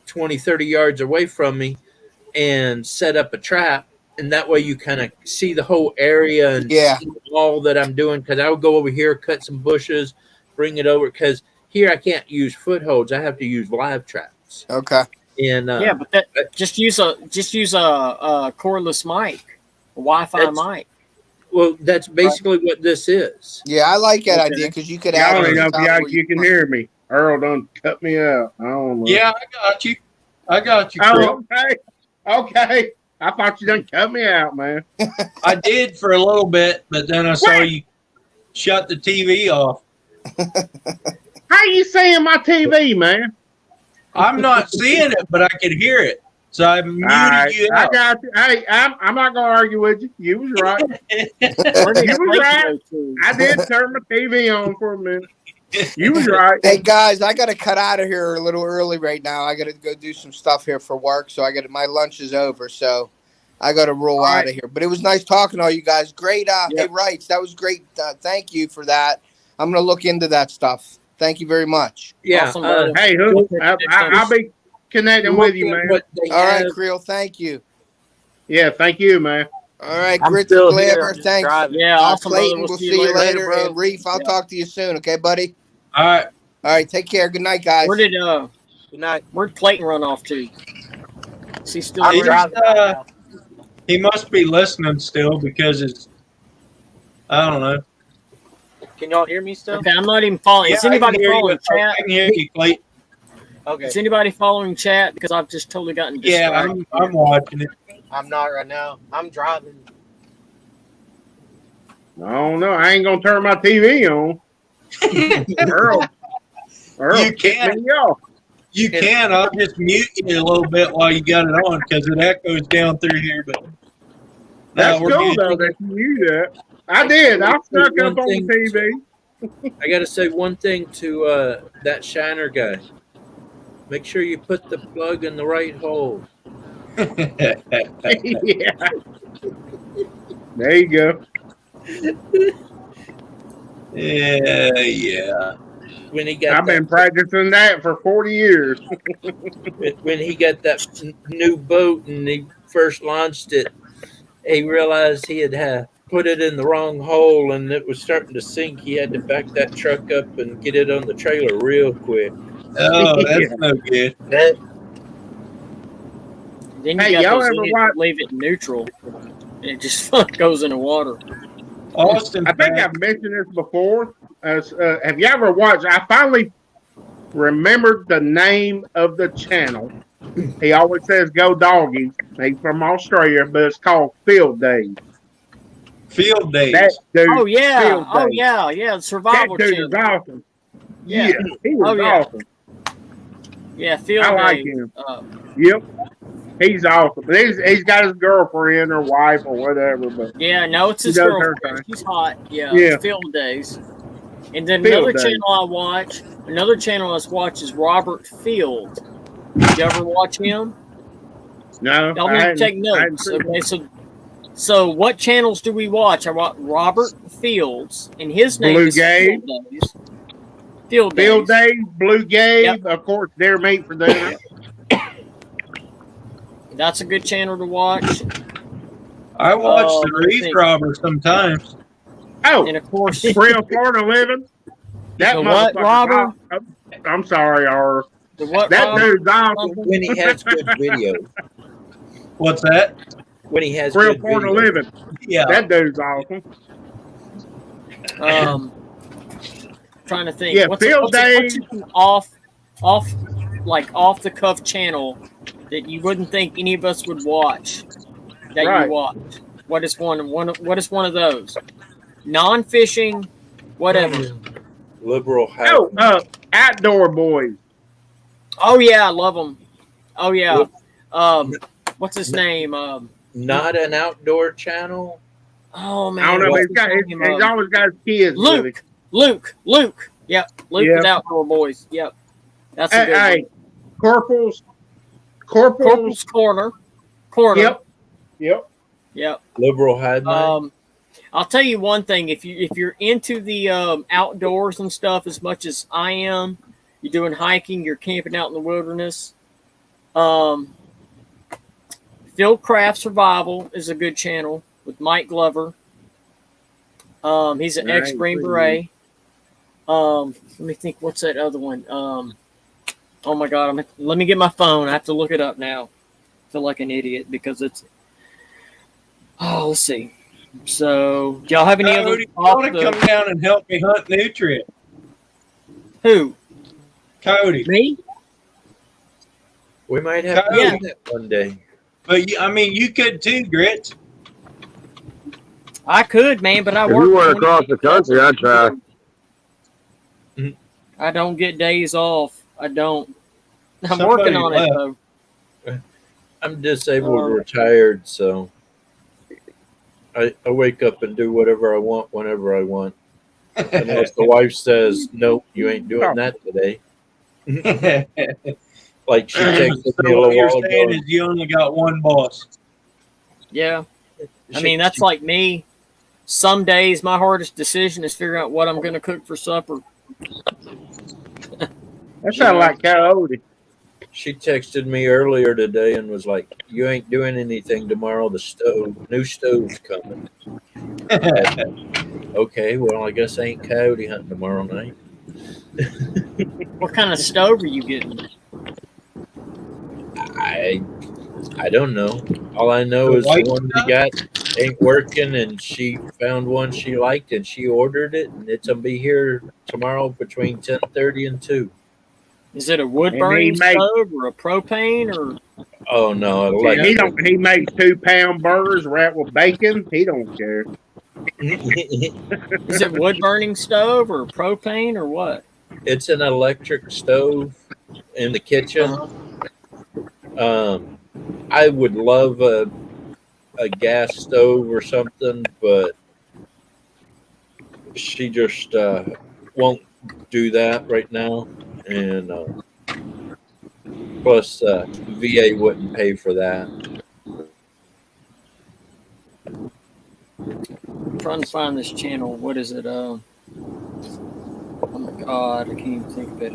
G: 20, 30 yards away from me and set up a trap, and that way you kind of see the whole area and
E: Yeah.
G: see all that I'm doing, because I'll go over here, cut some bushes, bring it over, because here I can't use footholds. I have to use live traps.
E: Okay.
G: And
B: Yeah, but just use a cordless mic, a Wi-Fi mic.
G: well, that's basically what this is.
E: Yeah, I like that
B: Okay.
E: idea because you could
D: I
E: add.
D: don't
E: it
D: even know
E: on
D: if
E: top where
D: you can hear me. Earl done cut me out. I don't know.
A: Yeah, I got you. I got you,
D: Oh,
A: Creel.
D: okay. Okay. I thought you done cut me out, man.
A: I did for a little bit, but then I saw you shut the TV off.
D: How you seeing my TV, man?
A: I'm not seeing it, but I could hear it. So I muted
D: All right,
A: you
D: I
A: out.
D: got you. Hey, I'm not gonna argue with you. You was right.
B: Where did
D: You was
B: Blake
D: right.
B: go to?
D: I did turn my TV on for a minute. You was right.
E: Hey guys, I gotta cut out of here a little early right now. I gotta go do some stuff here for work. So my lunch is over. So I gotta roll out of here. But it was nice talking to all you guys. Great. Hey, Rights, that was great. Thank you for that. I'm gonna look into that stuff. Thank you very much.
G: Yeah.
B: Awesome, brother.
D: Hey, I'll be connecting with you, man.
E: All right, Creel. Thank you.
D: Yeah, thank you, man.
E: All right,
H: I'm
E: Grits
H: still
E: and
H: here.
E: Glamour.
H: I'm just
E: Thanks.
H: driving.
B: Yeah, awesome, brother.
E: Clayton, we'll see you later.
H: bro.
E: And Reef, I'll talk to you soon. Okay, buddy.
A: All right.
E: All right, take care. Good night, guys.
B: Where did
H: Good night.
B: where'd Clayton run off to? Is he still
H: I'm
A: He's,
B: there?
H: driving right now.
A: He must be listening still because it's, I don't know.
H: Can y'all hear me still?
B: Okay, I'm not even following. Is
A: I can
B: anybody
A: hear you,
B: following
A: I
B: chat?
A: can hear you, Clayton.
H: Okay.
B: Is anybody following chat? Because I've just totally gotten
A: Yeah,
B: distracted.
A: I'm watching it.
H: I'm not right now. I'm driving.
D: I don't know. I ain't gonna turn my TV on. Earl
A: You can.
D: me off.
A: You can. I'll just mute you a little bit while you got it on because it echoes down through here. But
D: That's
A: we're
D: cool
A: good.
D: though that you knew that. I did. I stuck up on the TV.
G: I got to say one thing to that shiner guy. Make sure you put the plug in the right hole.
D: Yeah. There you go.
A: Yeah.
G: When he got
D: I've been practicing that for 40 years.
G: when he got that new boat and he first launched it, he realized he had put it in the wrong hole and it was starting to sink. He had to back that truck up and get it on the trailer real quick.
A: Oh, that's no good.
B: Then you
D: Hey,
B: got
D: y'all
B: those
D: ever
B: idiots
D: watch-
B: that leave it neutral, and it just goes in the water.
A: Austin,
D: I think I've mentioned this before. Have you ever watched? I finally remembered the name of the channel. He always says "Go Doggies." He's from Australia, but it's called Field Days.
A: Field Days.
D: That dude,
B: Oh yeah,
D: Field
B: oh
D: Days.
B: yeah, yeah. The survival
D: That dude is
B: channel.
D: awesome.
B: Yeah.
D: Yeah, he was
B: Oh, yeah.
D: awesome.
B: Yeah, field
D: I like
B: days.
D: him. Yep, he's awesome. But he's got his girlfriend or wife or whatever. But
B: Yeah, no, it's his
D: He does her
B: girlfriend.
D: thing.
B: She's hot. Yeah,
D: Yeah.
B: it's field days. And then
D: Field
B: another
D: days.
B: channel I watch is Robert Field. Did you ever watch him?
D: no,
B: Y'all
D: I
B: need to
D: hadn't-
B: take
D: I hadn't
B: notes.
D: seen
B: Okay, so what channels do we watch? I watch Robert Fields, and his name
D: Blue
B: is
D: Gabe.
B: Field Days. Field
D: Field
B: Days.
D: Days, Blue Gabe,
B: Yep.
D: of course, Deer Meat for dinner.
B: That's a good channel to watch.
A: I watch the
B: let me
A: Reef
B: think.
A: Robber sometimes.
D: Oh,
B: And of course,
D: Real Florida Living. That
B: The what,
D: motherfucker's
B: Robert?
D: awesome. I'm sorry, R.
B: the what?
D: That
B: Robert?
D: dude's awesome.
G: When he has good videos.
A: What's that?
G: When he has
D: Real
G: good
D: Florida
G: videos.
D: Living.
A: Yeah.
D: That dude's awesome.
B: Trying to think.
D: Yeah,
B: what's
D: Field
B: what's
D: Days.
B: an off the cuff channel that you wouldn't think any of us would watch that
D: Right.
B: you watch? What is one of those? Non-fishing, whatever.
G: Liberal
D: Oh, Outdoor Boys.
B: Oh yeah, I love them. Oh yeah. What's his name?
G: Not an outdoor channel.
B: Oh man,
D: I don't know, but
B: what's
D: he's
B: his name?
D: he's always got his kids with him.
B: Luke. Yep, Luke
D: Yep.
B: with Outdoor Boys. Yep, that's a good
D: Hey,
B: one.
D: Corporal's.
B: Corner.
D: Yep.
B: Yep.
G: Liberal had mine.
B: I'll tell you one thing: if you're into the outdoors and stuff as much as I am, you're doing hiking, you're camping out in the wilderness. Fieldcraft Survival is a good channel with Mike Glover. He's an
D: Right,
B: ex-Green
D: pretty
B: Beret. Let me think. What's that other one? Oh my God! Let me get my phone. I have to look it up now. I feel like an idiot because it's. Oh, let's see. So, do y'all have any other?
A: Cody, you want to come down and help me hunt nutrient?
B: Who?
A: Cody.
B: Me?
G: We might have to
B: Yeah.
G: do that one day.
A: But I mean, you could too, Grits.
B: I could, man, but I
F: If
B: work.
F: you went across the country, I'd try.
B: I don't get days off. I don't. I'm
A: Somebody
B: working on
A: left.
B: it though.
G: I'm disabled, retired, so I wake up and do whatever I want whenever I want. Unless the wife says, "Nope, you ain't doing that today." Like she texted me a
A: So what
G: little
A: you're
G: while
A: saying
G: ago.
A: is you only got one boss.
B: Yeah. I mean, that's like me. Some days my hardest decision is figuring out what I'm going to cook for supper.
D: That sounds like Coyote.
G: She texted me earlier today and was like, "You ain't doing anything tomorrow. The new stove's coming." Okay, well, I guess I ain't coyote hunting tomorrow night.
B: What kind of stove are you getting?
G: I don't know. All I know
A: The
G: is the
A: white
G: one we
A: stuff?
G: got ain't working, and she found one she liked, and she ordered it, and it's gonna be here tomorrow between 10:30 and 2.
B: Is it a wood
D: And
B: burning
D: he makes-
B: stove or a propane or?
G: Oh no!
D: He makes 2-pound burgers wrapped with bacon. He don't care.
B: Is it wood burning stove or propane or what?
G: It's an electric stove in the kitchen. I would love a gas stove or something, but she just won't do that right now. And plus, VA wouldn't pay for that.
B: I'm trying to find this channel. What is it? Oh my god, I can't even think of it.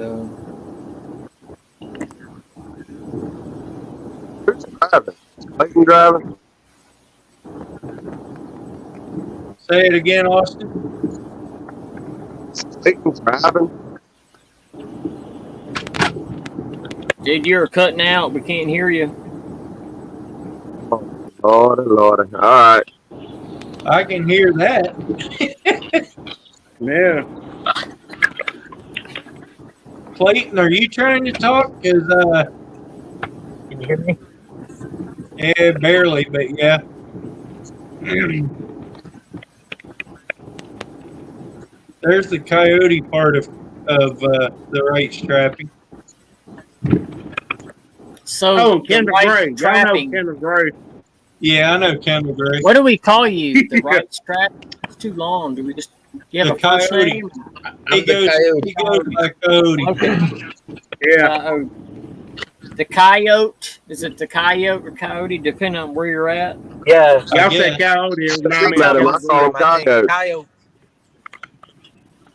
F: Who's driving? Clayton driving?
A: Say it again, Austin.
F: Clayton's driving?
B: Dude, you're cutting out. We can't hear you.
F: Lordy, Lordy. All right.
A: I can hear that.
D: Yeah.
A: Clayton, are you trying to talk? Cause
B: Can you hear me?
A: yeah, barely, but yeah. There's the coyote part of the right strapping.
B: So,
D: Oh,
B: the
D: Kendall
B: right
D: Gray. Y'all know
B: strapping.
D: Kendall Gray.
A: Yeah, I know Kendall Gray.
B: What do we call you? The right strap? It's too long. Do we just? Do you have
A: The
B: a first
A: coyote.
B: name?
A: He goes by Coyote.
B: Okay.
D: Yeah.
B: The coyote. Is it the coyote or coyote? Depending on where you're at.
H: Yeah.
D: Y'all
A: guess.
D: said Coyote. It remind me
F: Met him.
D: of
F: I call him Coyote.
H: Coyote.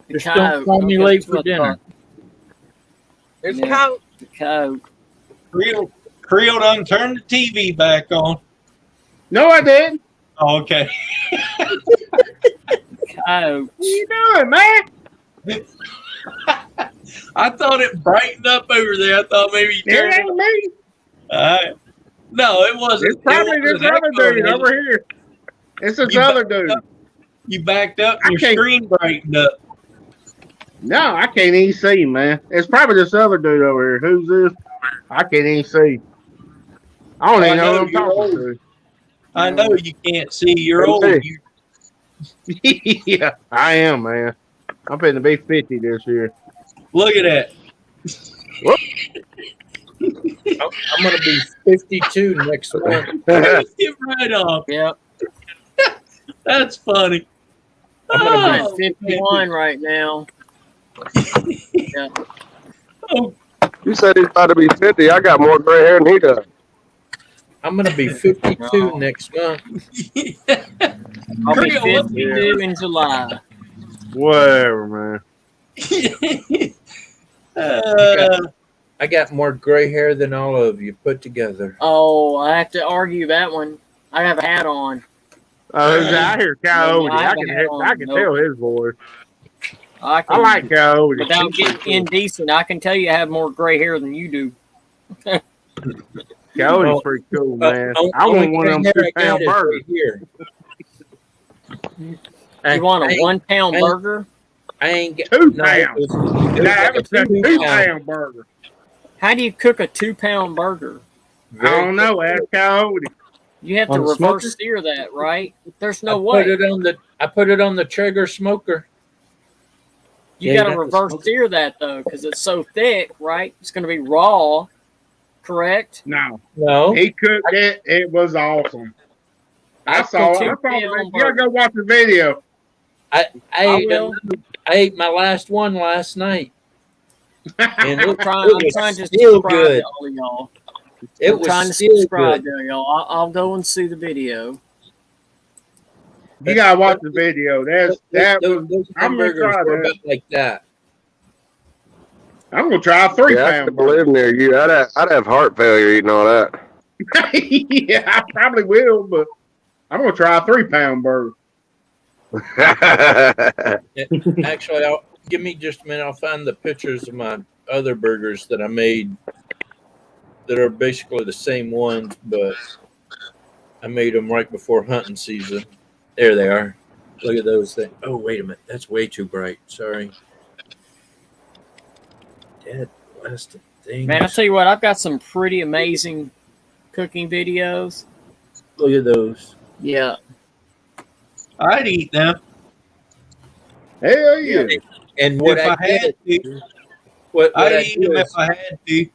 B: The
C: Just don't call me
B: Okay,
C: late
B: that's
C: for
B: what I
C: dinner.
B: thought.
H: There's
B: Yeah.
H: coyote.
B: The coyote.
A: Creel done turned the TV back on.
D: No, I didn't.
A: Oh, okay.
B: Coyote.
D: What you doing, man?
A: I thought it brightened up over there. I thought maybe you
D: It
A: turned it
D: ain't me.
A: on. No, it wasn't.
D: It's probably
A: It
D: this
A: wasn't
D: other
A: echoing,
D: dude
A: was it?
D: over here. It's this
A: You
D: other
A: backed
D: dude.
A: up. You backed up
D: I
A: and your
D: can't-
A: screen brightened up.
D: No, I can't even see, man. It's probably this other dude over here. Who's this? I can't even see. I don't even know who I'm
A: you're
D: talking
A: old.
D: to.
A: I know you can't see. You're
F: Hey,
A: old.
F: hey.
D: Yeah, I am, man. I'm finna be 50 this year.
A: Look at that.
G: I'm going to be 52 next month.
A: Get right off.
B: Yep.
A: That's funny.
G: I'm gonna
B: I'm
A: Oh,
B: at 51 right now. Yeah.
A: oh,
F: You said he's about to be 50. I got more gray hair than he does.
G: I'm going to be 52
B: No.
G: next month.
B: I'll be
A: Creel, what-
B: 52 in July.
D: Whatever, man.
G: I got more gray hair than all of you put together.
B: Oh, I have to argue that one. I have a hat on.
D: I hear Coyote.
B: I have
D: I
B: a
D: can,
B: hat on.
D: I can
B: Nope.
D: tell his voice.
B: I
D: I like Coyote.
B: without getting indecent, I can tell you I have more gray hair than you do.
D: Coyote's pretty cool, man. I
G: Only
D: want one of them
G: gray hair I got
D: 2-pound
G: is
D: burgers.
G: right here.
B: You want
G: I
B: a
G: ain't-
B: 1 pound
G: I ain't-
B: burger?
G: I ain't get
D: 2
G: no, it
D: pounds.
G: was- it was
D: That
G: like
D: was a
G: 2 pound.
D: 2-pound burger.
B: How do you cook a 2 pound burger?
D: I don't know. Ask Coyote.
B: You have to
C: On the
B: reverse
C: smoker?
B: sear that, right? There's
G: I
B: no
G: put
B: way.
G: I put it on the Traeger smoker.
B: You
C: Yeah,
B: got to
C: you got to
B: reverse
C: smoke it.
B: sear that though, because it's so thick, right? It's going to be raw, correct?
D: No.
G: No,
D: He cooked it. It was awesome. I saw it. I saw it. You gotta go watch the video.
G: I
B: I
G: ate,
B: will.
G: I ate my last one last night, and
B: I'm
G: it
B: trying to
G: still
B: subscribe
G: good.
B: to all of y'all.
G: It
B: I'm trying to
G: was still
B: subscribe
G: good.
B: to y'all. I'll go and see the video.
D: You gotta watch the video. That was.
G: Those
D: I'm gonna
G: hamburgers
D: try
G: were
D: that.
G: about like that.
D: I'm gonna try a 3
F: Yeah, I
D: pound
F: couldn't
D: burger.
F: live near you. I'd have heart failure eating all that.
D: Yeah, I probably will, but I'm gonna try a 3 pound burger.
G: Actually, give me just a minute. I'll find the pictures of my other burgers that I made that are basically the same ones, but I made them right before hunting season. There they are. Look at those things. Oh, wait a minute. That's way too bright. Sorry. Dead blasted thing.
B: Man, I'll tell you what, I've got some pretty amazing cooking videos.
G: Look at those.
B: Yeah.
A: I'd eat them.
D: Hell yeah.
G: And what
A: If
G: I
A: I had
G: did,
A: to,
G: what
A: I'd
G: I
A: eat
G: do
A: them if
G: is
A: I had to.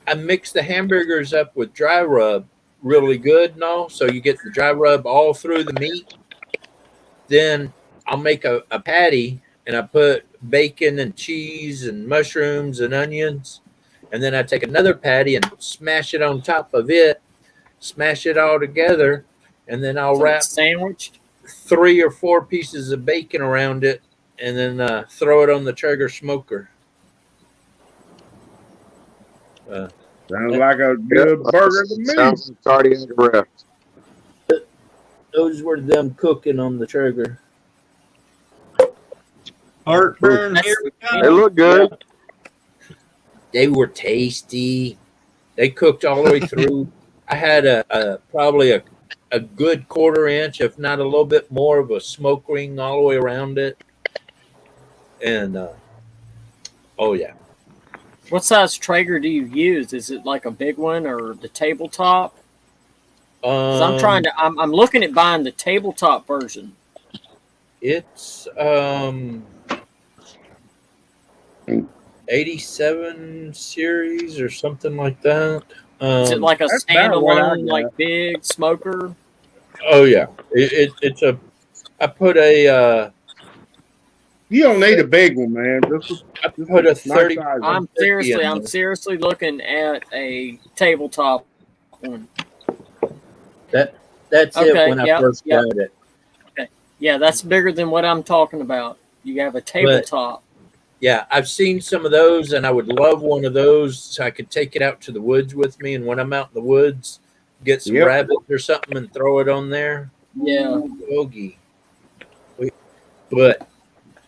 G: I mix the hamburgers up with dry rub really good and all, so you get the dry rub all through the meat. Then I'll make a patty and I put bacon and cheese and mushrooms and onions. And then I take another patty and smash it on top of it, smash it all together, and then I'll
B: So
G: wrap
B: it's sandwiched.
G: 3 or 4 pieces of bacon around it and then throw it on the Traeger smoker.
D: Sounds like a good burger to me.
F: Sounds like cardiac arrest.
G: Those were them cooking on the Traeger.
A: Heartburn,
B: That's-
A: here we
F: They
A: go.
F: look good.
G: They were tasty. They cooked all the way through. I had probably a good 1/4 inch, if not a little bit more, of a smoke ring all the way around it. And oh yeah,
B: What size Traeger do you use? Is it like a big one or the tabletop? 'Cause I'm trying to. I'm looking at buying the tabletop version.
G: It's 87 series or something like that.
B: Is it like a
D: That's about what I
B: standalone,
D: got.
B: like big smoker?
G: Oh yeah, it's a. I put a.
D: You don't need a big one, man.
G: I put a
D: nice
G: 30.
D: size.
B: I'm seriously looking at a tabletop one.
G: That's
B: Okay,
G: it when I
B: yep,
G: first
B: yep.
G: got it.
B: Yeah, that's bigger than what I'm talking about. You have a tabletop.
G: Yeah, I've seen some of those, and I would love one of those so I could take it out to the woods with me. And when I'm out in the woods, get some
D: Yep.
G: rabbits or something and throw it on there.
B: Yeah.
G: Yogi. But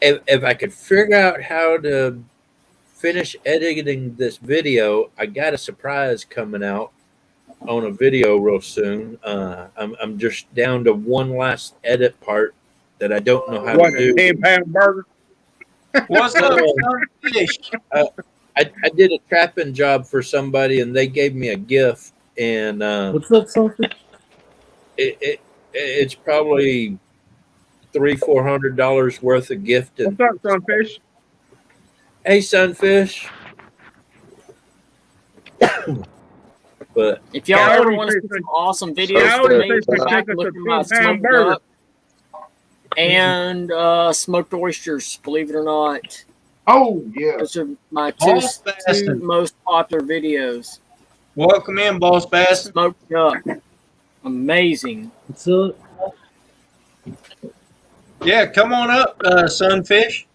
G: if I could figure out how to finish editing this video, I got a surprise coming out on a video real soon. I'm just down to one last edit part that I don't know how
D: What,
G: to
D: a
G: do.
D: 10-pound burger?
A: What's up, Sunfish?
G: I did a trapping job for somebody, and they gave me a gift, and
C: What's up, something?
G: it's probably $300-400 worth of gift. And
D: What's up, Sunfish?
G: hey, Sunfish. But
B: If y'all
D: Yeah,
B: ever
D: I
B: want to
D: would
B: see
D: say-
B: some awesome
F: I
B: videos
F: would
B: from
F: say
B: me,
F: for
B: go back and
D: us
B: look
D: a
B: at my
D: 10-pound
B: smoked
D: burger.
B: duck and smoked oysters. Believe it or not,
D: Oh, yeah.
B: those are my
A: Boss
B: two
A: Bassin.
B: most popular videos.
A: Welcome in, Boss Bassin.
B: Smoked duck, amazing.
C: What's up?
A: Yeah, come on up, Sunfish.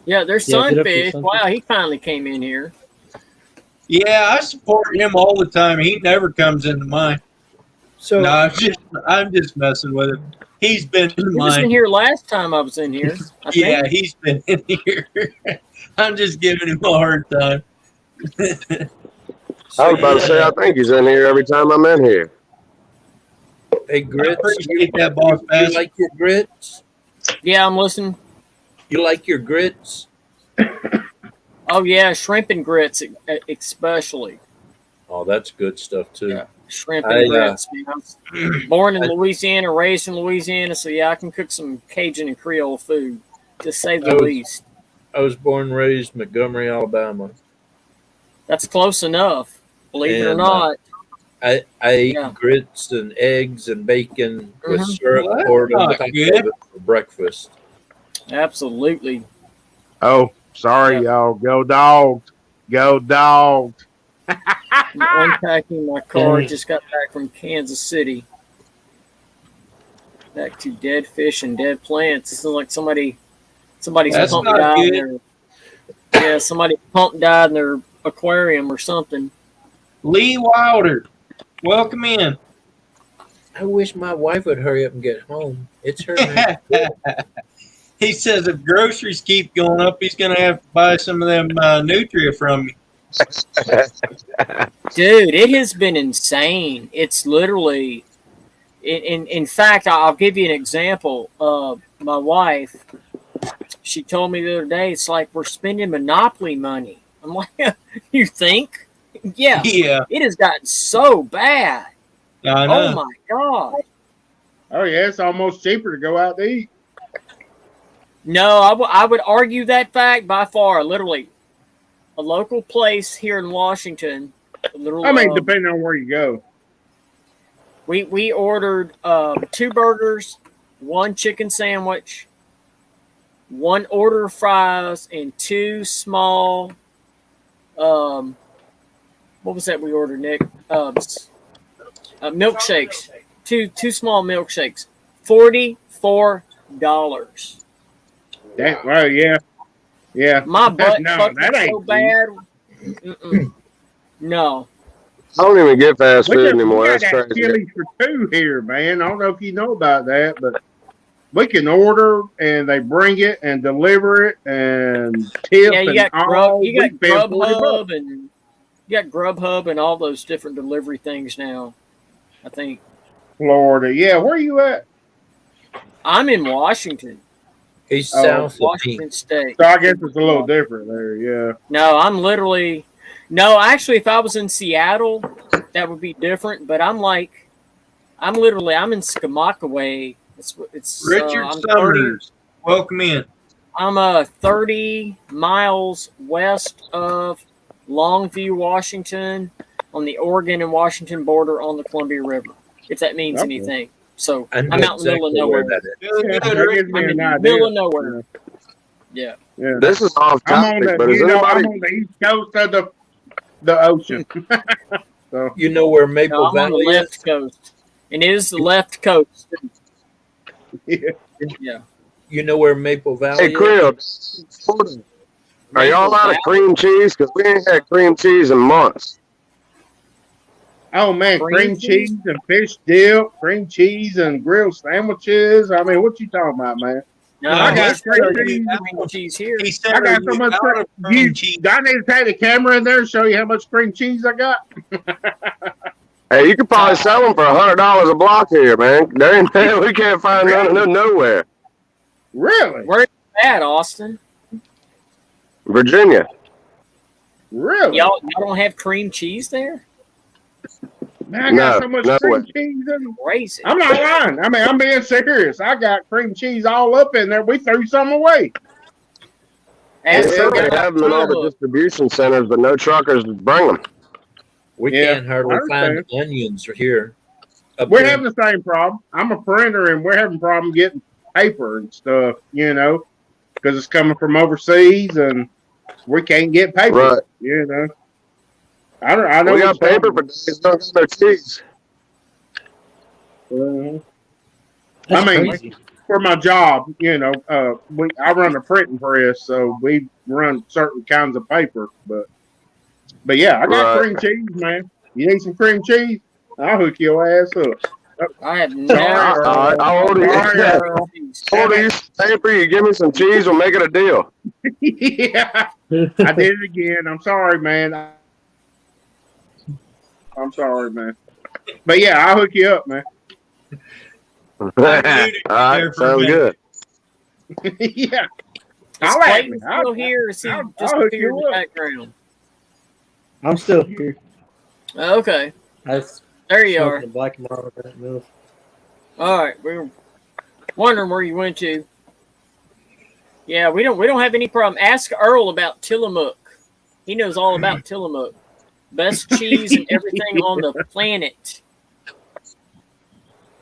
B: Yeah, there's
C: Yeah, get up here,
B: Sunfish.
C: Sunfish.
B: Wow, he finally came in here.
A: Yeah, I support him all the time. He never comes into mine.
G: so
A: No, I'm just messing with him. He's been in
B: He was in
A: mine.
B: here last time I was in here. I think.
A: Yeah, he's been in here. I'm just giving him a hard time.
F: I was about to say, I think he's in here every time I'm in here.
G: hey,
A: I
G: grits,
A: appreciate that, Boss
G: you
A: Bassin.
G: like your grits?
B: Yeah, I'm listening.
G: You like your grits?
B: Oh yeah, shrimp and grits especially.
G: Oh, that's good stuff too.
B: Yeah, shrimp and
G: I,
B: grits. Man. I was born in Louisiana, raised in Louisiana, so yeah, I can cook some Cajun and Creole food, to say the
G: I was-
B: least.
G: I was born and raised in Montgomery, Alabama.
B: That's close enough. Believe it or
G: And,
B: not.
G: I ate
B: Yeah.
G: grits and eggs and bacon with
B: Mhm.
G: syrup
A: Well, that's
G: poured on
A: not
G: top
A: good.
G: of it for breakfast.
B: Absolutely.
D: Oh, sorry,
B: Yeah.
D: y'all. Go dogs. Go dogs.
B: I'm unpacking my car.
C: Dang.
B: Just got back from Kansas City. Back to dead fish and dead plants. This is like somebody's
A: That's
B: pump
A: not
B: died in
A: good.
B: their, yeah, somebody pump died in their aquarium or something.
A: Lee Wilder, welcome in.
G: I wish my wife would hurry up and get home. It's her.
A: He says if groceries keep going up, he's going to have to buy some of them Nutria from me.
B: Dude, it has been insane. It's literally, in fact, I'll give you an example. My wife, she told me the other day, it's like we're spending Monopoly money. I'm like, you think? Yeah,
A: Yeah,
B: it has gotten so bad.
A: I know.
B: Oh my god.
D: Oh yeah, it's almost cheaper to go out to eat.
B: No, I would argue that fact by far. Literally, a local place here in Washington.
D: I mean, depending on where you go.
B: We ordered 2 burgers, 1 chicken sandwich, 1 order of fries, and 2 small. What was that we ordered, Nick? Milkshakes. Two small milkshakes. $44.
D: Well, yeah.
B: My butt
D: No,
B: fucking
D: that ain't
B: so bad. No.
F: I don't even get fast food
D: We
F: anymore.
D: got
F: That's
D: that
F: crazy.
D: Chili's for 2 here, man. I don't know if you know about that, but we can order and they bring it and deliver it and tip
B: Yeah, you
D: and
B: got
D: all.
B: you got
D: We pay $40.
B: Grubhub and you got Grubhub and all those different delivery things now. I think
D: Florida. Yeah, where you at?
B: I'm in Washington,
G: He's
D: Oh,
G: south of me.
B: Washington State.
D: So I guess it's a little different there. Yeah.
B: No, I'm literally no. Actually, if I was in Seattle, that would be different. But I'm in Skamakaway. It's
A: Richard
B: I'm 30,
A: Summers, welcome in.
B: I'm 30 miles west of Longview, Washington, on the Oregon and Washington border on the Columbia River. If that means
D: Okay.
B: anything. So
G: I know
B: I'm out in the middle of
G: exactly where
B: nowhere.
G: that is.
A: Good,
D: Yeah,
A: good,
D: that
A: Rick.
D: gives me
B: I'm in
D: an
B: the
D: idea.
B: middle of nowhere. Yeah.
D: Yeah.
F: This is off
D: I'm on
F: topic,
D: the,
F: but is
D: I'm
F: anybody?
D: on the east coast of the ocean. So
G: You know where
B: No,
G: Maple
B: I'm on the
G: Valley
B: left
G: is?
B: coast. And it is the left coast.
D: yeah.
B: Yeah.
G: You know where Maple Valley
F: Hey,
G: is?
F: Crib. Are y'all
B: Maple
F: out of
B: Valley?
F: cream cheese? Because we ain't had cream cheese in months.
D: Oh man, cream cheese and fish dip, cream cheese and grilled sandwiches. I mean, what you talking about, man?
B: No,
D: I got
B: he's got
D: cream
B: cream cheese here.
A: He said,
D: I got
A: "Are
D: so
A: you
D: much
A: out of cream cheese?"
D: I need to take the camera in there and show you how much cream cheese I got.
F: Hey, you could probably sell them for $100 a block here, man. There ain't, we can't find none of them nowhere.
D: Really?
B: Where's that, Austin?
F: Virginia.
D: Really?
B: Y'all don't have cream cheese there?
D: Man, I got
F: No,
D: so much
F: no
D: cream
F: way.
D: cheese in.
B: Crazy.
D: I'm not lying. I mean, I'm being serious. I got cream cheese all up in there. We threw some away.
F: They
B: Ask
F: said
B: Earl
F: they
B: about
F: have them in all the
B: Tillamook.
F: distribution centers, but no truckers bring them.
G: We
D: Yeah,
G: can't hardly
D: I
G: find
D: understand.
G: onions here. Up
D: We're
G: there.
D: having the same problem. I'm a printer, and we're having a problem getting paper and stuff, because it's coming from overseas, and we can't get paper,
F: Right.
D: I know
F: We
D: what
F: got
D: you're
F: paper,
D: talking
F: but they don't got no cheese.
D: about.
C: That's
D: I mean,
C: crazy.
D: for my job, I run a printing press, so we run certain kinds of paper. But yeah, I got
F: Right.
D: cream cheese, man. You need some cream cheese? I'll hook your ass up.
B: I have
D: Sorry,
B: never.
D: Earl.
F: How old are you?
D: Sorry, Earl.
F: Hold these paper, you give me some cheese, we'll make it a deal.
D: Yeah, I did it again. I'm sorry, man. I'm sorry, man. But yeah, I'll hook you up, man.
F: All right, sounds good.
D: Yeah.
B: Is
D: I'll at
B: Clayton
D: me.
B: still here? Or is he
D: I'll
B: just
D: hook
B: appeared in
D: you
B: the
D: up.
B: background?
C: I'm still here.
B: Okay.
C: I
B: There you
C: smoked
B: are.
C: the black and mild right now.
B: All right. We were wondering where you went to. Yeah, we don't have any problem. Ask Earl about Tillamook. He knows all about Tillamook. Best cheese and everything on the planet.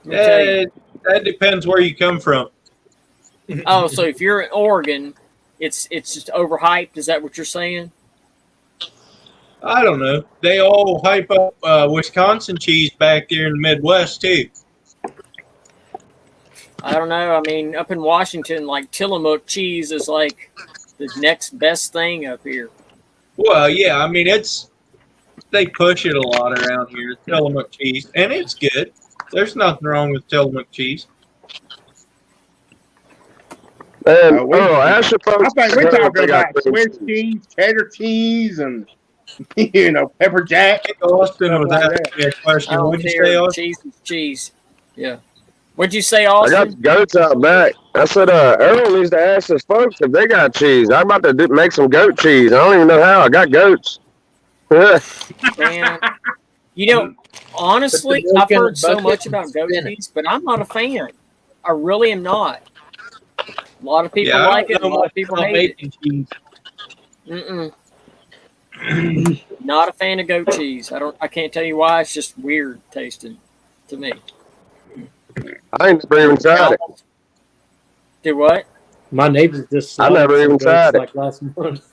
B: Let me tell you.
A: That depends where you come from.
B: Oh, so if you're in Oregon, it's just overhyped. Is that what you're saying?
A: I don't know. They all hype up Wisconsin cheese back there in the Midwest too.
B: I don't know. I mean, up in Washington, like Tillamook cheese is like the next best thing up here.
A: Well, yeah, I mean they push it a lot around here, Tillamook cheese, and it's good. There's nothing wrong with Tillamook cheese.
F: And
D: I
F: ask your folks.
D: think we're
F: if
D: talking
F: they got
D: about
F: cream
D: Swiss cheese, cheddar cheese, and pepper jack.
A: Austin was
D: Stuff like
A: asking me a
B: I
A: question.
B: don't
A: What'd you
B: care.
A: say, Austin?
B: Cheese is cheese. Yeah. What'd you say,
F: I
B: Austin?
F: got goats out back. I said, Earl needs to ask his folks if they got cheese. I'm about to make some goat cheese. I don't even know how. I got goats.
B: Man, You know, honestly,
G: Put the milk
B: I've
G: in a
B: heard so
G: bucket
B: much
G: and
B: about goat
G: spin it.
B: cheese, but I'm not a fan. I really am not. A lot of people
A: Yeah, I
B: like
A: don't
B: it. A
A: know
B: lot
A: much
B: of people
A: about
B: hate it.
A: making cheese.
B: Not a fan of goat cheese. I can't tell you why. It's just weird tasting to me.
F: I ain't never even tried it.
B: Do what?
C: My neighbors just
F: I
C: slaughtered
F: never
C: some
F: even
C: goats
F: tried it.
C: like last month.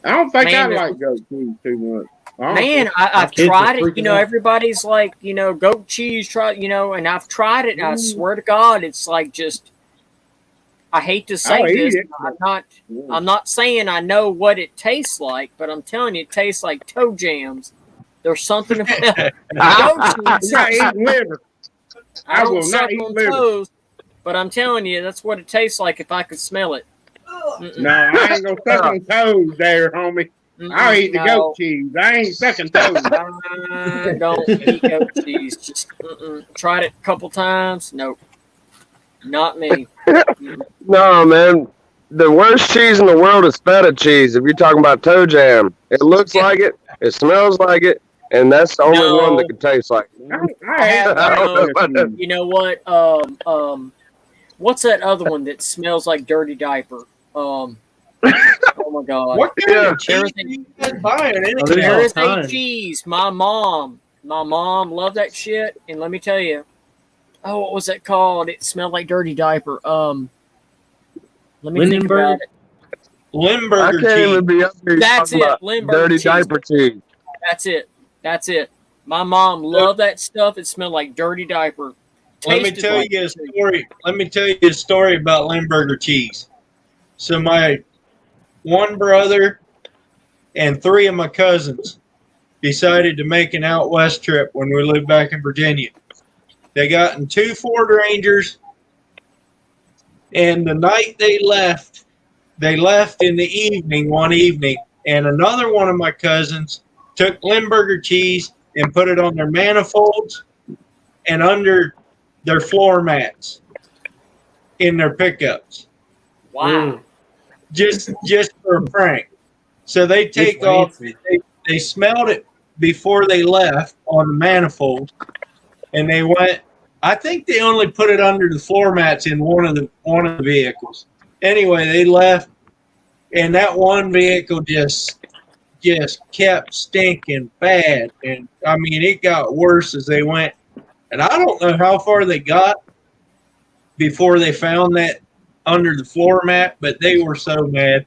D: I don't think
B: Man,
D: I like goat cheese too much. Honestly.
B: Man, I've
C: kids are
B: tried it. You
C: freaking
B: know,
C: out.
B: everybody's like, goat cheese. Try, and I've tried it. I swear to God, it's like just. I hate to say
D: I'll eat
B: this.
D: it.
B: I'm not saying I know what it tastes like, but I'm telling you, it tastes like toe jams. There's something about goat
D: I'm
B: cheese.
D: not eating liver.
B: I
D: I
B: don't
D: will
B: suck
D: not eat
B: on
D: liver.
B: toes, but I'm telling you, that's what it tastes like if I could smell it.
D: No, I ain't gonna suck on toes there, homie. I'll eat the goat cheese. I ain't sucking toes.
B: I don't eat goat cheese. Just tried it a couple times. Nope, not me.
F: No, man. The worst cheese in the world is feta cheese. If you're talking about toe jam, it looks like it, it smells like it, and that's the only one that
B: No,
F: can taste like it.
D: I hate
F: I don't know about that.
B: you know what? What's that other one that smells like dirty diaper? Oh my God!
A: What kind
F: Yeah.
A: of cheese are you guys buying?
C: Oh, there's
B: There
C: all
B: is a
C: kinds.
B: cheese. My mom loved that shit, and let me tell you. Oh, what was that called? It smelled like dirty diaper. Let me think about it.
F: I
A: Limburger
F: can't
A: cheese.
F: even be up here
B: That's
F: talking
B: it,
F: about
B: Limburger
F: dirty
B: cheese.
F: diaper cheese.
B: That's it. My mom loved that stuff. It smelled like dirty diaper.
A: Let me
B: Tasted
A: tell
B: like
A: you a
B: it.
A: story. Let me tell you a story about Limburger cheese. So my one brother and 3 of my cousins decided to make an out west trip when we lived back in Virginia. They got in 2 Ford Rangers, and the night they left in the evening, one evening, and another one of my cousins took Limburger cheese and put it on their manifolds and under their floor mats in their pickups.
B: Wow.
A: Just for a prank. So they take off. They smelled it before they left on the manifold, and they went. I think they only put it under the floor mats in one of the vehicles. Anyway, they left, and that one vehicle just kept stinking bad, and I mean it got worse as they went. And I don't know how far they got before they found that under the floor mat, but they were so mad.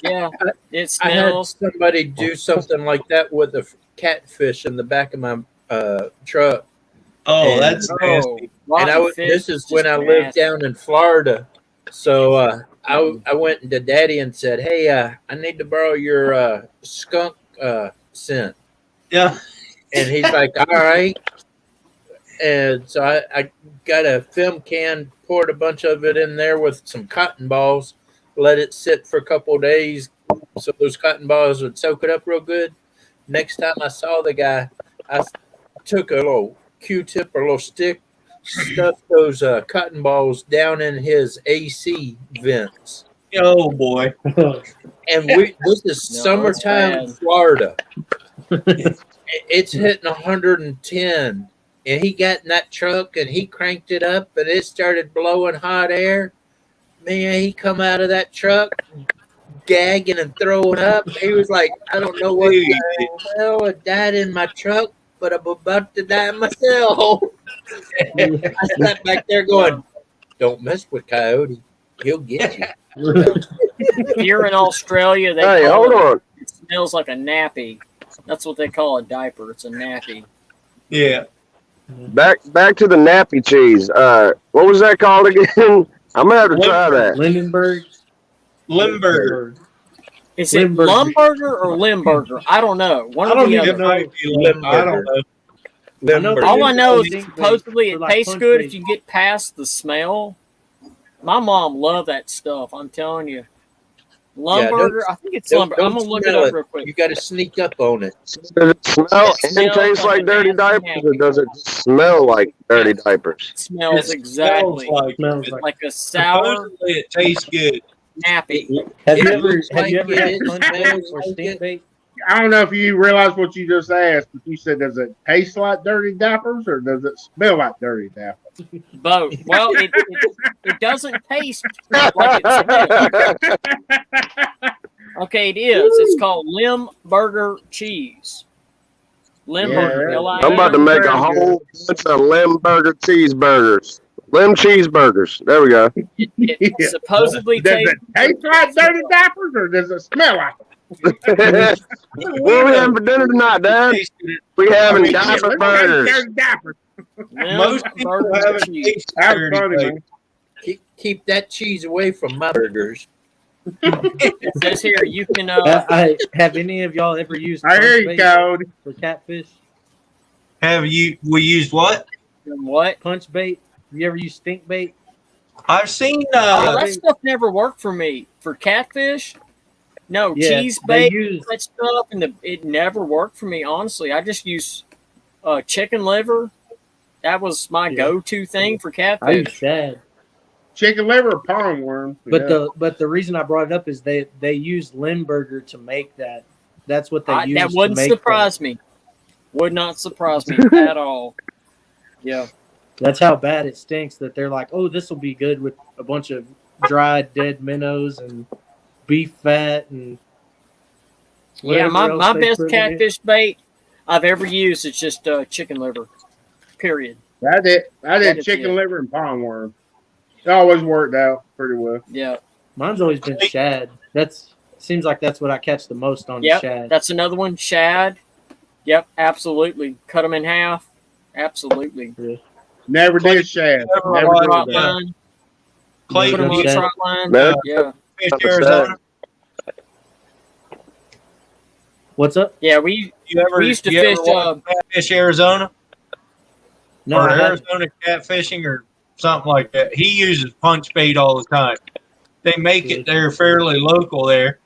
B: Yeah, it
G: I had
B: smells.
G: somebody do something like that with a catfish in the back of my truck.
A: Oh,
G: And-
A: that's nasty.
G: This is when I lived down in Florida. So I went to Daddy and said, "Hey, I need to borrow your skunk scent."
A: Yeah.
G: And he's like, "All right." And so I got a film can, poured a bunch of it in there with some cotton balls, let it sit for a couple of days so those cotton balls would soak it up real good. Next time I saw the guy, I took a little Q-tip or a little stick, stuffed those cotton balls down in his AC vents.
A: Oh boy!
G: And this is summertime Florida. It's hitting 110, and he got in that truck and he cranked it up, and it started blowing hot air. Man, he come out of that truck gagging and throwing up. He was like, "I don't know what the hell I died in my truck, but I'm about to die myself." I sat back there going, "Don't mess with Coyote. He'll get you."
B: If you're in Australia, they
F: Hey,
B: call
F: hold on.
B: it smells like a nappy. That's what they call a diaper. It's a nappy.
A: Yeah.
F: Back to the nappy cheese. What was that called again? I'm gonna have to try that.
C: Lindenberg.
A: Limburger.
B: Is it Lumburger or Limburger? I don't know. One
C: I
B: of
C: don't
B: the
C: even
B: other.
C: know.
A: I don't know.
B: All I know is supposedly
C: for
B: it
C: like
B: tastes
C: punch
B: good
C: bait.
B: if you get past the smell. My mom loved that stuff. I'm telling you. Lumburger. I think it's Lumburger. I'm gonna look it up real quick.
G: You got to sneak up on it.
F: Does it smell and
B: smells
F: taste
B: like
F: like
B: a
F: dirty
B: nasty
F: diapers, or does it just smell like dirty diapers?
B: It smells
A: It
B: exactly
A: smells
B: like a sour
A: Supposedly it tastes good.
B: nappy.
C: Have
G: It
C: you ever
G: looks like
C: had
G: it
C: punch bait
G: smells
C: or
G: like
C: stink
G: it.
C: bait?
D: I don't know if you realize what you just asked, but you said, does it taste like dirty dappers or does it smell like dirty dappers?
B: Both. Well, it doesn't taste like it smells. Okay, it is. It's called Limburger cheese. Limburger.
D: Yeah,
F: I'm about to make a whole bunch of Limburger cheeseburgers. Lim cheeseburgers. There we go.
B: It
D: Yeah.
B: supposedly
D: Does it taste like dirty dappers or does it smell like it?
F: What are we having for dinner tonight, Dad? We having diaper burgers.
D: Dirty dappers.
A: Most people haven't tasted
D: That's
A: dirty
D: funny,
A: bacon.
D: man.
G: Keep that cheese away from my burgers.
B: It says here you can.
C: Have any of y'all ever used
D: I hear
C: punch
D: you,
C: bait
D: Cody.
C: for catfish?
A: We used what?
B: What?
C: Punch bait? Have you ever used stink bait?
A: I've seen
B: that stuff never worked for me for catfish. No,
C: Yeah,
B: cheese
C: they
B: bait,
C: use-
B: that stuff, and it never worked for me. Honestly, I just use chicken liver. That was my go-to thing for
C: I
B: catfish.
C: use shad.
D: Chicken liver or pond worm.
C: But the reason I brought it up is they use Limburger to make that. That's what they use.
B: That wouldn't
C: to make
B: surprise me. Would not surprise me at all. Yeah.
C: That's how bad it stinks that they're like, oh, this will be good with a bunch of dried dead minnows and beef fat and
B: Yeah,
C: whatever
B: my
C: else they
B: best
C: put in it.
B: catfish bait I've ever used is just chicken liver. Period.
D: I did
B: That is
D: chicken
B: it.
D: liver and pond worm. It always worked out pretty well.
B: Yeah.
C: Mine's always been shad. Seems like that's what I catch the most on
B: Yep.
C: shad.
B: That's another one. Shad. Yep. Absolutely. Cut them in half. Absolutely.
C: Yeah.
D: Never did shad. Never
B: Trot
D: did that.
B: line.
A: Clay,
B: Put them on
C: Shad.
B: the trot line.
F: Man.
B: Yeah.
A: Fish Arizona.
C: What's up?
B: Yeah. We used to
A: you ever
B: fish.
A: watch Catfish Arizona
C: No,
A: or
C: I haven't.
A: Arizona catfishing or something like that. He uses punch bait all the time. They make it there fairly local there,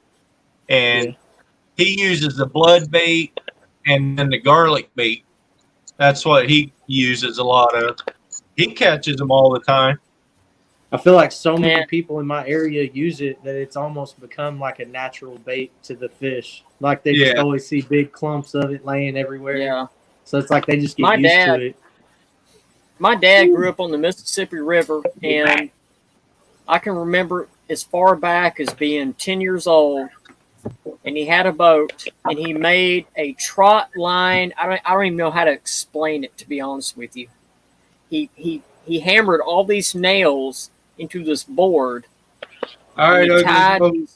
A: and he uses the blood bait and then the garlic bait. That's what he uses a lot of. He catches them all the time.
C: I feel like so many
B: Man.
C: people in my area use it that it's almost become like a natural bait to the fish. Like they just
A: Yeah.
C: always see big clumps of it laying everywhere.
B: Yeah.
C: So it's like they just get
B: My
C: used
B: dad-
C: to it.
B: My dad grew up on the Mississippi River, and I can remember as far back as being 10 years old, and he had a boat, and he made a trot line. I don't even know how to explain it, to be honest with you. He hammered all these nails into this board.
A: All right,
B: and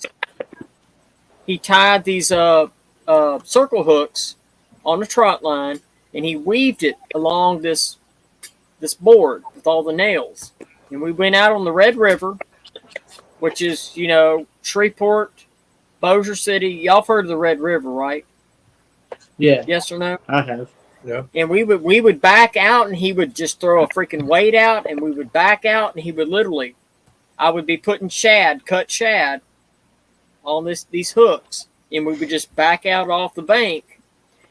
B: he tied these circle hooks on the trot line, and he weaved it along this board with all the nails. And we went out on the Red River, which is, Shreveport, Bossier City. Y'all have heard of the Red River, right?
C: Yeah,
B: Yes or no?
C: I have.
B: And we would back out, and he would just throw a freaking weight out, and we would back out, and he would literally, I would be putting cut shad on these hooks, and we would just back out off the bank,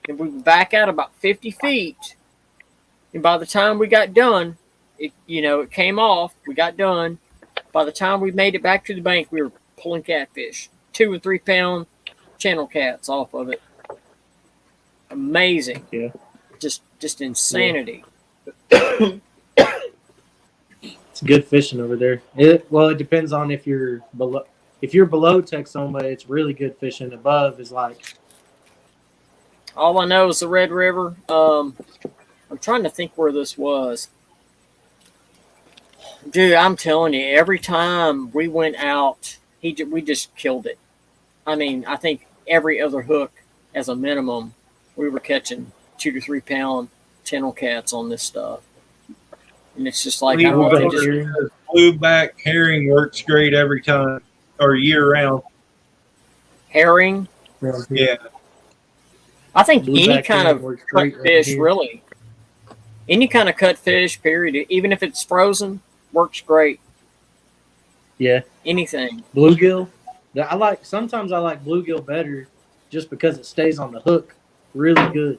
B: and we would back out about 50 feet, and by the time we got done, it came off, we got done. By the time we made it back to the bank, we were pulling catfish, 2 and 3 pound channel cats off of it. Amazing.
C: Yeah.
B: Just insanity.
C: It's good fishing over there. It depends on if you're below. If you're below Texoma, it's really good fishing. Above is like.
B: All I know is the Red River. I'm trying to think where this was. Dude, I'm telling you, every time we went out, we just killed it. I mean, I think every other hook, as a minimum, we were catching 2 to 3 pound channel cats on this stuff. And it's just like, I don't know, they just,
A: Blueback herring works great every time or year round.
B: herring.
A: Yeah.
B: I think any
C: Blueback
B: kind
C: herring
B: of
C: works
B: cut
C: great right
B: fish,
C: here.
B: really. Any kind of cut fish, period. Even if it's frozen, works great.
C: Yeah,
B: Anything.
C: bluegill. Sometimes I like bluegill better, just because it stays on the hook really good.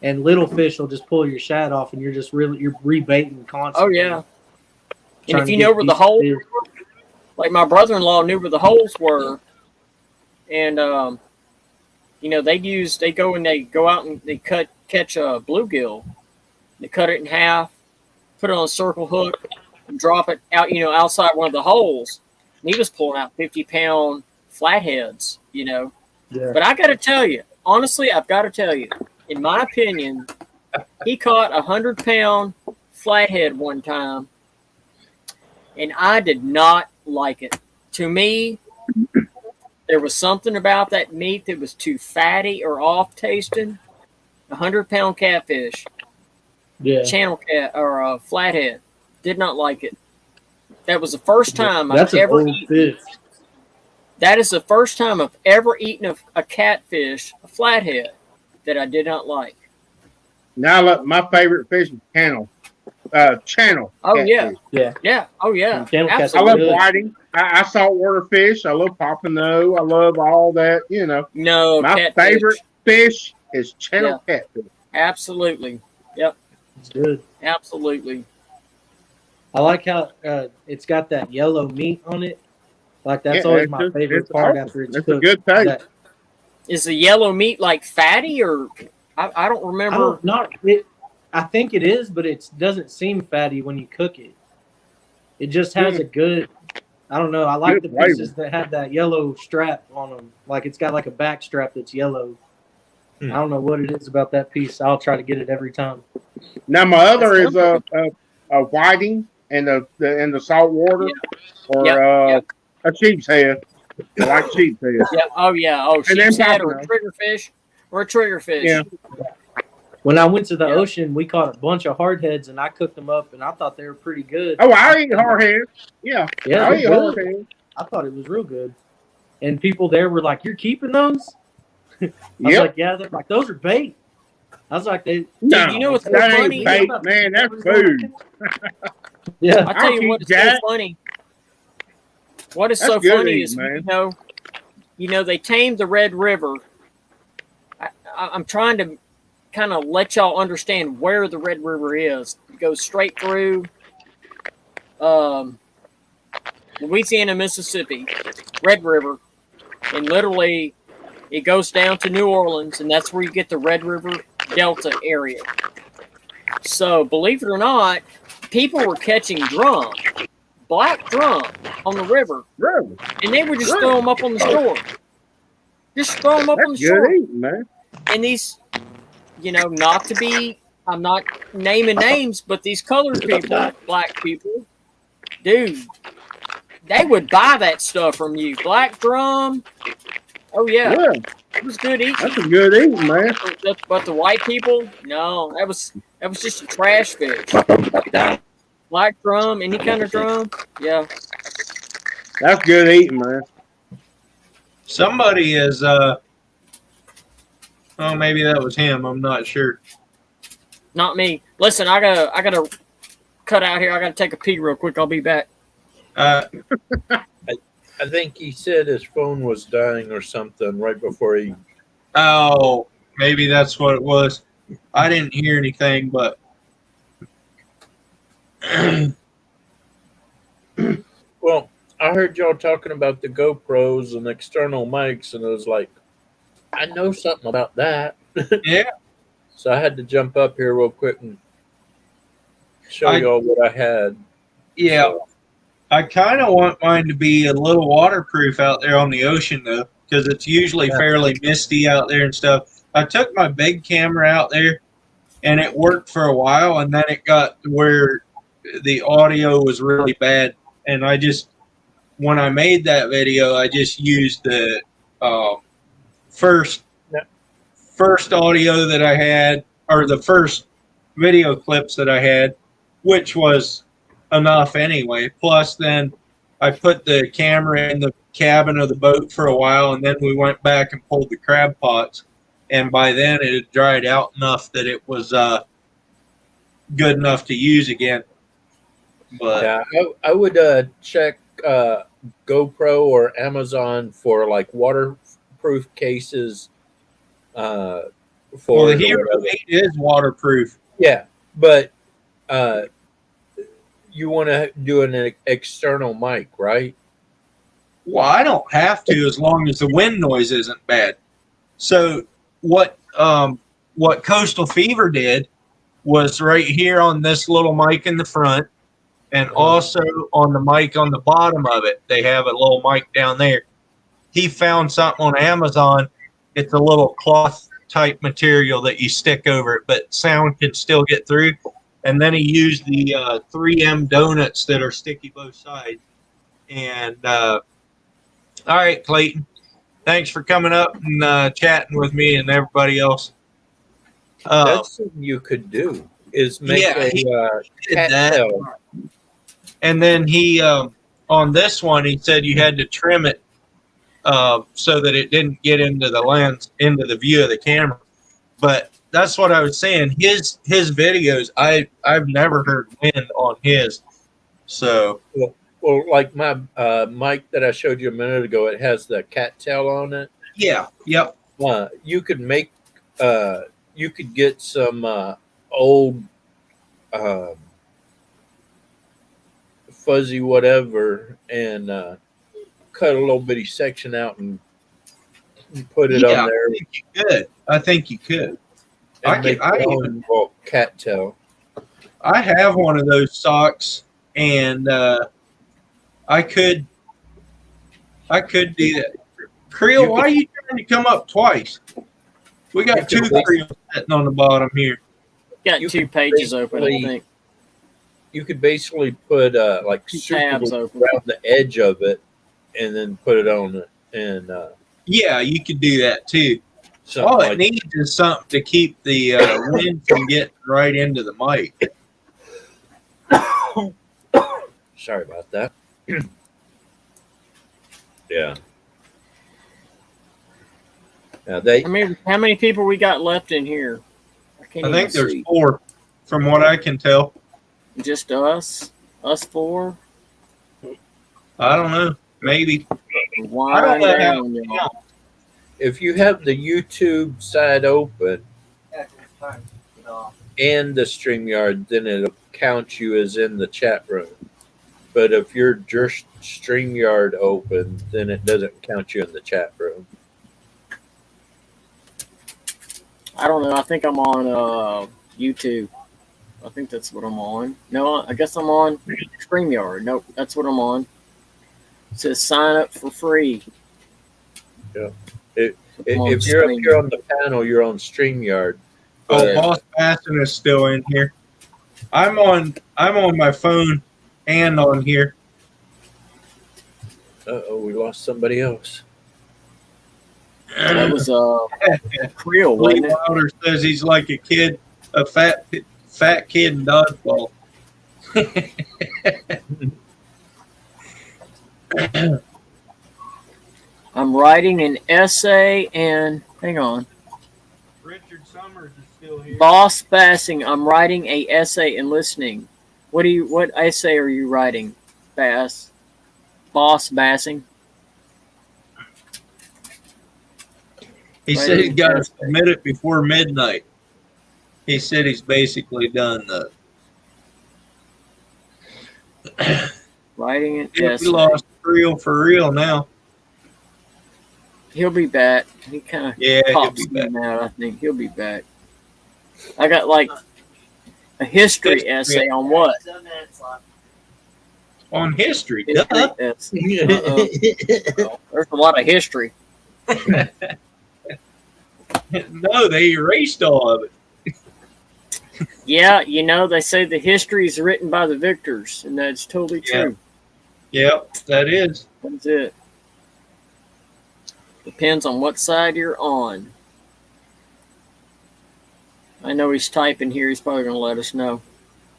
C: And little fish will just pull your shad off, and you're rebaiting constantly.
B: Oh, yeah. And
C: trying
B: if
C: to
B: you
C: get
B: know where the
C: decent
B: holes
C: fish.
B: were, like my brother-in-law knew where the holes were, and they go out and they catch a bluegill. They cut it in half, put it on a circle hook, and drop it out, outside one of the holes. And he was pulling out 50-pound flatheads,
C: Yeah.
B: But I got to tell you, honestly, I've got to tell you, in my opinion, he caught a 100-pound flathead one time, and I did not like it. To me, there was something about that meat that was too fatty or off tasting. 100-pound catfish, channel cat or a flathead, did not like it. That was the first time I've ever eaten fish. That is the first time I've ever eaten a catfish, a flathead, that I did not like.
D: Now, look, my favorite fish is channel. Channel.
B: Oh
D: catfish.
B: yeah. Oh yeah.
D: I love whiting. I saltwater fish. I love pompano. I love all that.
B: No,
D: my
B: catfish.
D: favorite fish is channel catfish.
B: Absolutely. Yep.
C: It's good.
B: Absolutely.
C: I like how it's got that yellow meat on it. Like that's always my favorite part after it's cooked.
D: It's a good taste.
B: Is the yellow meat like fatty or I don't remember.
C: I think it is, but it doesn't seem fatty when you cook it. It just has a good. I don't know. I like the pieces that have that yellow strap on them. Like it's got like a back strap that's yellow. I don't know what it is about that piece. I'll try to get it every time.
D: Now my other is a whiting and the salt water or a sheep's head. I like sheep's head.
B: Yeah. Oh yeah. Oh, sheep's head or a triggerfish or a triggerfish.
D: Yeah.
C: When I went to the ocean, we caught a bunch of hardheads, and I cooked them up, and I thought they were pretty good.
D: Oh, I eat hardhead. Yeah, I eat hardhead.
C: I thought it was real good. And people there were like, "You're keeping those?" I was like, "Yeah." They're like, "Those are bait." I was like,
B: "No, you know what's so funny,
D: bait, man? That's food."
B: Yeah, I'll tell you what is so funny. What is so funny is, they tamed the Red River. I'm trying to kind of let y'all understand where the Red River is. It goes straight through Louisiana, Mississippi, Red River, and literally it goes down to New Orleans, and that's where you get the Red River Delta area. So, believe it or not, people were catching drum, black drum, on the river, and they would just throw them up on the shore. Just throw them up on the shore.
D: Eating, man.
B: And these, not to be, I'm not naming names, but these colored people, black people, dude, they would buy that stuff from you. Black drum. Oh, yeah. It was good eating.
D: That's a good eating, man.
B: But the white people, no, that was just a trash fish. Black drum, any kind of drum, yeah.
D: That's good eating, man.
A: Somebody is, maybe that was him. I'm not sure.
B: Not me. Listen, I gotta cut out here. I gotta take a pee real quick. I'll be back.
G: I think he said his phone was dying or something right before he.
A: Oh, maybe that's what it was. I didn't hear anything, but.
G: Well, I heard y'all talking about the GoPros and external mics, and I was like, I know something about that.
A: Yeah.
G: So I had to jump up here real quick and show y'all what I had.
A: Yeah.
G: So.
A: I kind of want mine to be a little waterproof out there on the ocean, though, because it's usually fairly misty out there and stuff. I took my big camera out there, and it worked for a while, and then it got to where the audio was really bad. And when I made that video, I just used the first audio that I had, or the first video clips that I had, which was enough anyway. Plus, then I put the camera in the cabin of the boat for a while, and then we went back and pulled the crab pots. And by then, it had dried out enough that it was good enough to use again. But
G: yeah, I would check GoPro or Amazon for like waterproof cases.
A: The Hero 8 is waterproof.
G: Yeah, but you want to do an external mic, right?
A: Well, I don't have to as long as the wind noise isn't bad. So what Coastal Fever did was right here on this little mic in the front, and also on the mic on the bottom of it, they have a little mic down there. He found something on Amazon. It's a little cloth type material that you stick over it, but sound can still get through. And then he used the 3M donuts that are sticky both sides. And all right, Clayton, thanks for coming up and chatting with me and everybody else.
G: That's something you could do, is make a cat tail.
A: And then he on this one, he said you had to trim it so that it didn't get into the lens, into the view of the camera. But that's what I was saying. His videos, I've never heard wind on his. So
G: well, like my mic that I showed you a minute ago, it has the cat tail on it.
A: Yeah. Yep.
G: You could make you could get some old fuzzy whatever and cut a little bitty section out and put it on there.
A: I think you could. I even
G: cat tail.
A: I have one of those socks, and I could do that. Creel, why are you trying to come up twice? We got two Creels sitting on the bottom here.
B: Got two pages open, I think.
G: You could basically put like
B: tabs open
G: around the edge of it, and then put it on it. And
A: yeah, you could do that too. All it needs is something to keep the wind from getting right into the mic.
G: Sorry about that. Yeah. Now
B: how many people we got left in here?
A: I think there's 4, from what I can tell.
B: Just us? Us 4?
A: I don't know. Maybe.
B: I don't know.
G: If you have the YouTube side open and the StreamYard, then it'll count you as in the chat room. But if you're just StreamYard open, then it doesn't count you in the chat room.
B: I don't know. I think I'm on YouTube. I think that's what I'm on. No, I guess I'm on StreamYard. Nope, that's what I'm on. It says sign up for free.
G: Yeah. If you're up here on the panel, you're on StreamYard.
A: Oh, Boss Basson is still in here. I'm on my phone and on here.
G: Uh-oh, we lost somebody else.
B: That was Creel, wasn't it?
A: Wilder says he's like a kid, a fat kid in dodgeball.
B: I'm writing an essay and hang on.
A: Richard Summers is still here.
B: Boss Bassing, I'm writing a essay and listening. What essay are you writing, Bass? Boss Bassing?
A: He said he's got to submit it before midnight. He said he's basically done though.
B: Writing an essay.
A: We lost Creel for real now.
B: He'll be back. He kind of pops in out. I think he'll be back. I got like a history essay on what?
A: On history.
B: There's a lot of history.
A: No, they erased all of it.
B: Yeah, they say the history is written by the victors, and that's totally true.
A: Yep, that is.
B: That's it. Depends on what side you're on. I know he's typing here. He's probably going to let us know.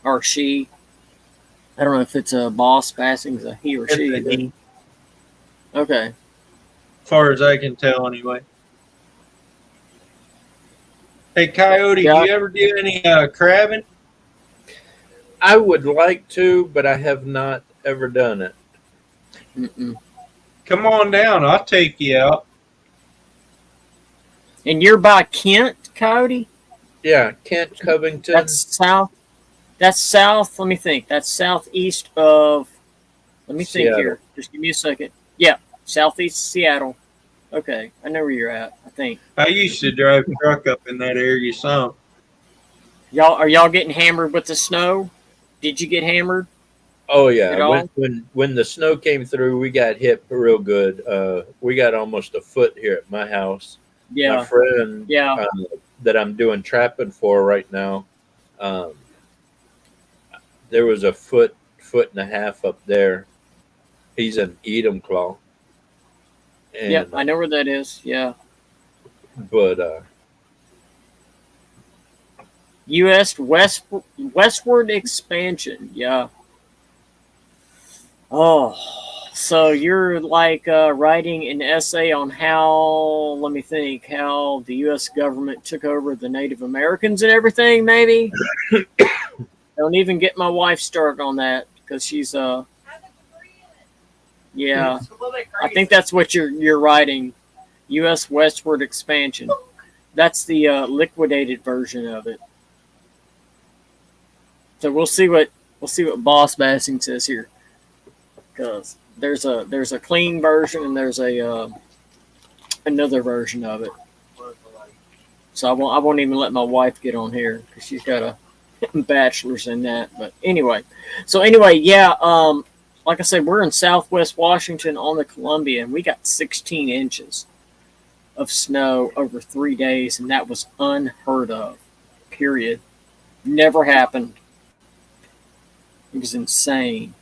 B: Or she. I don't know if it's a Boss Passing, a he or she.
A: He.
B: Okay.
A: As far as I can tell, anyway. Hey, Coyote, do you ever do any crabbing?
G: I would like to, but I have not ever done it.
B: Mm-mm.
A: Come on down. I'll take you out.
B: And you're by Kent, Coyote?
G: Yeah, Kent, Covington.
B: That's south. That's south. Let me think. That's southeast of. Let me think here. Just give me a second. Yeah, southeast Seattle. Okay, I know where you're at. I think.
A: I used to drive truck up in that area some.
B: Are y'all getting hammered with the snow? Did you get hammered
G: Oh yeah,
B: at all?
G: when the snow came through, we got hit real good. We got almost a foot here at my house. My
B: Yeah.
G: friend
B: Yeah.
G: that I'm doing trapping for right now, there was a foot and a half up there. He's an Enumclaw. And,
B: Yep, I know where that is. Yeah.
G: But
B: U.S. westward expansion. Yeah. Oh, so you're like writing an essay on how, let me think, how the U.S. government took over the Native Americans and everything, maybe? Don't even get my wife started on that because she's, yeah. I think that's what you're writing, U.S. westward expansion. That's the liquidated version of it. So we'll see what Boss Bassing says here, because there's a clean version and there's a another version of it. So I won't even let my wife get on here because she's got a bachelor's in that. But anyway, yeah. Like I said, we're in Southwest Washington on the Columbia, and we got 16 inches of snow over 3 days, and that was unheard of. Period. Never happened. It was insane.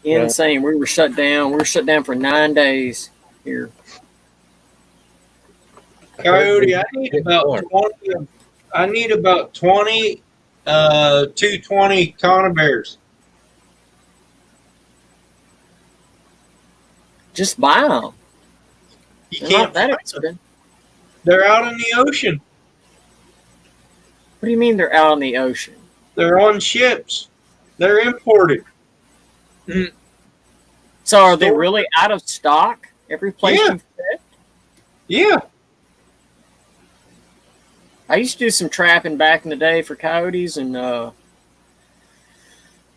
B: Insane. We were shut down. We were shut down for 9 days here.
A: Coyote, I need about 20 220 conibears.
B: Just buy them.
A: You
B: They're
A: can't
B: not that
A: find them.
B: expensive.
A: They're out in the ocean.
B: What do you mean they're out in the ocean?
A: They're on ships. They're imported.
B: So are they really out of stock? Every place
A: Yeah.
B: you've been?
A: Yeah.
B: I used to do some trapping back in the day for coyotes and oh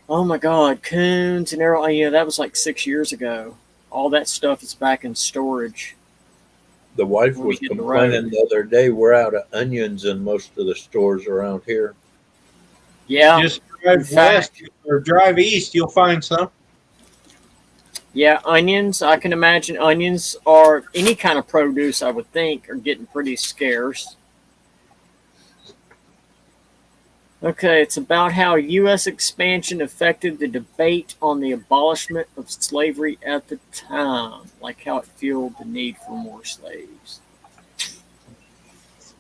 B: my god, coons and everything. Yeah, that was like 6 years ago. All that stuff is back in storage.
G: the wife
B: When we
G: was
B: hit the
G: complaining
B: road.
G: the other day we're out of onions in most of the stores around here.
B: Yeah.
A: Just drive west or drive east, you'll find some.
B: Yeah, onions. I can imagine onions or any kind of produce, I would think, are getting pretty scarce. Okay, it's about how U.S. expansion affected the debate on the abolishment of slavery at the time, like how it fueled the need for more slaves.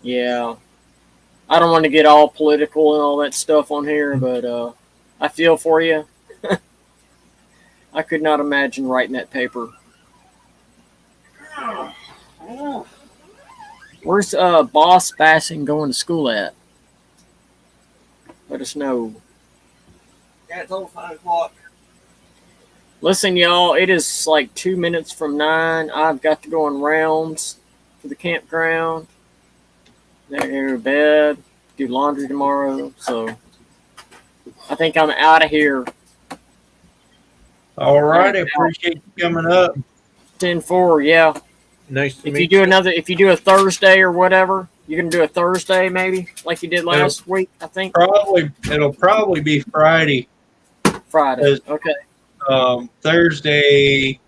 B: Yeah. I don't want to get all political and all that stuff on here, but I feel for you. I could not imagine writing that paper. Where's Boss Bassing going to school at? Let us know.
H: Yeah, it's over 5 o'clock.
B: Listen, y'all, it is like 2 minutes from 9. I've got to go on rounds for the campground. Then go to bed, do laundry tomorrow. So I think I'm out of here.
A: All right, I appreciate you coming up.
B: 10-4, yeah.
G: Nice to
B: If
G: meet
B: you do if you do a Thursday or whatever, you're gonna do a Thursday maybe, like you did last week, I think.
A: It'll probably be Friday.
B: Friday. Okay.
A: Thursday,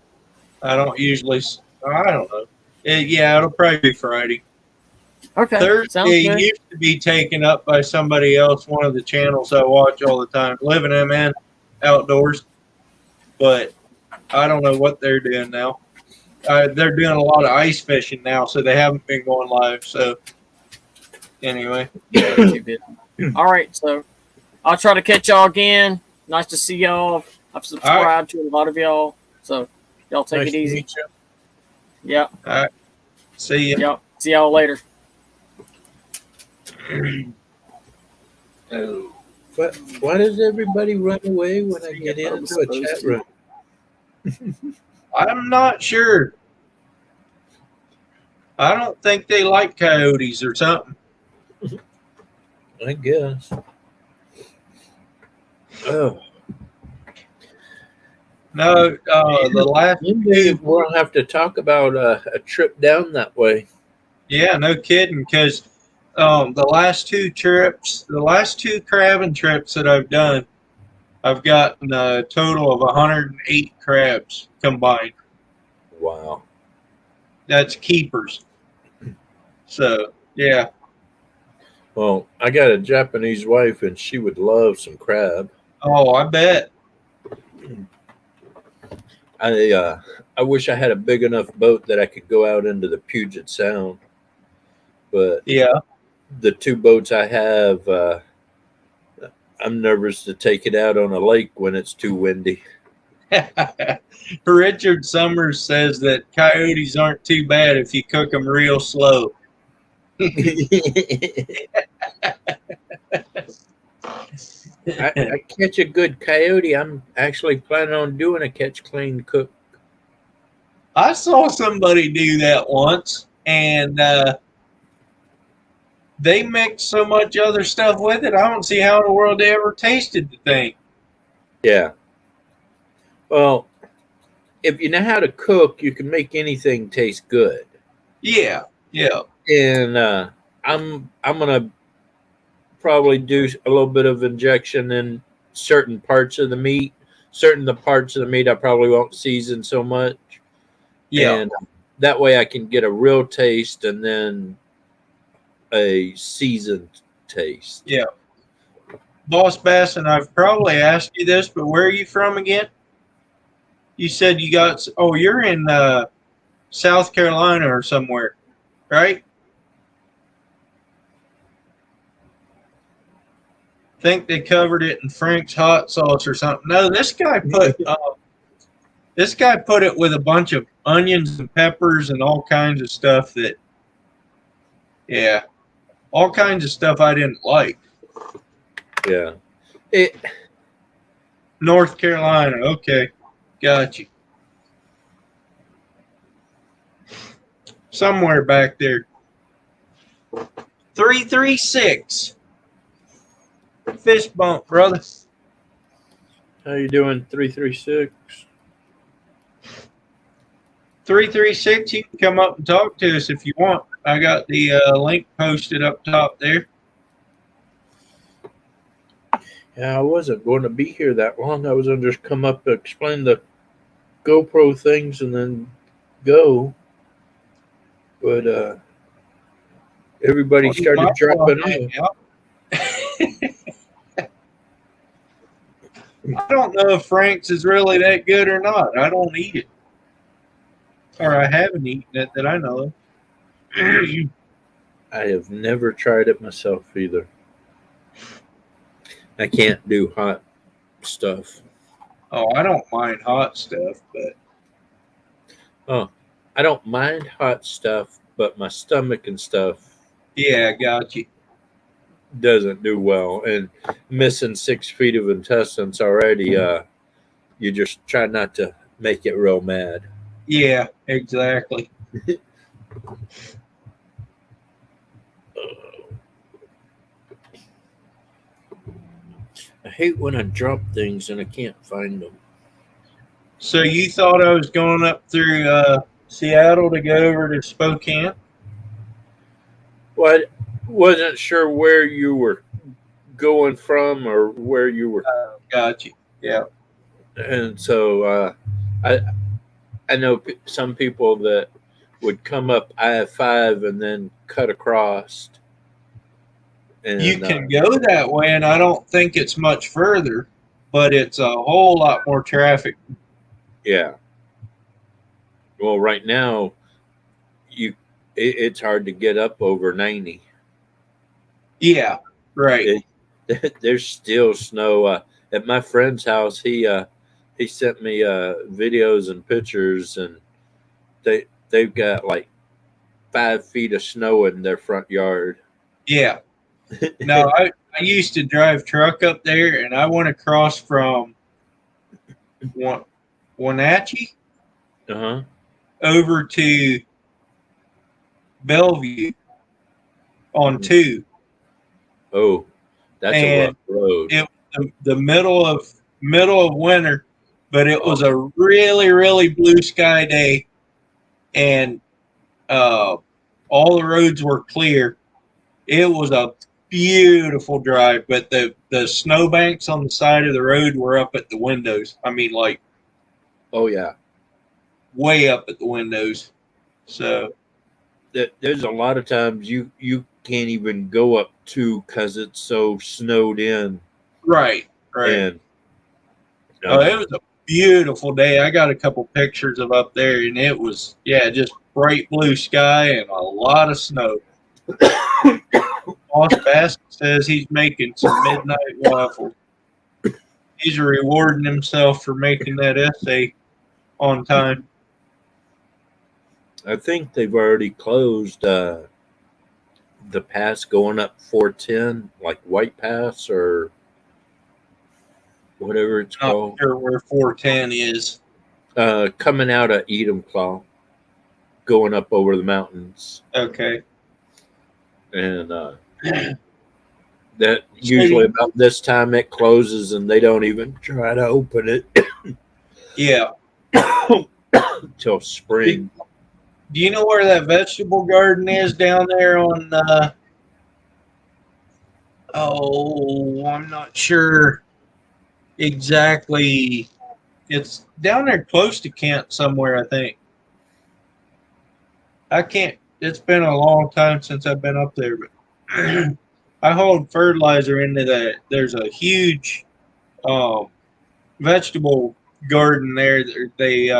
A: I don't know. It'll probably be Friday.
B: Okay.
A: Thursday used to be taken up by somebody else, one of the channels I watch all the time, Living MN Outdoors. But I don't know what they're doing now. They're doing a lot of ice fishing now, so they haven't been going live. So anyway.
B: All right, so I'll try to catch y'all again. Nice to see y'all. I've subscribed to a lot of y'all. So y'all take it easy. Yeah.
A: All right. See ya.
B: Yep. See y'all later.
G: But why does everybody run away when I get into a chat room?
A: I'm not sure. I don't think they like coyotes or something.
G: I guess. Oh.
A: No, the last two.
G: We'll have to talk about a trip down that way.
A: Yeah, no kidding. Because the last two trips, the last two crabbing trips that I've done, I've gotten a total of 108 crabs combined.
G: Wow.
A: That's keepers. So, yeah.
G: Well, I got a Japanese wife, and she would love some crab.
A: Oh, I bet.
G: I wish I had a big enough boat that I could go out into the Puget Sound, but
A: Yeah.
G: the two boats I have, I'm nervous to take it out on a lake when it's too windy.
A: Richard Summers says that coyotes aren't too bad if you cook them real slow.
G: I catch a good coyote. I'm actually planning on doing a catch, clean, cook.
A: I saw somebody do that once, and they mixed so much other stuff with it. I don't see how in the world they ever tasted the thing.
G: Yeah. Well, if you know how to cook, you can make anything taste good.
A: Yeah, yeah.
G: And I'm gonna probably do a little bit of injection in certain parts of the meat. Certain the parts of the meat I probably won't season so much.
A: Yeah.
G: And that way I can get a real taste and then a seasoned taste.
A: Yeah. Boss Bass, and I've probably asked you this, but where are you from again? You said you got, oh, you're in South Carolina or somewhere, right? Think they covered it in Frank's hot sauce or something. No, this guy put it with a bunch of onions and peppers and all kinds of stuff that, yeah, all kinds of stuff I didn't like.
G: Yeah.
A: North Carolina, okay, got you. Somewhere back there. 336. Fish bump, brother.
G: How you doing, 336?
A: 336, you can come up and talk to us if you want. I got the link posted up top there.
G: Yeah, I wasn't going to be here that long. I was going to just come up and explain the GoPro things and then go. But everybody started dropping off.
A: I don't know if Frank's is really that good or not. I don't eat it. Or I haven't eaten it that I know of.
G: I have never tried it myself either. I can't do hot stuff.
A: Oh, I don't mind hot stuff, but...
G: Oh, I don't mind hot stuff, but my stomach and stuff...
A: Yeah, I got you.
G: Doesn't do well. And missing 6 feet of intestines already, you just try not to make it real mad.
A: Yeah, exactly.
G: I hate when I drop things and I can't find them.
A: So you thought I was going up through Seattle to go over to Spokane?
G: Well, I wasn't sure where you were going from or where you were.
A: Got you. Yeah.
G: And so I know some people that would come up I-5 and then cut across. And,
A: you can go that way, and I don't think it's much further, but it's a whole lot more traffic.
G: Yeah. Well, right now, it's hard to get up over 90.
A: Yeah, right.
G: There's still snow at my friend's house. He sent me videos and pictures, and they've got like 5 feet of snow in their front yard.
A: Yeah. No, I used to drive truck up there, and I went across from Wenatchee over to Bellevue on 2.
G: Oh, that's a rough road.
A: The middle of winter, but it was a really, really blue sky day, and all the roads were clear. It was a beautiful drive, but the snowbanks on the side of the road were up at the windows. I mean, like,
G: Oh yeah,
A: way up at the windows. So
G: there's a lot of times you can't even go up to because it's so snowed in.
A: right.
G: And
A: It was a beautiful day. I got a couple pictures of up there, and it was just bright blue sky and a lot of snow. Boss Basket says he's making some midnight waffles. He's rewarding himself for making that essay on time.
G: I think they've already closed the pass going up 410, like White Pass or whatever it's
A: Not
G: called.
A: sure where 410 is.
G: Coming out of Enumclaw, going up over the mountains.
A: Okay.
G: And that usually about this time it closes and they don't even try to open it.
A: Yeah.
G: Till spring.
A: Do you know where that vegetable garden is down there on I'm not sure exactly. It's down there close to Kent somewhere, I think. It's been a long time since I've been up there, but I hauled fertilizer into that. There's a huge vegetable garden there. They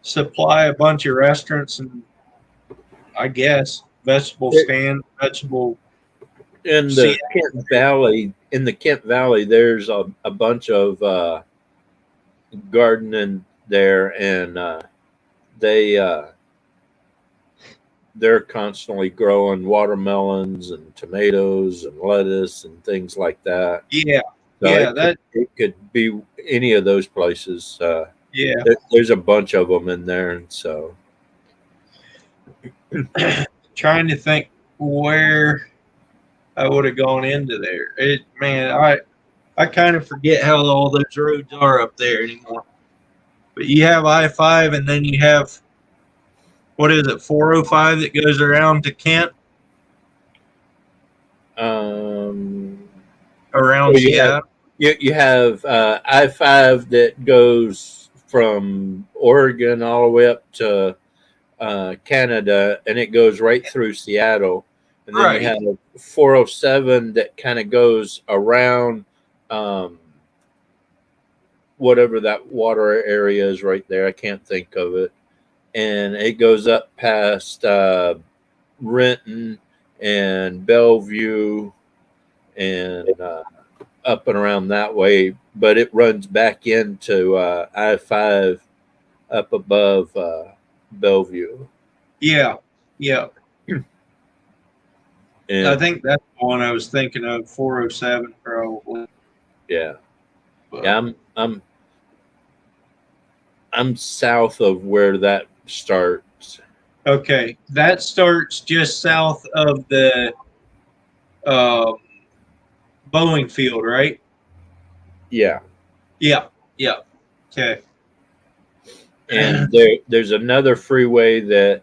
A: supply a bunch of restaurants and, I guess, vegetable stand, vegetable.
G: In the Kent Valley, there's a bunch of gardening there, and they're constantly growing watermelons and tomatoes and lettuce and things like that.
A: Yeah,
G: So it could be any of those places.
A: Yeah,
G: there's a bunch of them in there, and so
A: trying to think where I would have gone into there. I kind of forget how all those roads are up there anymore. But you have I-5, and then you have, what is it, 405 that goes around to Kent? Around Seattle?
G: You have I-5 that goes from Oregon all the way up to Canada, and it goes right through Seattle. And then you have 407 that kind of goes around whatever that water area is right there. I can't think of it. And it goes up past Renton and Bellevue and up and around that way. But it runs back into I-5 up above Bellevue.
A: Yeah.
G: And
A: I think that's the one I was thinking of, 407 probably.
G: Yeah. Yeah, I'm south of where that starts.
A: Okay. That starts just south of the bowling field, right?
G: Yeah.
A: Yeah. Okay.
G: And there's another freeway that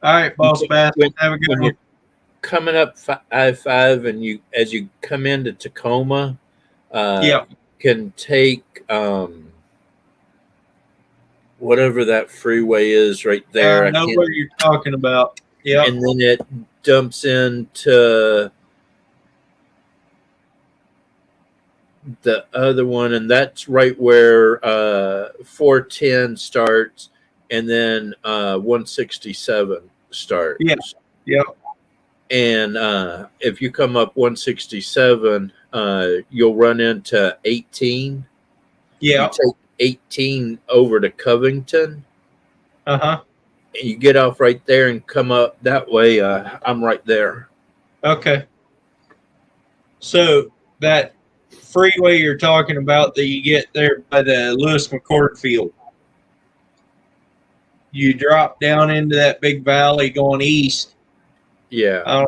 A: all right, Boss Bass. Have a good one.
G: Coming up I-5, and as you come into Tacoma, can take whatever that freeway is right there.
A: I know what you're talking about. Yeah.
G: And then it dumps into the other one, and that's right where 410 starts, and then 167 starts.
A: Yeah.
G: And if you come up 167, you'll run into 18.
A: Yeah.
G: You take 18 over to Covington.
A: And
G: you get off right there and come up that way. I'm right there.
A: Okay. So that freeway you're talking about that you get there by the Lewis McCord Field, you drop down into that big valley going east.
G: Yeah.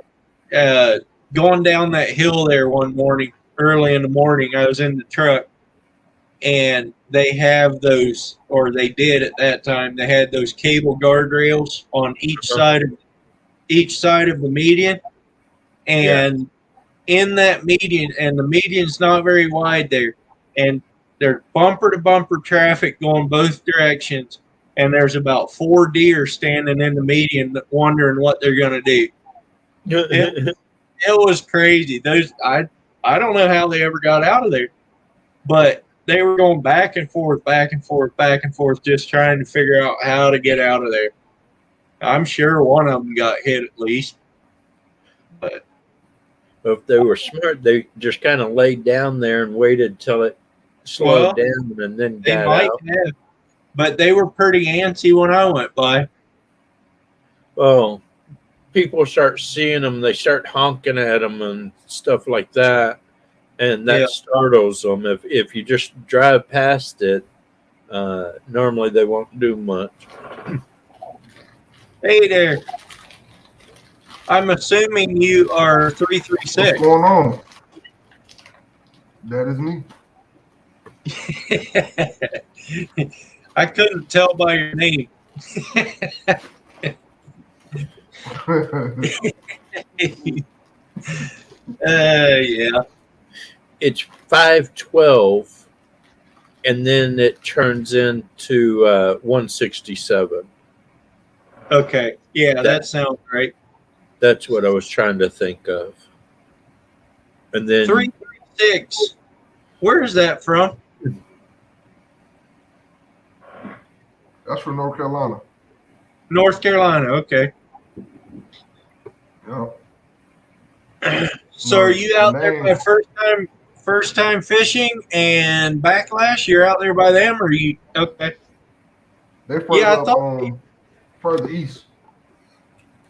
A: Going down that hill there one morning, early in the morning. I was in the truck, and they have those, or they did at that time. They had those cable guardrails on each side of the median, and in that median, and the median's not very wide there, and there's bumper to bumper traffic going both directions, and there's about 4 deer standing in the median wondering what they're going to do. It was crazy. I don't know how they ever got out of there, but they were going back and forth, back and forth, back and forth, just trying to figure out how to get out of there. I'm sure one of them got hit at least, but
G: if they were smart, they just kind of laid down there and waited till it slowed down and then
A: they
G: got
A: might
G: out.
A: have. But they were pretty antsy when I went by.
G: Well, people start seeing them, they start honking at them and stuff like that, and that startles them. If you just drive past it, normally they won't do much.
A: Hey there. I'm assuming you are 336.
J: What's going on? That is me.
A: I couldn't tell by your name. Yeah.
G: It's 512, and then it turns into 167.
A: Okay. Yeah, that sounds right.
G: That's what I was trying to think of. And then
A: 336. Where is that from?
J: That's from North Carolina.
A: North Carolina. Okay.
J: Yeah.
A: So are you out there by first time fishing and Backlash? You're out there by them, or you? Okay.
J: They're further further east.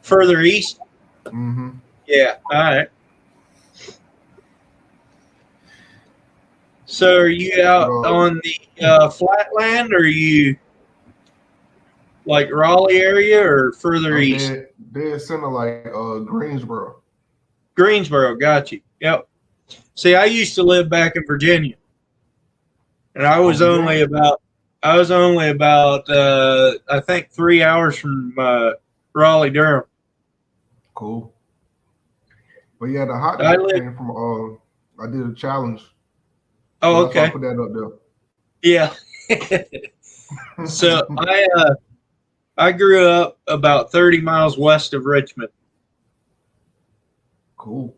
A: Further east.
J: Mm-hmm.
A: Yeah. All right. So are you out on the flatland, or are you like Raleigh area, or further east?
J: Dead center, like Greensboro.
A: Greensboro, got you. Yep. See, I used to live back in Virginia, and I was only about I think 3 hours from Raleigh, Durham.
J: Cool. But yeah, the hot dog came from I did a challenge.
A: Oh,
J: so
A: okay.
J: I put that up there.
A: Yeah. So I grew up about 30 miles west of Richmond.
J: Cool.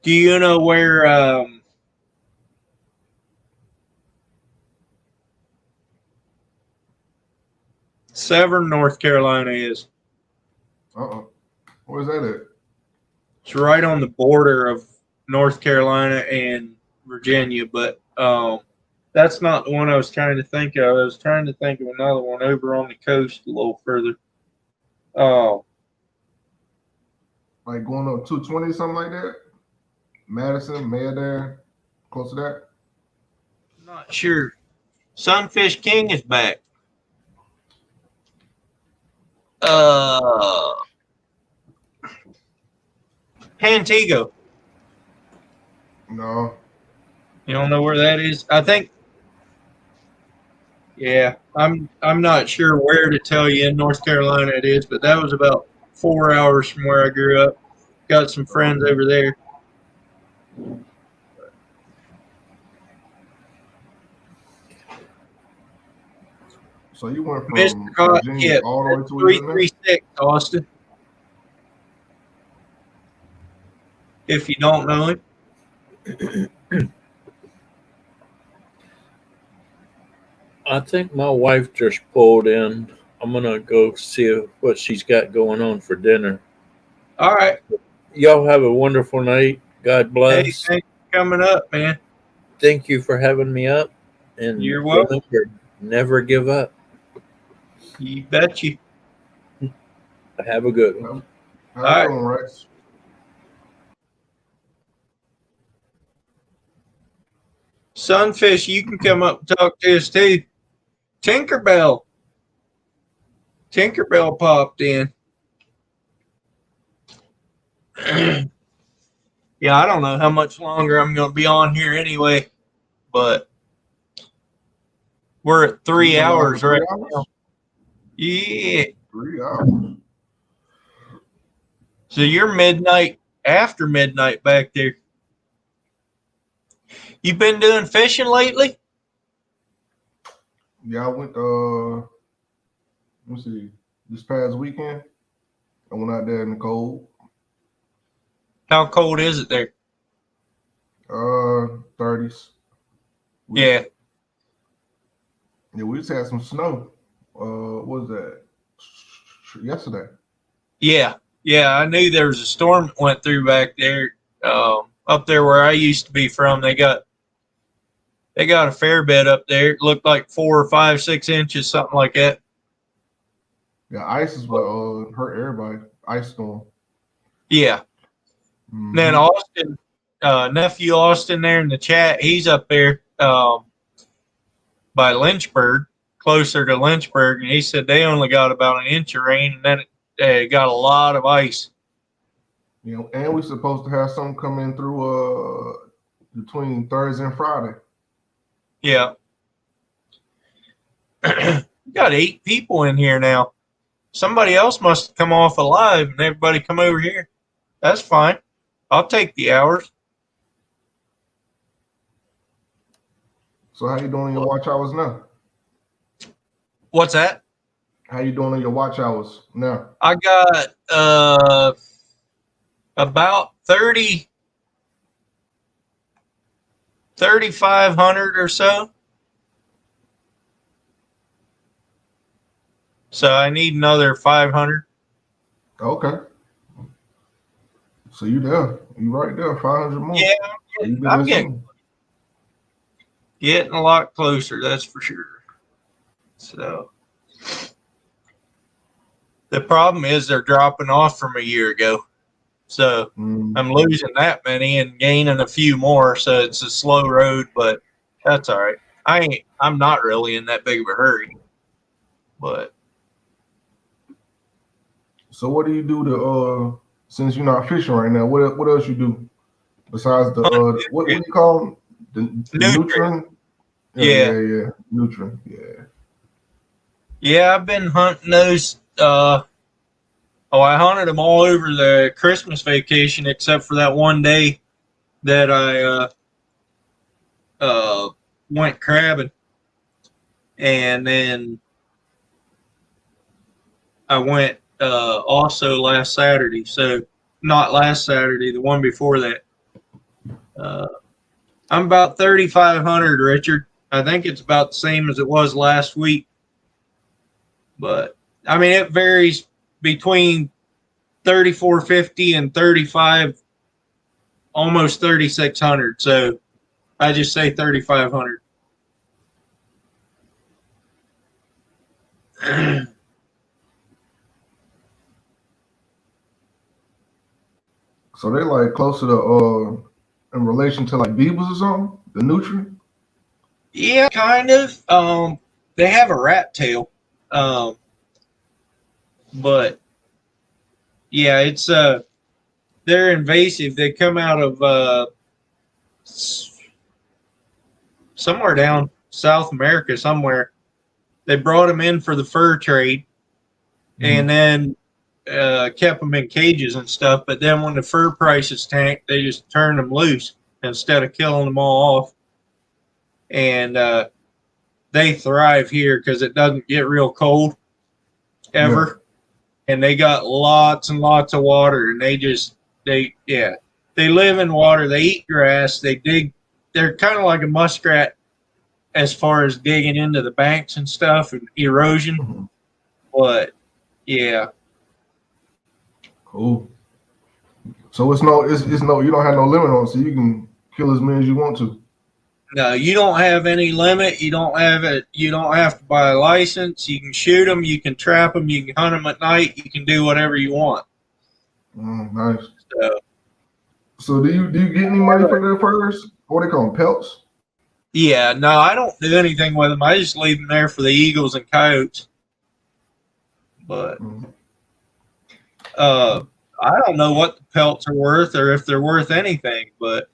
A: Do you know where Severn, North Carolina is?
J: Where's that at?
A: It's right on the border of North Carolina and Virginia, but that's not the one I was trying to think of. I was trying to think of another one over on the coast a little further.
J: Like going up 220, something like that? Madison, Mayadare, close to that?
A: Not sure. Sunfish King is back. Pantego.
J: No.
A: You don't know where that is? I think. Yeah, I'm not sure where to tell you in North Carolina it is, but that was about 4 hours from where I grew up. Got some friends over there.
J: So you went from
A: Mr. Hot
J: Virginia
A: Tip,
J: all the way to
A: 336, Austin. If you don't know him.
G: I think my wife just pulled in. I'm going to go see what she's got going on for dinner.
A: All right.
G: Y'all have a wonderful night. God bless.
A: Hey, thanks for coming up, man.
G: Thank you for having me up. And
A: you're welcome.
G: Remember, never give up.
A: You bet you.
G: Have a good one.
J: All right.
A: Sunfish, you can come up and talk to us too. Tinkerbell popped in. Yeah, I don't know how much longer I'm going to be on here anyway, but we're at 3 hours right now. Yeah.
J: 3 hours.
A: So you're after midnight back there. You been doing fishing lately?
J: Yeah, I went, let me see, this past weekend, I went out there in the cold.
A: How cold is it there?
J: 30s.
A: Yeah.
J: Yeah, we just had some snow. What was that? Yesterday.
A: Yeah. Yeah, I knew there was a storm that went through back there. Up there where I used to be from, they got a fair bit up there. It looked like 4 or 5, 6 inches, something like that.
J: Yeah, ice is what hurt everybody. Ice storm.
A: Yeah.
J: Mm-hmm.
A: Then Austin, nephew Austin there in the chat, he's up there by Lynchburg, closer to Lynchburg, and he said they only got about an inch of rain, and then it got a lot of ice.
J: You know, and we're supposed to have something coming through between Thursday and Friday.
A: Yeah. We got 8 people in here now. Somebody else must have come off alive and everybody come over here. That's fine. I'll take the hours.
J: So how you doing in your watch hours now?
A: What's that?
J: How you doing in your watch hours now?
A: I got about 3,500 or so. So I need another 500.
J: Okay. So you there? You right there? 500 more.
A: Yeah, I'm getting a lot closer. That's for sure. So the problem is they're dropping off from a year ago. So I'm losing that many and gaining a few more. So it's a slow road, but that's all right. I'm not really in that big of a hurry. But
J: so what do you do to since you're not fishing right now? What else you do besides the what do you call them? The nutrient? Yeah, nutrient.
A: Yeah, I've been hunting those. I hunted them all over the Christmas vacation except for that one day that I went crabbing, and then I went also last Saturday. So not last Saturday, the one before that. I'm about 3,500, Richard. I think it's about the same as it was last week. But I mean, it varies between 3,450 and 35, almost 3,600. So I just say 3,500.
J: So they like closer to in relation to like beavers or something, the nutrient?
A: Yeah, kind of. They have a rat tail. But yeah, it's they're invasive. They come out of somewhere down South America somewhere. They brought them in for the fur trade, and then kept them in cages and stuff. But then when the fur prices tanked, they just turned them loose instead of killing them all off. And they thrive here because it doesn't get real cold ever. And they got lots and lots of water, and they live in water. They eat grass. They dig. They're kind of like a muskrat as far as digging into the banks and stuff and erosion. But yeah.
J: Cool. So it's no you don't have no limit on it, so you can kill as many as you want to.
A: No, you don't have any limit. You don't have it. You don't have to buy a license. You can shoot them. You can trap them. You can hunt them at night. You can do whatever you want.
J: Nice. So do you get any money for their furs? What they call them, pelts?
A: Yeah, no, I don't do anything with them. I just leave them there for the eagles and coyotes. But I don't know what the pelts are worth or if they're worth anything, but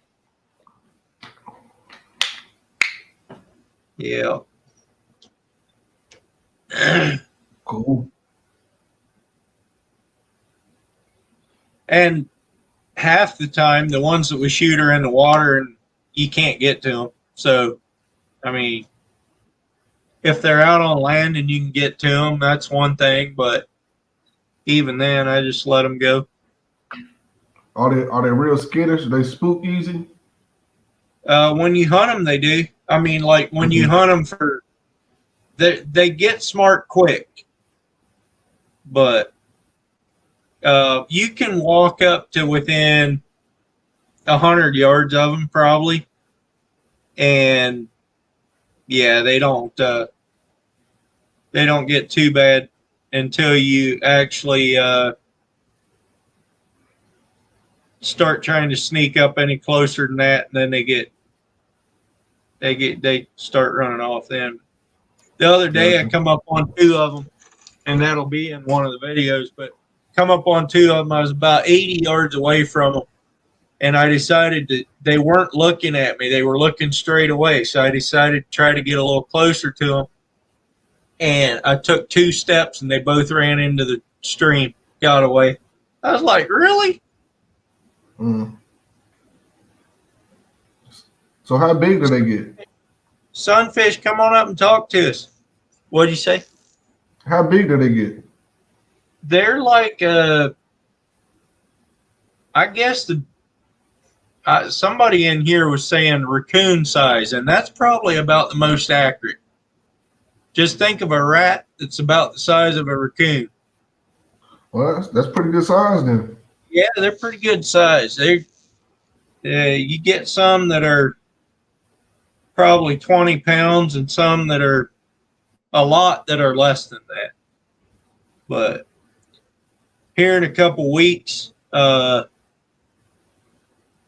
A: yeah.
J: Cool.
A: And half the time, the ones that we shoot are in the water and you can't get to them. So, I mean, if they're out on land and you can get to them, that's one thing. But even then, I just let them go.
J: Are they real skittish? They spook easy?
A: When you hunt them, they do. I mean, like when you hunt them for, they get smart quick. But you can walk up to within 100 yards of them probably, and yeah, they don't get too bad until you actually start trying to sneak up any closer than that, and then they start running off. Then the other day I come up on 2 of them, and that'll be in one of the videos, but come up on 2 of them. I was about 80 yards away from them, and I decided that they weren't looking at me. They were looking straight away. So I decided to try to get a little closer to them. And I took 2 steps, and they both ran into the stream, got away. I was like, really?
J: Mm. So how big do they get?
A: Sunfish, come on up and talk to us. What'd you say?
J: How big do they get?
A: They're like, I guess somebody in here was saying raccoon size, and that's probably about the most accurate. Just think of a rat that's about the size of a raccoon.
J: Well, that's pretty good size then.
A: Yeah, they're pretty good size. You get some that are probably 20 pounds and some that are a lot that are less than that. But here in a couple weeks, they'll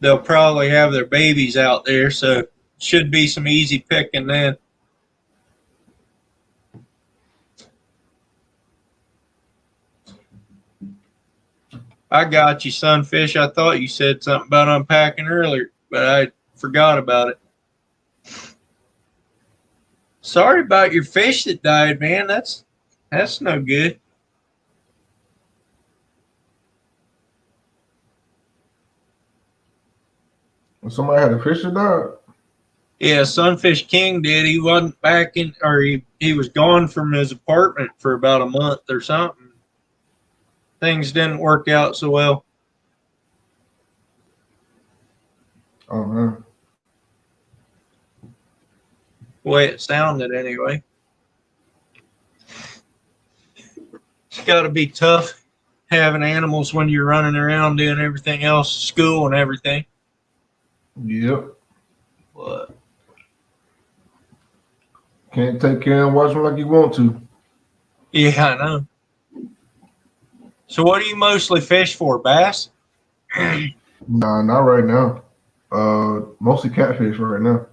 A: probably have their babies out there, so should be some easy picking then. I got you, Sunfish. I thought you said something about unpacking earlier, but I forgot about it. Sorry about your fish that died, man. That's no good.
J: Somebody had a fish that died?
A: Yeah, Sunfish King did. He wasn't back in, or he was gone from his apartment for about a month or something. Things didn't work out so well.
J: Oh, man.
A: The way it sounded, anyway. It's got to be tough having animals when you're running around doing everything else, school and everything.
J: Yep.
A: But
J: can't take care and watch them like you want to.
A: Yeah, I know. So what do you mostly fish for, bass?
J: Nah, not right now. Mostly catfish right now.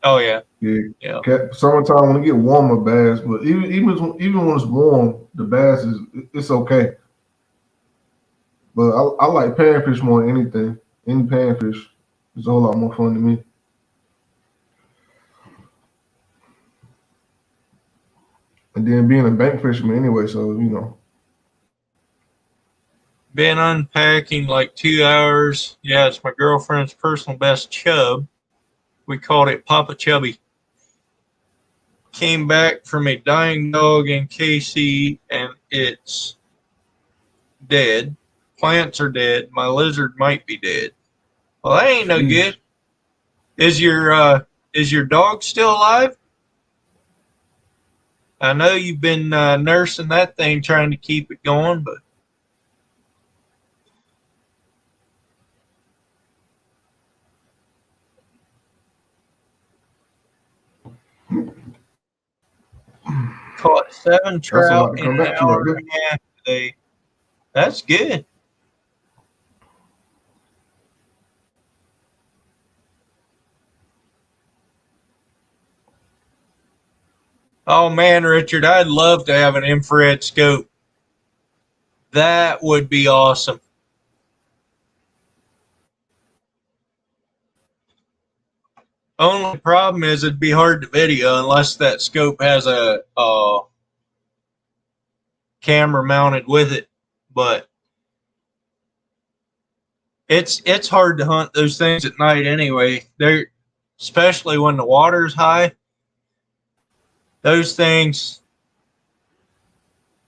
A: Oh yeah.
J: Yeah. Summertime when it get warmer, bass. But even when it's warm, the bass it's okay. But I like panfish more than anything. Any panfish is a whole lot more fun to me. And then being a bank fisherman anyway, so you know.
A: Been unpacking like 2 hours. Yeah, it's my girlfriend's personal best chub. We called it Papa Chubby. Came back from a dying dog in KC, and it's dead. Plants are dead. My lizard might be dead. Well, that ain't no good. Is your dog still alive? I know you've been nursing that thing, trying to keep it going, but caught 7 trout in an hour and a half today. That's good. Oh man, Richard, I'd love to have an infrared scope. That would be awesome. Only problem is it'd be hard to video unless that scope has a camera mounted with it. But it's hard to hunt those things at night anyway. They're especially when the water's high. Those things,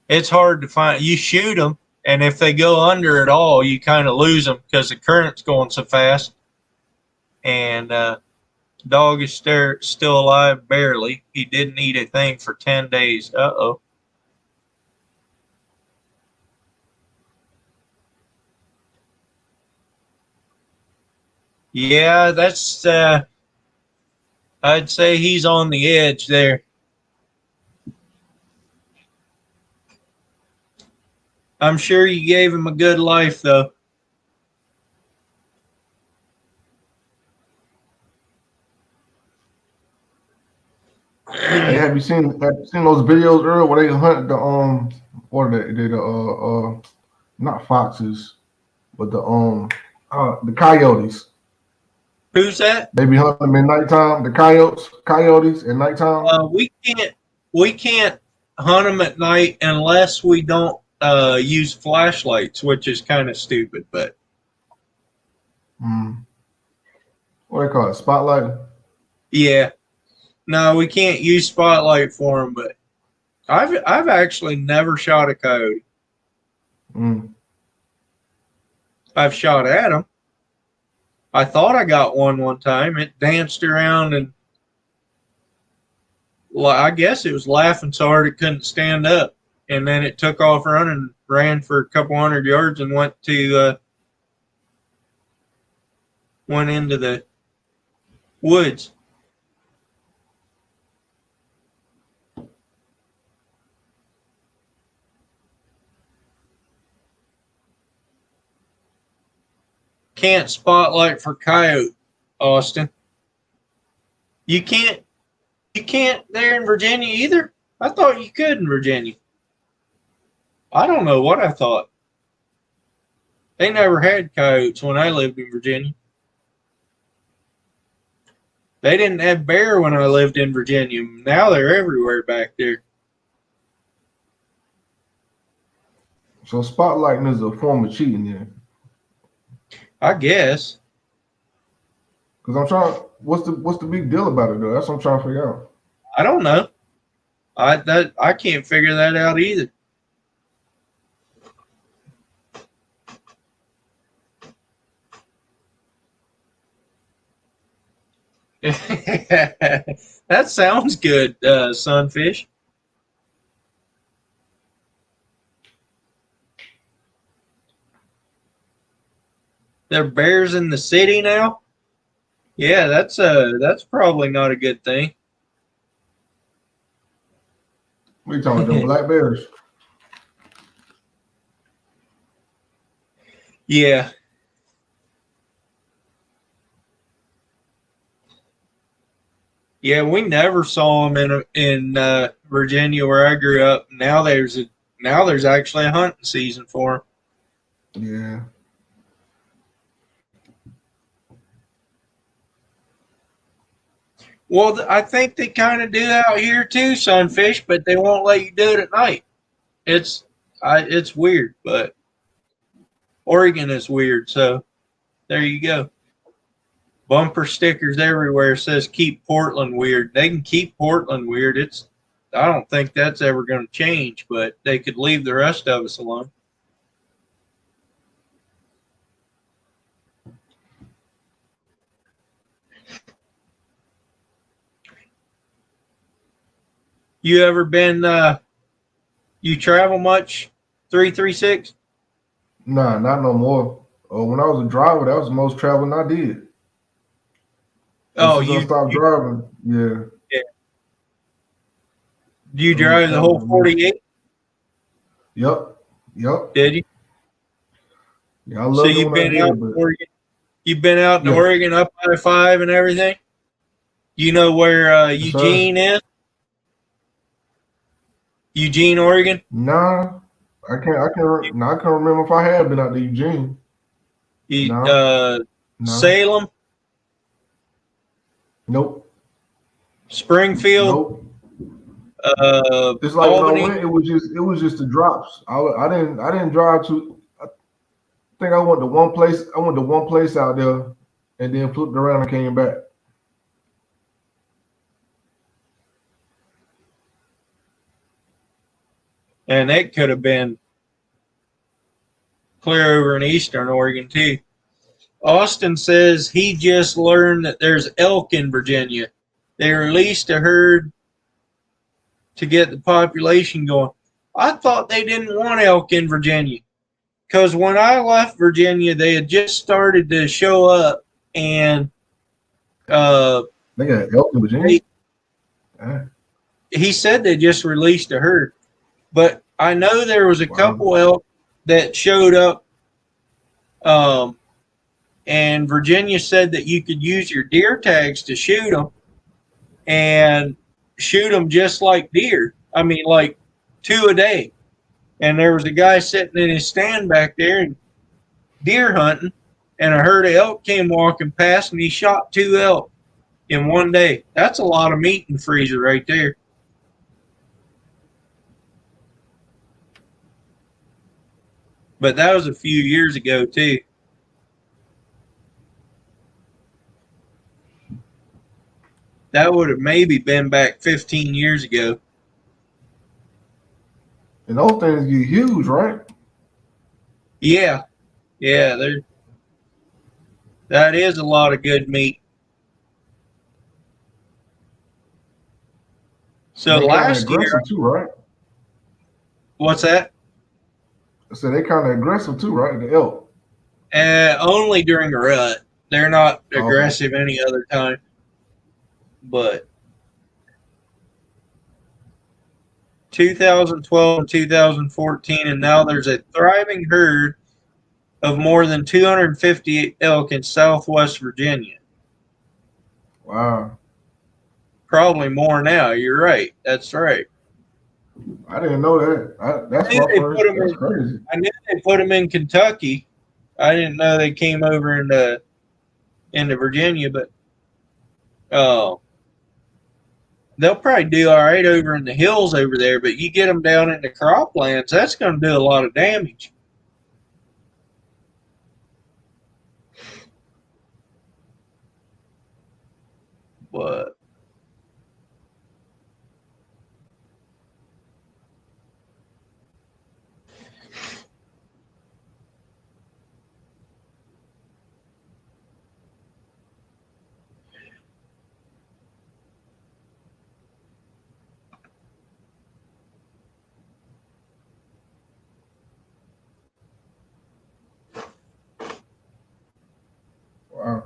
A: it's hard to find. You shoot them, and if they go under at all, you kind of lose them because the current's going so fast. And dog is still alive, barely. He didn't eat a thing for 10 days. Uh-oh. Yeah, that's, I'd say he's on the edge there. I'm sure you gave him a good life, though.
J: Hey, have you seen those videos earlier where they hunt the what are they not foxes, but the coyotes.
A: Who's that?
J: They be hunting them at nighttime. The coyotes at nighttime.
A: We can't hunt them at night unless we don't use flashlights, which is kind of stupid, but
J: What do they call it? Spotlight?
A: yeah. No, we can't use spotlight for them, but I've actually never shot a coyote. I've shot at them. I thought I got one time. It danced around and I guess it was laughing so hard it couldn't stand up. And then it took off running, ran for a couple 100 yards and went into the woods. Can't spotlight for coyote, Austin. You can't there in Virginia either? I thought you could in Virginia. I don't know what I thought. They never had coyotes when I lived in Virginia. They didn't have bear when I lived in Virginia. Now they're everywhere back there.
J: So spotlighting is a form of cheating, yeah.
A: I guess.
J: Because I'm trying. What's the big deal about it though? That's what I'm trying to figure out.
A: I don't know. I can't figure that out either. That sounds good, Sunfish. There are bears in the city now? Yeah, that's probably not a good thing.
J: What are you talking about? The black bears?
A: Yeah. Yeah, we never saw them in Virginia where I grew up. Now there's actually a hunting season for them.
J: Yeah.
A: Well, I think they kind of do out here too, Sunfish, but they won't let you do it at night. It's weird, but Oregon is weird. So there you go. Bumper stickers everywhere says keep Portland weird. They can keep Portland weird. I don't think that's ever going to change, but they could leave the rest of us alone. You ever been you travel much 336?
J: Nah, not no more. When I was a driver, that was the most traveling I did.
A: You
J: stopped driving. Yeah.
A: Do you drive the whole 48?
J: Yep.
A: Did you?
J: Yeah, I love it. So
A: you've been out in Oregon up I-5 and everything? You know where Eugene is? Eugene, Oregon?
J: Nah. I can't remember if I have been out to Eugene.
A: Salem?
J: Nope.
A: Springfield.
J: Nope. It's like
A: Albany.
J: when I went, it was just the drops. I didn't drive to. I think I went to one place. I went to one place out there, and then flipped around and came back.
A: And that could have been clear over in Eastern Oregon too. Austin says he just learned that there's elk in Virginia. They released a herd to get the population going. I thought they didn't want elk in Virginia because when I left Virginia, they had just started to show up, and
J: they got elk in Virginia.
A: He said they just released a herd, but I know there was a couple elk that showed up. And Virginia said that you could use your deer tags to shoot them, and shoot them just like deer. I mean, like 2 a day. And there was a guy sitting in his stand back there and deer hunting, and a herd of elk came walking past, and he shot 2 elk in 1 day. That's a lot of meat in the freezer right there. But that was a few years ago too. That would have maybe been back 15 years ago.
J: And those things get huge, right?
A: Yeah. Yeah, that is a lot of good meat. So last year
J: too, right?
A: What's that?
J: I said they kind of aggressive too, right? The elk.
A: Only during a rut. They're not aggressive any other time. But 2012 and 2014, and now there's a thriving herd of more than 250 elk in Southwest Virginia.
J: Wow.
A: Probably more now. You're right. That's right.
J: I didn't know that. That's crazy.
A: I knew they put them in Kentucky. I didn't know they came over into Virginia, but they'll probably do all right over in the hills over there. But you get them down in the croplands, that's going to do a lot of damage. But
J: wow.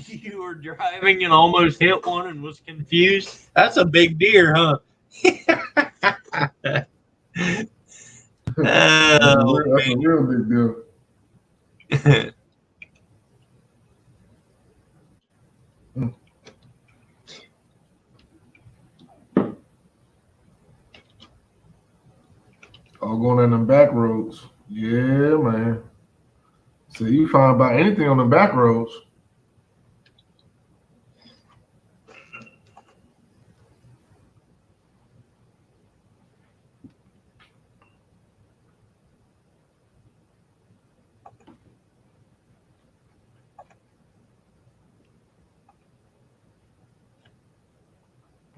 A: You were driving and almost hit one and was confused. That's a big deer, huh?
J: That's a real big deal. All going in them back roads. Yeah, man. So you find about anything on the back roads.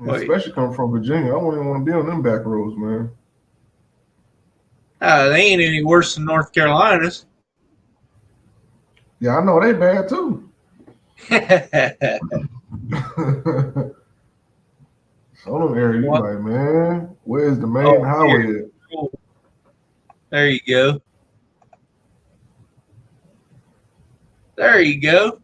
J: Especially coming from Virginia. I wouldn't even want to be on them back roads, man.
A: They ain't any worse than North Carolina's.
J: Yeah, I know they bad too. Some of them areas, you like, man, where's the main highway at?
A: There you go. There you go.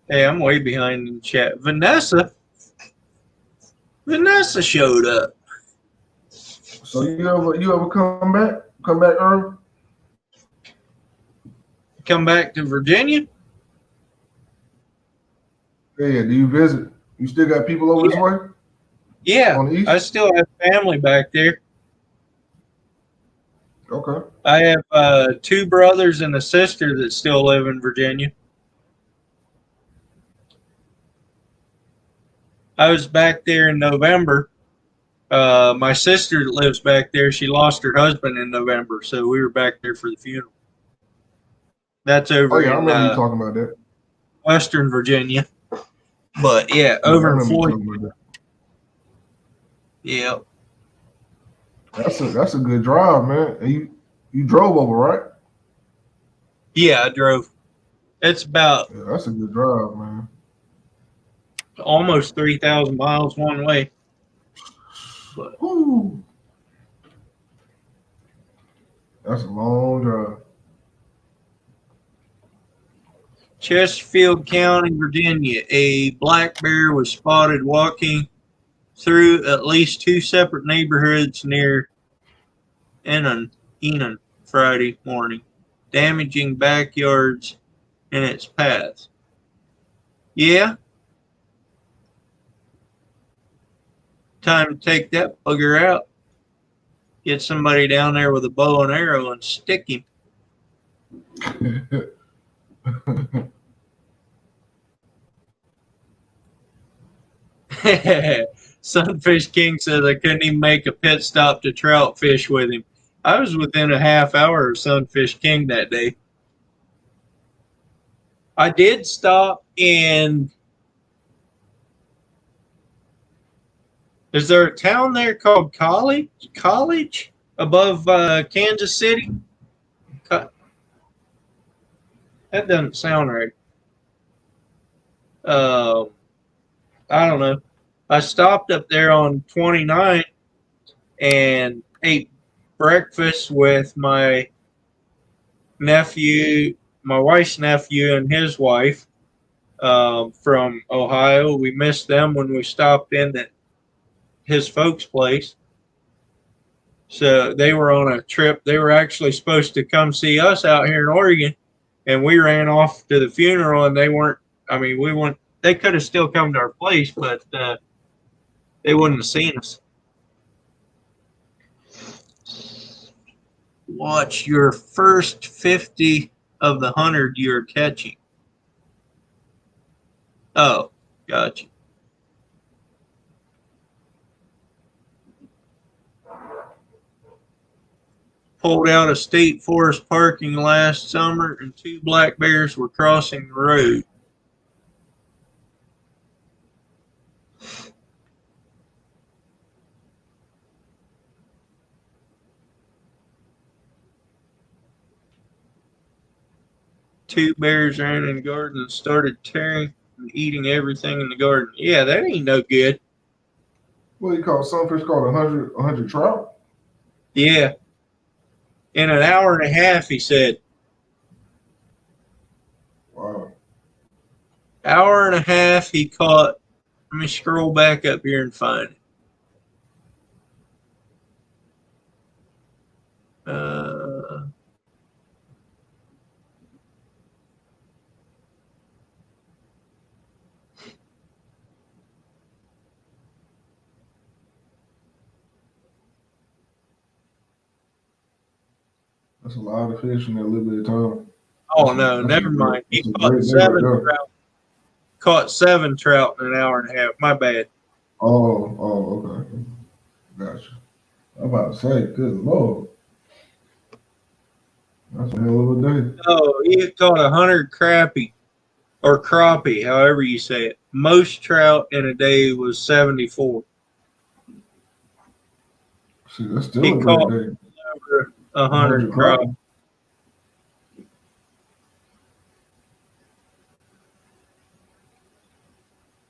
A: Hey, I'm way behind in the chat. Vanessa showed up.
J: So you ever come back early?
A: Come back to Virginia?
J: Yeah, do you visit? You still got people over this way?
A: Yeah, I still have family back there.
J: Okay.
A: I have 2 brothers and a sister that still live in Virginia. I was back there in November. My sister that lives back there, she lost her husband in November, so we were back there for the funeral. That's
J: Oh
A: over
J: yeah, I
A: in
J: remember you talking about that.
A: Western Virginia. But yeah,
J: Yeah, I
A: over in
J: remember you
A: Floyd.
J: talking about that.
A: Yeah.
J: That's a good drive, man. And you drove over, right?
A: Yeah, I drove. It's about
J: Yeah, that's a good drive, man.
A: almost 3,000 miles one way. But
J: Woo. That's a long drive.
A: Chesterfield County, Virginia, a black bear was spotted walking through at least 2 separate neighborhoods near Enon Friday morning, damaging backyards in its path. Yeah, time to take that bugger out. Get somebody down there with a bow and arrow and stick him. Sunfish King says I couldn't even make a pit stop to trout fish with him. I was within a half hour of Sunfish King that day. I did stop in. Is there a town there called College above Kansas City? That doesn't sound right. I don't know. I stopped up there on 29th and ate breakfast with my nephew, my wife's nephew, and his wife from Ohio. We missed them when we stopped in at his folks' place. So they were on a trip. They were actually supposed to come see us out here in Oregon, and we ran off to the funeral, and they weren't. I mean, we weren't. They could have still come to our place, but they wouldn't have seen us. Watch your first 50 of the 100 you're catching. Oh, gotcha. Pulled out of state forest parking last summer, and 2 black bears were crossing the road. Two bears ran in the garden and started tearing and eating everything in the garden. Yeah, that ain't no good.
J: What do you call sunfish called 100 trout?
A: Yeah. In an hour and a half, he said.
J: Wow.
A: Hour and a half, he caught. Let me scroll back up here and find it.
J: That's a lot of fish in that little bit of time.
A: Oh no, never mind. He caught 7 trout. Caught 7 trout in an hour and a half. My bad.
J: Oh, okay. Gotcha. I'm about to say, good Lord. That's a hell of a day.
A: Oh, he caught 100 crappie or crappie, however you say it. Most trout in a day was 74.
J: See, that's still a great day.
A: Over 100 crappie.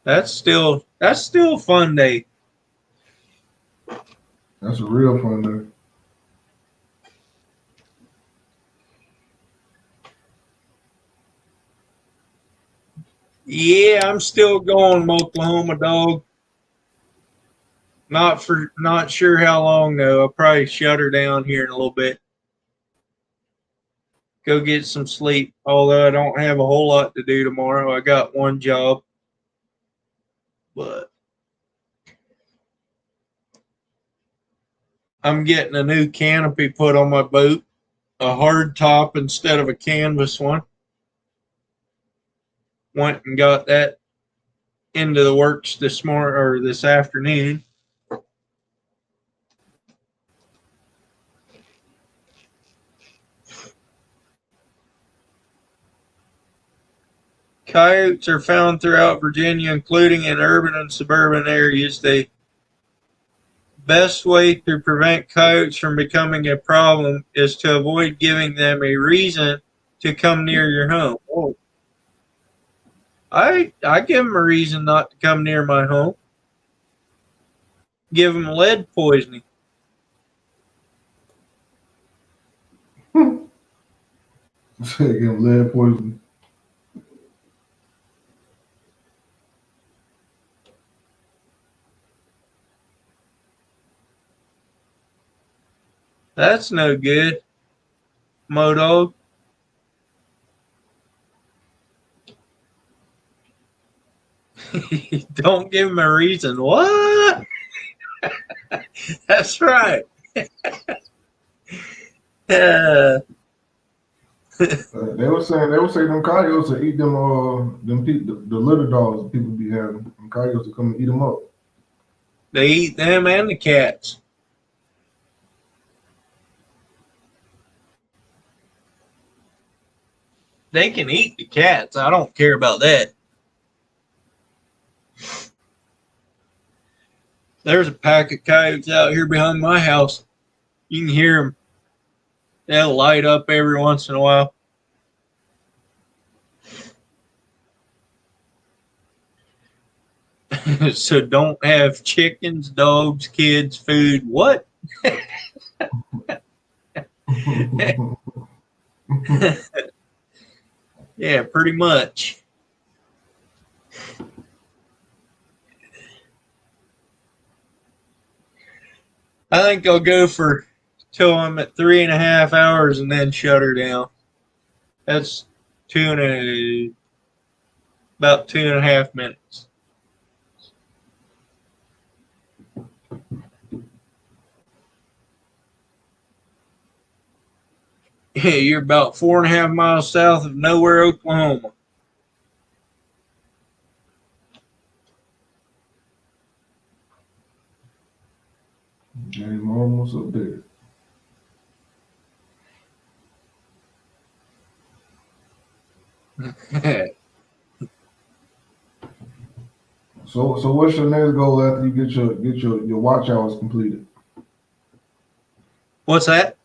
A: That's still a fun day.
J: That's a real fun day.
A: Yeah, I'm still going, Oklahoma dog. Not sure how long though. I'll probably shut her down here in a little bit. Go get some sleep. Although I don't have a whole lot to do tomorrow. I got one job. But I'm getting a new canopy put on my boat, a hard top instead of a canvas one. Went and got that into the works this morning or this afternoon. Coyotes are found throughout Virginia, including in urban and suburban areas. The best way to prevent coyotes from becoming a problem is to avoid giving them a reason to come near your home. Oh. I give them a reason not to come near my home. Give them lead poisoning.
J: Give them lead poisoning.
A: That's no good, Modog. Don't give them a reason. What? That's right.
J: They were saying them coyotes will eat them the litter dogs people be having. Them coyotes will come and eat them up.
A: They eat them and the cats. They can eat the cats. I don't care about that. There's a pack of coyotes out here behind my house. You can hear them. They'll light up every once in a while. So don't have chickens, dogs, kids, food. What? Yeah, pretty much. I think I'll go for till I'm at 3.5 hours and then shut her down. That's about 2.5 minutes. Yeah, you're about 4.5 miles south of nowhere, Oklahoma.
J: I'm almost up there. So what's your next goal after you get your watch hours completed?
A: What's that?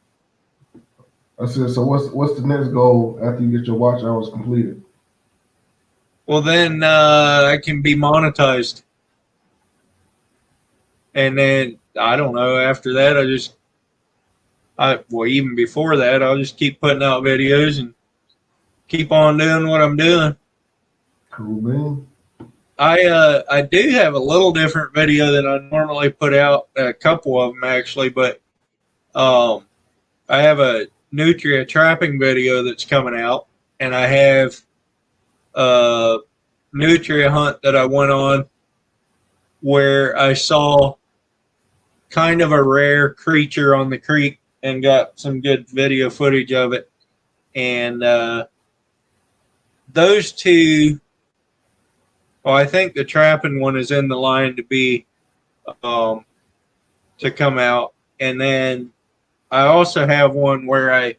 J: I said, so what's the next goal after you get your watch hours completed?
A: Well, then I can be monetized. And then, I don't know, after that, well, even before that, I'll just keep putting out videos and keep on doing what I'm doing.
J: Cool, man.
A: I do have a little different video than I normally put out, a couple of them actually, but I have a nutria trapping video that's coming out, and I have a nutria hunt that I went on where I saw kind of a rare creature on the creek and got some good video footage of it. And those two, well, I think the trapping one is in the line to be to come out. And then I also have one where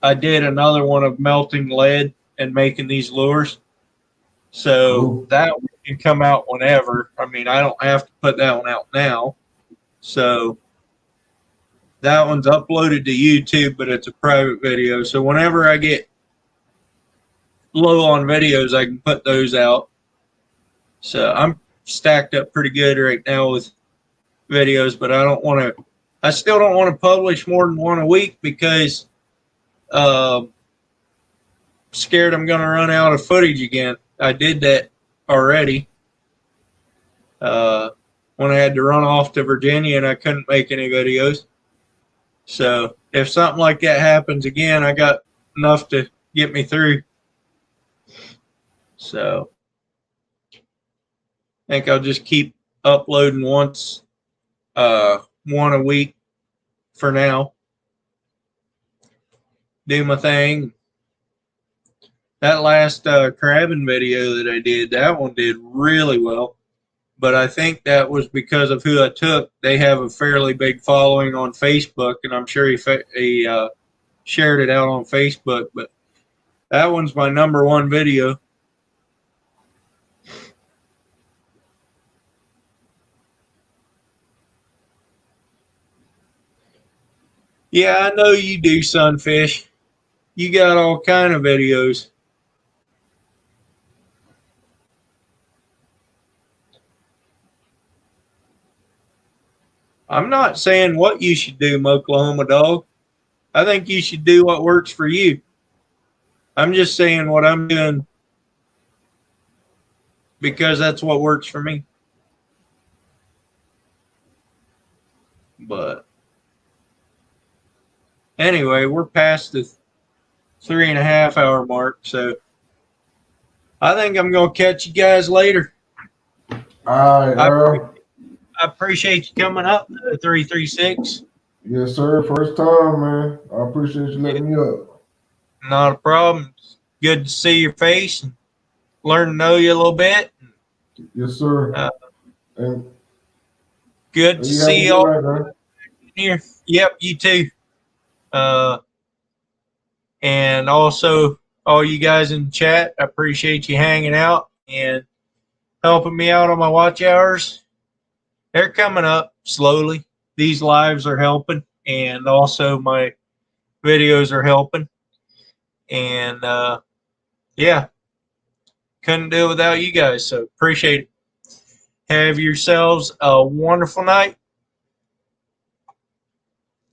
A: I did another one of melting lead and making these lures. So that one can come out whenever. I mean, I don't have to put that one out now. So that one's uploaded to YouTube, but it's a private video. So whenever I get low on videos, I can put those out. So I'm stacked up pretty good right now with videos, but I still don't want to publish more than one a week because scared I'm going to run out of footage again. I did that already when I had to run off to Virginia and I couldn't make any videos. So if something like that happens again, I got enough to get me through. So I think I'll just keep uploading one a week for now. Do my thing. That last crabbing video that I did, that one did really well. But I think that was because of who I took. They have a fairly big following on Facebook, and I'm sure he shared it out on Facebook. But that one's my #1 video. Yeah, I know you do, Sunfish. You got all kind of videos. I'm not saying what you should do, Oklahoma Dog. I think you should do what works for you. I'm just saying what I'm doing because that's what works for me. But anyway, we're past the 3.5 hour mark, so I think I'm going to catch you guys later.
J: All right, Earl.
A: I appreciate you coming up, 336.
J: Yes, sir. First time, man. I appreciate you letting me up.
A: Not a problem. Good to see your face and learn to know you a little bit.
J: Yes, sir. And
A: good to see you all
J: right,
A: here. Yep, you too. And also all you guys in the chat, I appreciate you hanging out and helping me out on my watch hours. They're coming up slowly. These lives are helping, and also my videos are helping. And yeah, couldn't do it without you guys, so appreciate it. Have yourselves a wonderful night.